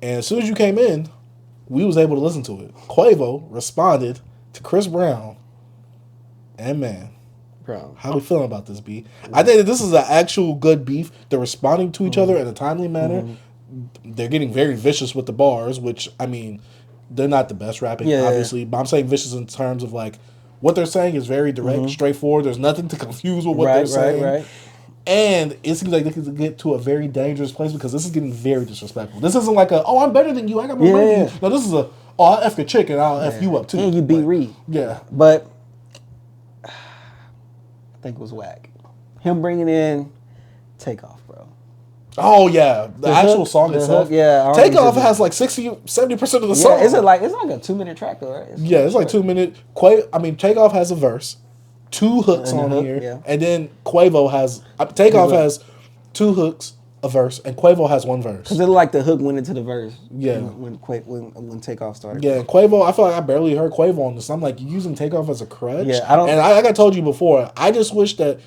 And as soon as you came in, we was able to listen to it. Quavo responded to Chris Brown, and man, bro, how we feeling about this, B? I think that this is an actual good beef. They're responding to each other in a timely manner. They're getting very vicious with the bars, which, I mean, they're not the best rapping, obviously. But I'm saying vicious in terms of, like, what they're saying is very direct, straightforward. There's nothing to confuse with what they're saying. Right. And it seems like they can get to a very dangerous place because this is getting very disrespectful. This isn't like I'm better than you. I got more money than you. No, this is I'll F your chick and I'll F you up, too. And you beat Reed. Yeah. But I think it was whack. Him bringing in Takeoff, bro. Oh yeah, the actual hook, song the itself. hook, yeah, Takeoff has like 70% of the song. It's like it's a 2-minute track though, right? It's like 2 minute. Takeoff has a verse, 2 hooks And the on hook, here, yeah. and then Quavo has Takeoff has 2 hooks, a verse, and Quavo has 1 verse. Because it looked like the hook went into the verse. Yeah. When Takeoff started. Yeah, and Quavo, I feel like I barely heard Quavo on this. I'm like, you using Takeoff as a crutch? Yeah, I don't. And like I told you before, I just wish that,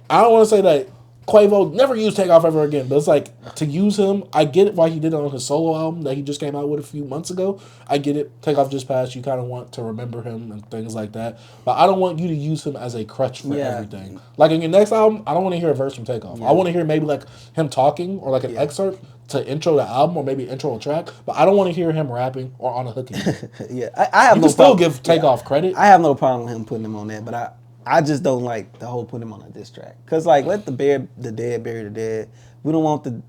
I don't want to say that Quavo never used Takeoff ever again, but it's like, to use him, I get it why he did it on his solo album that he just came out with a few months ago. I get it. Takeoff just passed. You kind of want to remember him and things like that. But I don't want you to use him as a crutch for everything. Like in your next album, I don't want to hear a verse from Takeoff. Yeah. I want to hear maybe like him talking or like an excerpt to intro the album or maybe intro a track. But I don't want to hear him rapping or on a hook again. I have you can still give Takeoff credit. I have no problem with him putting him on that, but I just don't like the whole putting him on a diss track. Cause like let the dead bury the dead. We don't want the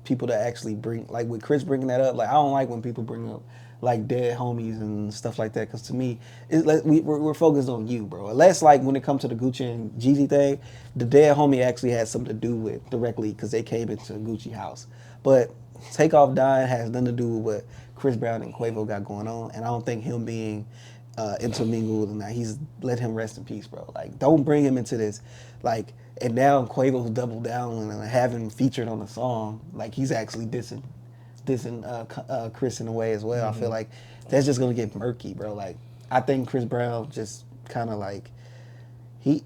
people to actually bring, like with Chris bringing that up. Like I don't like when people bring up like dead homies and stuff like that. Cause to me, we're focused on you, bro. Unless like when it comes to the Gucci and Jeezy thing, the dead homie actually had something to do with directly because they came into Gucci house. But Takeoff dying has nothing to do with what Chris Brown and Quavo got going on, and I don't think him being intermingled and that he's let him rest in peace, bro. Like don't bring him into this, like. And now Quavo's doubled down and having featured on the song, like he's actually dissing Chris in a way as well. I feel like that's just gonna get murky, bro. Like I think Chris Brown just kind of like he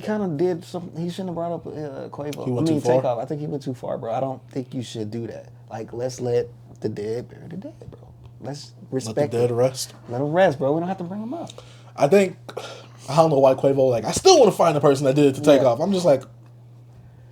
kind of did something. He shouldn't have brought up Quavo. Takeoff. I think he went too far, bro. I don't think you should do that. Like let's let the dead bury the dead, bro. Let's respect. Let the dead rest. Let them rest, bro. We don't have to bring them up. I think. I don't know why Quavo, like, I still want to find the person that did it to Takeoff. I'm just like,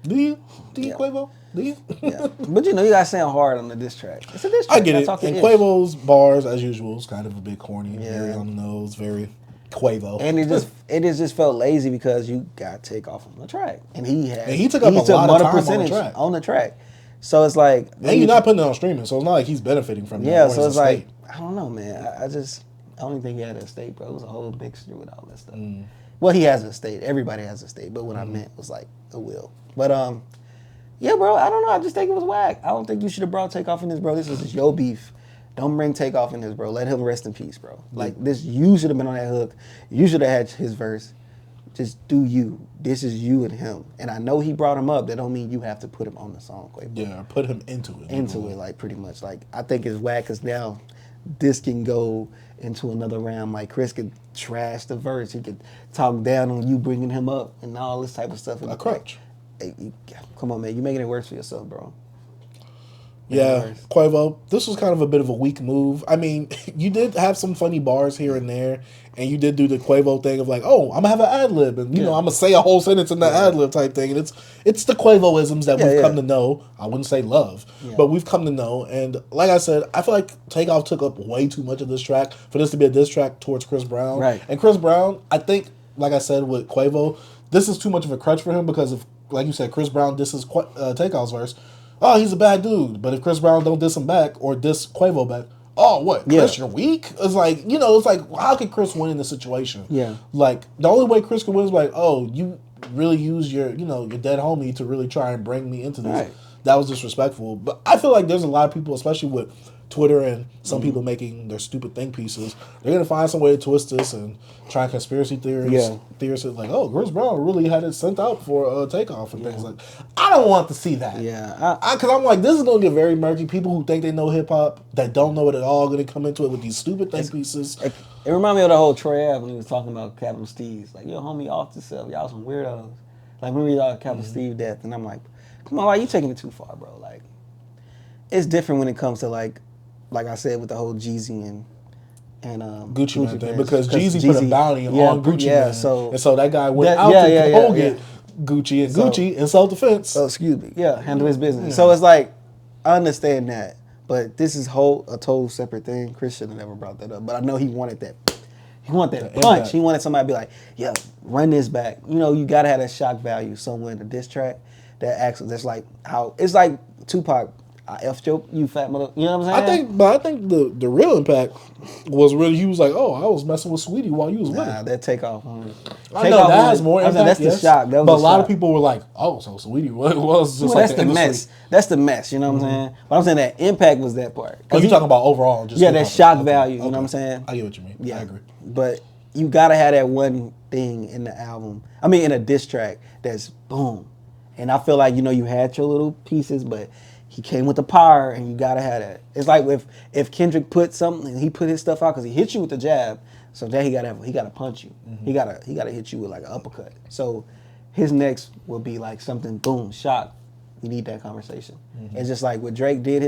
do you Quavo? Do you? Yeah. But you gotta sound hard on the diss track. It's a diss track. I get it. And Quavo's bars, as usual, is kind of a bit corny, very on the nose, very Quavo. And it just felt lazy because you got Takeoff on the track. And he took up a lot of time on the track. So it's like... And you're not putting it on streaming, so it's not like he's benefiting from it. Yeah, so it's like, I don't know, man. I don't even think he had an estate, bro. It was a whole mixture with all that stuff. Well, he has an estate. Everybody has an estate. But what I meant was like a will. But yeah, bro. I don't know. I just think it was whack. I don't think you should have brought Takeoff in this, bro. This is just your beef. Don't bring Takeoff in this, bro. Let him rest in peace, bro. Like this, you should have been on that hook. You should have had his verse. Just do you. This is you and him. And I know he brought him up. That don't mean you have to put him on the song, Quavo. Yeah, put him into it. Like pretty much. Like I think it's whack because now this can go into another round. Like Chris could trash the verse. He could talk down on you bringing him up and all this type of stuff. A crutch. Hey, come on, man. You're making it worse for yourself, bro. Yeah, Quavo, this was kind of a bit of a weak move. I mean, you did have some funny bars here and there, and you did do the Quavo thing of like, oh, I'm going to have an ad-lib, and, I'm going to say a whole sentence in the ad-lib type thing, and it's the Quavo-isms that we've come to know. I wouldn't say love, but we've come to know, and like I said, I feel like Takeoff took up way too much of this track for this to be a diss track towards Chris Brown. Right. And Chris Brown, I think, like I said with Quavo, this is too much of a crutch for him because of, like you said, Chris Brown disses Takeoff's verse. Oh, he's a bad dude. But if Chris Brown don't diss him back or diss Quavo back, oh, what? Chris, you're weak? It's like, it's like, how can Chris win in this situation? Yeah. Like, the only way Chris can win is like, oh, you really use your, your dead homie to really try and bring me into this. Right. That was disrespectful. But I feel like there's a lot of people, especially with Twitter and some people making their stupid think pieces, they're going to find some way to twist this and try and conspiracy theories. Theorists like, oh, Chris Brown really had it sent out for Takeoff and things like that. I don't want to see that. Yeah. Because I'm like, this is going to get very murky. People who think they know hip-hop that don't know it at all going to come into it with these stupid think pieces. It reminded me of the whole Troy Ave when he was talking about Capital Steve's. Like, yo, homie, off yourself. Y'all some weirdos. Like, when we read Capital Steve death, and I'm like, come on, why you taking it too far, bro? Like, it's different when it comes to, like I said, with the whole Jeezy and Gucci Man thing, because Jeezy put a bounty on Gucci Man. So that guy went out to get Gucci, and Gucci in self-defense. Oh, excuse me. Yeah, handle his business. Yeah. So it's like, I understand that, but this is a total separate thing. Chris should have never brought that up, but I know he wanted that. He wanted that punch. Impact. He wanted somebody to be like, yeah, run this back. You got to have that shock value somewhere in the diss track that's like how, it's like Tupac. I effed you fat mother. You know what I'm saying? I think the real impact was really he was like, oh, I was messing with Sweetie while you was with her. That takeoff. I know that has more impact. That's the shock. That was but a lot shock. of people were like, oh, so Sweetie was just that's the mess. That's the mess. You know what I'm saying? But I'm saying that impact was that part. Oh, you talking about overall? Just that shock value. You know what I'm saying? I get what you mean. Yeah, I agree. But you gotta have that one thing in the album. I mean, in a diss track that's boom. And I feel like you had your little pieces, but he came with the power, and you gotta have that. It's like if Kendrick put something, he put his stuff out because he hit you with the jab. So then he gotta punch you. He gotta hit you with like an uppercut. So his next will be like something boom, shock. We need that conversation. It's just like what Drake did.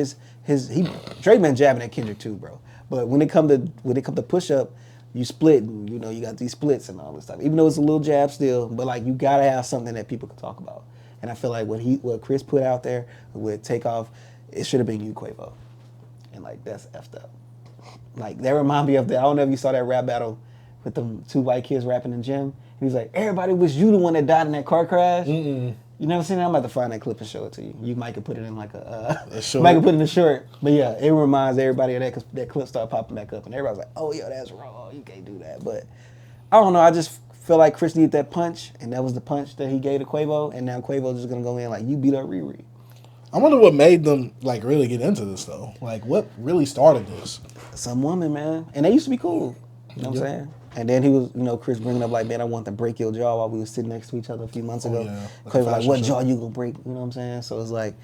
Drake been jabbing at Kendrick too, bro. But when it come to push up, you split, and you got these splits and all this stuff. Even though it's a little jab still, but like you gotta have something that people can talk about. And I feel like what Chris put out there with Takeoff, it should have been you, Quavo. And like that's effed up. Like that remind me of I don't know if you saw that rap battle with them two white kids rapping in the gym. He was like, everybody was you the one that died in that car crash. You never seen that? I'm about to find that clip and show it to you. You might could put it in like a short. Might could put it in a short. But yeah, it reminds everybody of that because that clip started popping back up and everybody's like, oh yeah, that's wrong. You can't do that. But I don't know. I just feel like Chris needed that punch, and that was the punch that he gave to Quavo, and now Quavo's just gonna go in like, you beat up Riri. I wonder what made them like really get into this though. Like what really started this? Some woman, man, and they used to be cool. You know what I'm saying? And then he was, Chris bringing up like, man, I want to break your jaw while we were sitting next to each other a few months ago. Quavo like, what jaw you gonna break? You know what I'm saying? So it's like,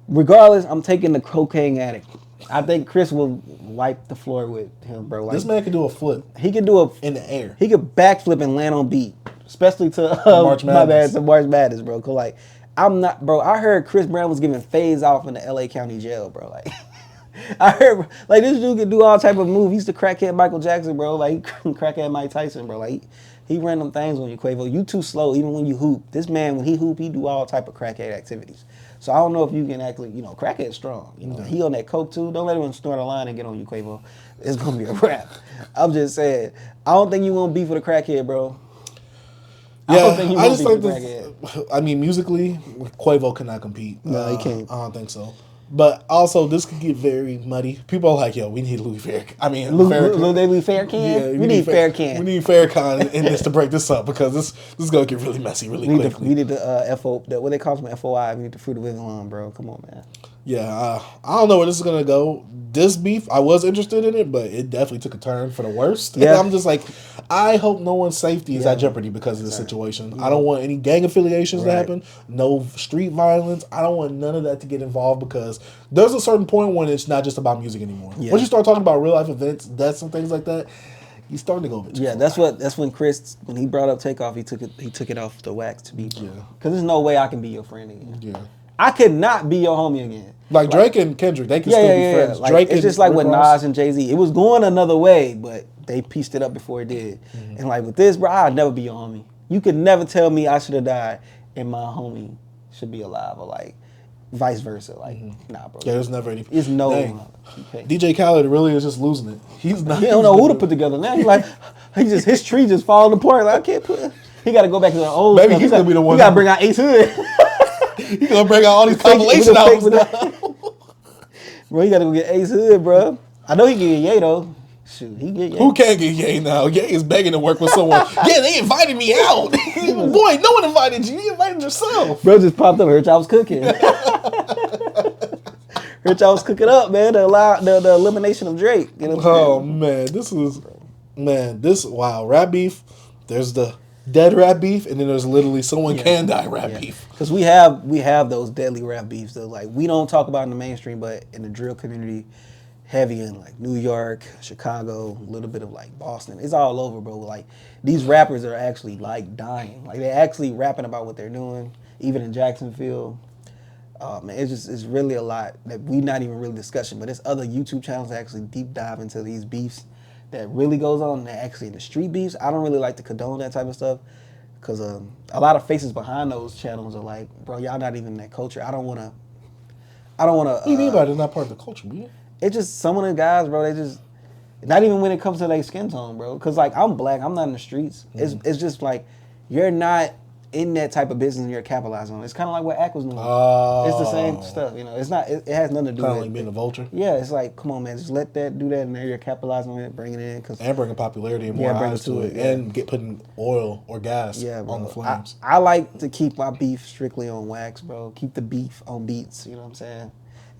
regardless, I'm taking the cocaine addict. I think Chris will wipe the floor with him, bro. Like, this man can do a flip. He can do in the air. He could backflip and land on beat, especially to March Madness. to March Madness, bro. Cause like, I'm not, bro. I heard Chris Brown was giving phase off in the LA County jail, bro. Like, I heard like this dude could do all type of moves. He used to crackhead Michael Jackson, bro. Like crackhead Mike Tyson, bro. Like he ran them things on you, Quavo. You too slow, even when you hoop. This man, when he hoop, he do all type of crackhead activities. So I don't know if you can actually, crackhead strong. He on that coke too. Don't let him snort a line and get on you, Quavo. It's gonna be a wrap. I'm just saying. I don't think you want beef with a crackhead, bro. Yeah, I just think this. I mean, musically, Quavo cannot compete. No, he can't. I don't think so. But also, this could get very muddy. People are like, yo, we need Louis Farrakhan. I mean, Louis Farrakhan? Yeah, we need Farrakhan. We need Farrakhan in this to break this up because this is going to get really messy really quickly. We need the what they call them, FOI. We need the Fruit of Islam, bro. Come on, man. Yeah, I don't know where this is going to go. This beef, I was interested in it, but it definitely took a turn for the worst. Yeah. And I'm just like, I hope no one's safety is at jeopardy because of this situation. Yeah. I don't want any gang affiliations to happen, no street violence. I don't want none of that to get involved because there's a certain point when it's not just about music anymore. Yeah. Once you start talking about real life events, deaths and things like that, he's starting to go a bit too far. That's when Chris, when he brought up Takeoff, he took it off the wax to be. Yeah. Because there's no way I can be your friend again. Yeah. I could not be your homie again. Like Drake and Kendrick, they can still be friends. Like, Drake it's just like with Nas and Jay-Z. It was going another way, but they pieced it up before it did. Mm-hmm. And like with this, bro, I'd never be your homie. You could never tell me I should have died and my homie should be alive, or like vice versa. Like, nah, bro. Yeah, there's never any. It's no. DJ Khaled really is just losing it. He's not. He don't know who to put together now. He's like, his tree just falling apart. Like, I can't put. He got to go back to the old. Maybe he's gonna be the one. He got to bring out Ace Hood. He's gonna bring out all these compilation albums now. Bro, you gotta go get Ace Hood, bro. I know he can get Ye though. Shoot, he get Ye. Who can't get Ye now? Ye is begging to work with someone. Yeah, they invited me out. Boy, no one invited you. You invited yourself. Bro just popped up. Heard y'all was cooking. Heard y'all was cooking up, man. The elimination of Drake. You know what man, this wow, rap beef. There's the dead rap beef, and then there's literally someone can die rap beef. Because we have those deadly rap beefs that like we don't talk about in the mainstream, but in the drill community, heavy in like New York, Chicago, a little bit of like Boston. It's all over, bro. Like these rappers are actually like dying. Like they're actually rapping about what they're doing, even in Jacksonville. Man, it's really a lot that we not even really discussing. But there's other YouTube channels that actually deep dive into these beefs that really goes on. They're actually in the street beefs. I don't really like to condone that type of stuff because a lot of faces behind those channels are like, bro, y'all not even in that culture. I don't want to. What do you mean by they're not part of the culture, man? It's just some of the guys, bro. They just not even when it comes to their skin tone, bro. Because like I'm black, I'm not in the streets. Mm-hmm. It's just like you're not in that type of business and you're capitalizing on it. It's kind of like what Ack was doing. It's the same stuff, you know. It's not. It has nothing to do with kind of like being a vulture. Yeah, it's like, come on, man, just let that do that, and there you're capitalizing on it, bringing it in, and bringing popularity and more eyes to it, and putting oil or gas on the flames. I like to keep my beef strictly on wax, bro. Keep the beef on beats, you know what I'm saying,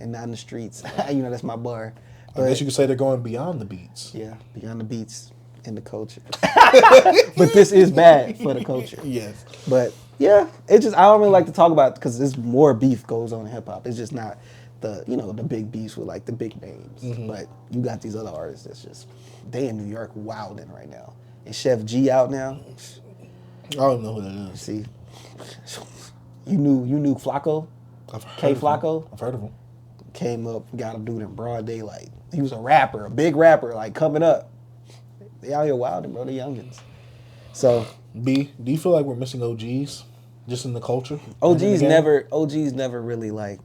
and not in the streets. You know, that's my bar. But I guess you could say they're going beyond the beats. Yeah, beyond the beats and the culture. But this is bad for the culture. Yes. But yeah, it just, I don't really like to talk about it because there's more beef goes on in hip hop. It's just not the, you know, the big beefs with like the big names. But you got these other artists that's just, they in New York wilding right now. And Chef G out now. I don't know who that is. See, you knew Flacco? Flacco? I've heard of him. Came up, got a dude in broad daylight. He was a rapper, a big rapper, like coming up. They out here wilding, bro, the youngins. So B, do you feel like we're missing OGs just in the culture? OGs never really like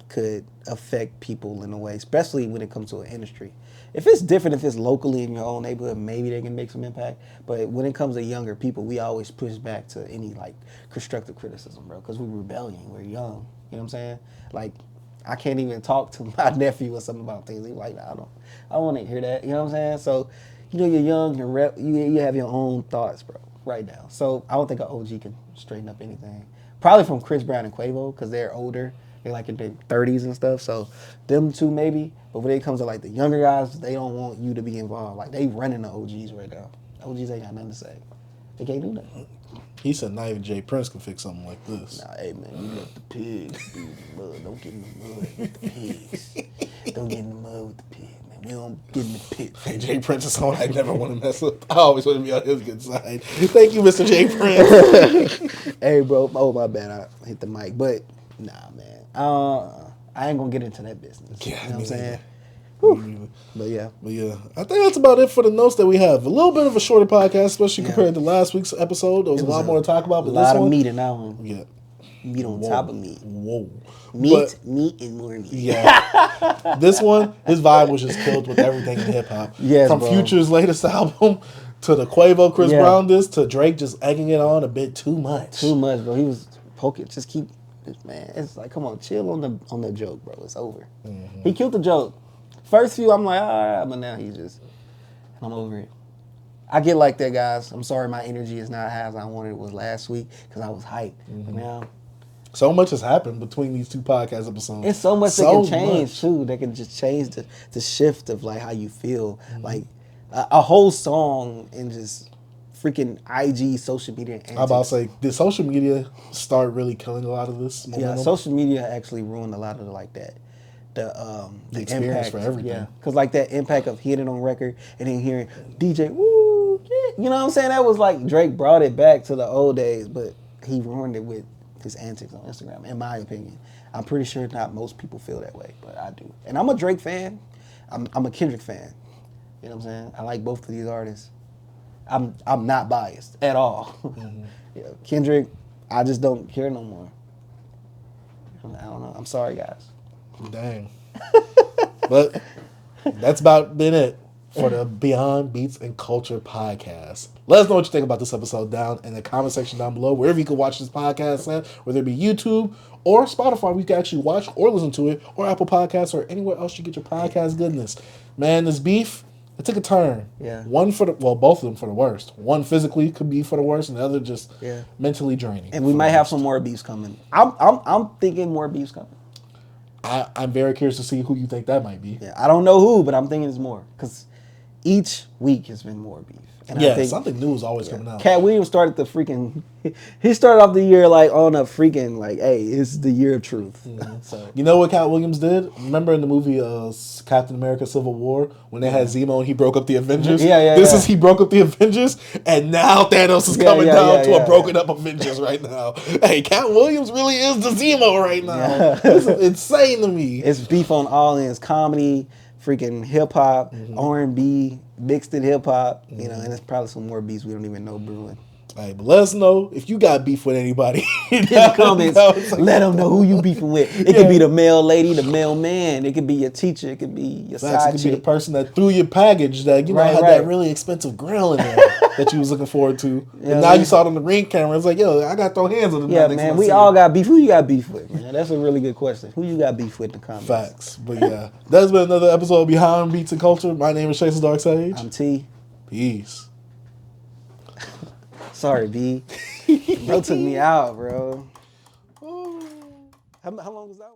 could affect people in a way, especially when it comes to an industry. If it's different, if it's locally in your own neighborhood, maybe they can make some impact. But when it comes to younger people, we always push back to any like constructive criticism, bro, because we're rebellion, we're young. You know what I'm saying? Like, I can't even talk to my nephew or something about things. He's like, nah, I don't want to hear that. You know what I'm saying? So, you know, you're young, you have your own thoughts, bro, right now. So I don't think an OG can straighten up anything. Probably from Chris Brown and Quavo, because they're older. They're like in their 30s and stuff. So them two maybe. But when it comes to like the younger guys, they don't want you to be involved. Like, they running the OGs right now. OGs ain't got nothing to say. They can't do nothing. He said not even Jay Prince can fix something like this. Nah, hey man, you let the pigs be in the mud. Don't get in the mud with the pigs. Don't get in the mud with the pig, man. We don't get in the pit. Hey, Jay Prince is someone I never want to mess with. I always want to be on his good side. Thank you, Mr. Jay Prince. Hey, bro. Oh, my bad. I hit the mic. But, nah, man. I ain't going to get into that business. Yeah, you know what I'm saying? But yeah. I think that's about it for the notes that we have. A little bit of a shorter podcast, especially compared to last week's episode. There was a lot more to talk about. But a lot of meat in that one. Yeah. Meat on top of meat. Whoa. Meat, and more meat. Yeah. This one, his vibe was just killed with everything in hip hop. Yes, From bro. Future's latest album to the Quavo Chris Brown disc to Drake just egging it on a bit too much. Too much, bro. He was poking. Just keep, man. It's like, come on, chill on the joke, bro. It's over. He killed the joke. First few, I'm like, all right, but now I'm over it. I get like that, guys. I'm sorry my energy is not as I wanted it was last week because I was hyped. But now, so much has happened between these two podcast episodes. it's so much that can change, too. That can just change the shift of, like, how you feel. Like, a whole song and just freaking IG, social media antics. I'm about to say, did social media start really killing a lot of this momentum? Yeah, social media actually ruined a lot of like that. The experience impact, for everything. Yeah, because like that impact of hearing it on record and then hearing DJ, woo, yeah. You know what I'm saying? That was like Drake brought it back to the old days, but he ruined it with his antics on Instagram, in my opinion. I'm pretty sure not most people feel that way, but I do. And I'm a Drake fan. I'm a Kendrick fan. You know what I'm saying? I like both of these artists. I'm not biased at all. Yeah, Kendrick, I just don't care no more. I don't know. I'm sorry, guys. Dang. But that's about been it for the Beyond Beats and Culture podcast. Let us know what you think about this episode down in the comment section down below, wherever you can watch this podcast at, whether it be YouTube or Spotify, we can actually watch or listen to it, or Apple Podcasts, or anywhere else you get your podcast goodness. Man, this beef, it took a turn. Yeah. One for the, well, both of them for the worst. One physically could be for the worst, and the other just mentally draining. And we might have some more beefs coming. I'm thinking more beefs coming. I'm very curious to see who you think that might be. Yeah, I don't know who, but I'm thinking it's more because each week has been more beef. And Yeah, I think, something new is always coming out. Cat Williams started the freaking. He started off the year like on a freaking like, hey, it's the year of truth. So You know what Cat Williams did? Remember in the movie Captain America: Civil War when they had Zemo and he broke up the Avengers? This is he broke up the Avengers, and now Thanos is coming down to a broken up Avengers right now. Hey, Cat Williams really is the Zemo right now. This is insane to me. It's beef on all ends: comedy, freaking hip hop, R&B, mixed in hip hop. You know, and it's probably some more beefs we don't even know brewing. Hey, but let us know if you got beef with anybody. In the comments, let them know who you beefing with. It could be the male lady, the male man. It could be your teacher. It could be your side It could chick. be the person that threw your package that had that really expensive grill in there that you was looking forward to. And now you saw it on the Ring camera. It's like, yo, I got to throw hands on the Yeah, man, we all got beef. Who you got beef with, man? That's a really good question. Who you got beef with in the comments? Facts. But yeah, that's been another episode of Behind Beats and Culture. My name is Chase Dark Sage. I'm T. Peace. Sorry, B. Bro took me out, bro. How long was that?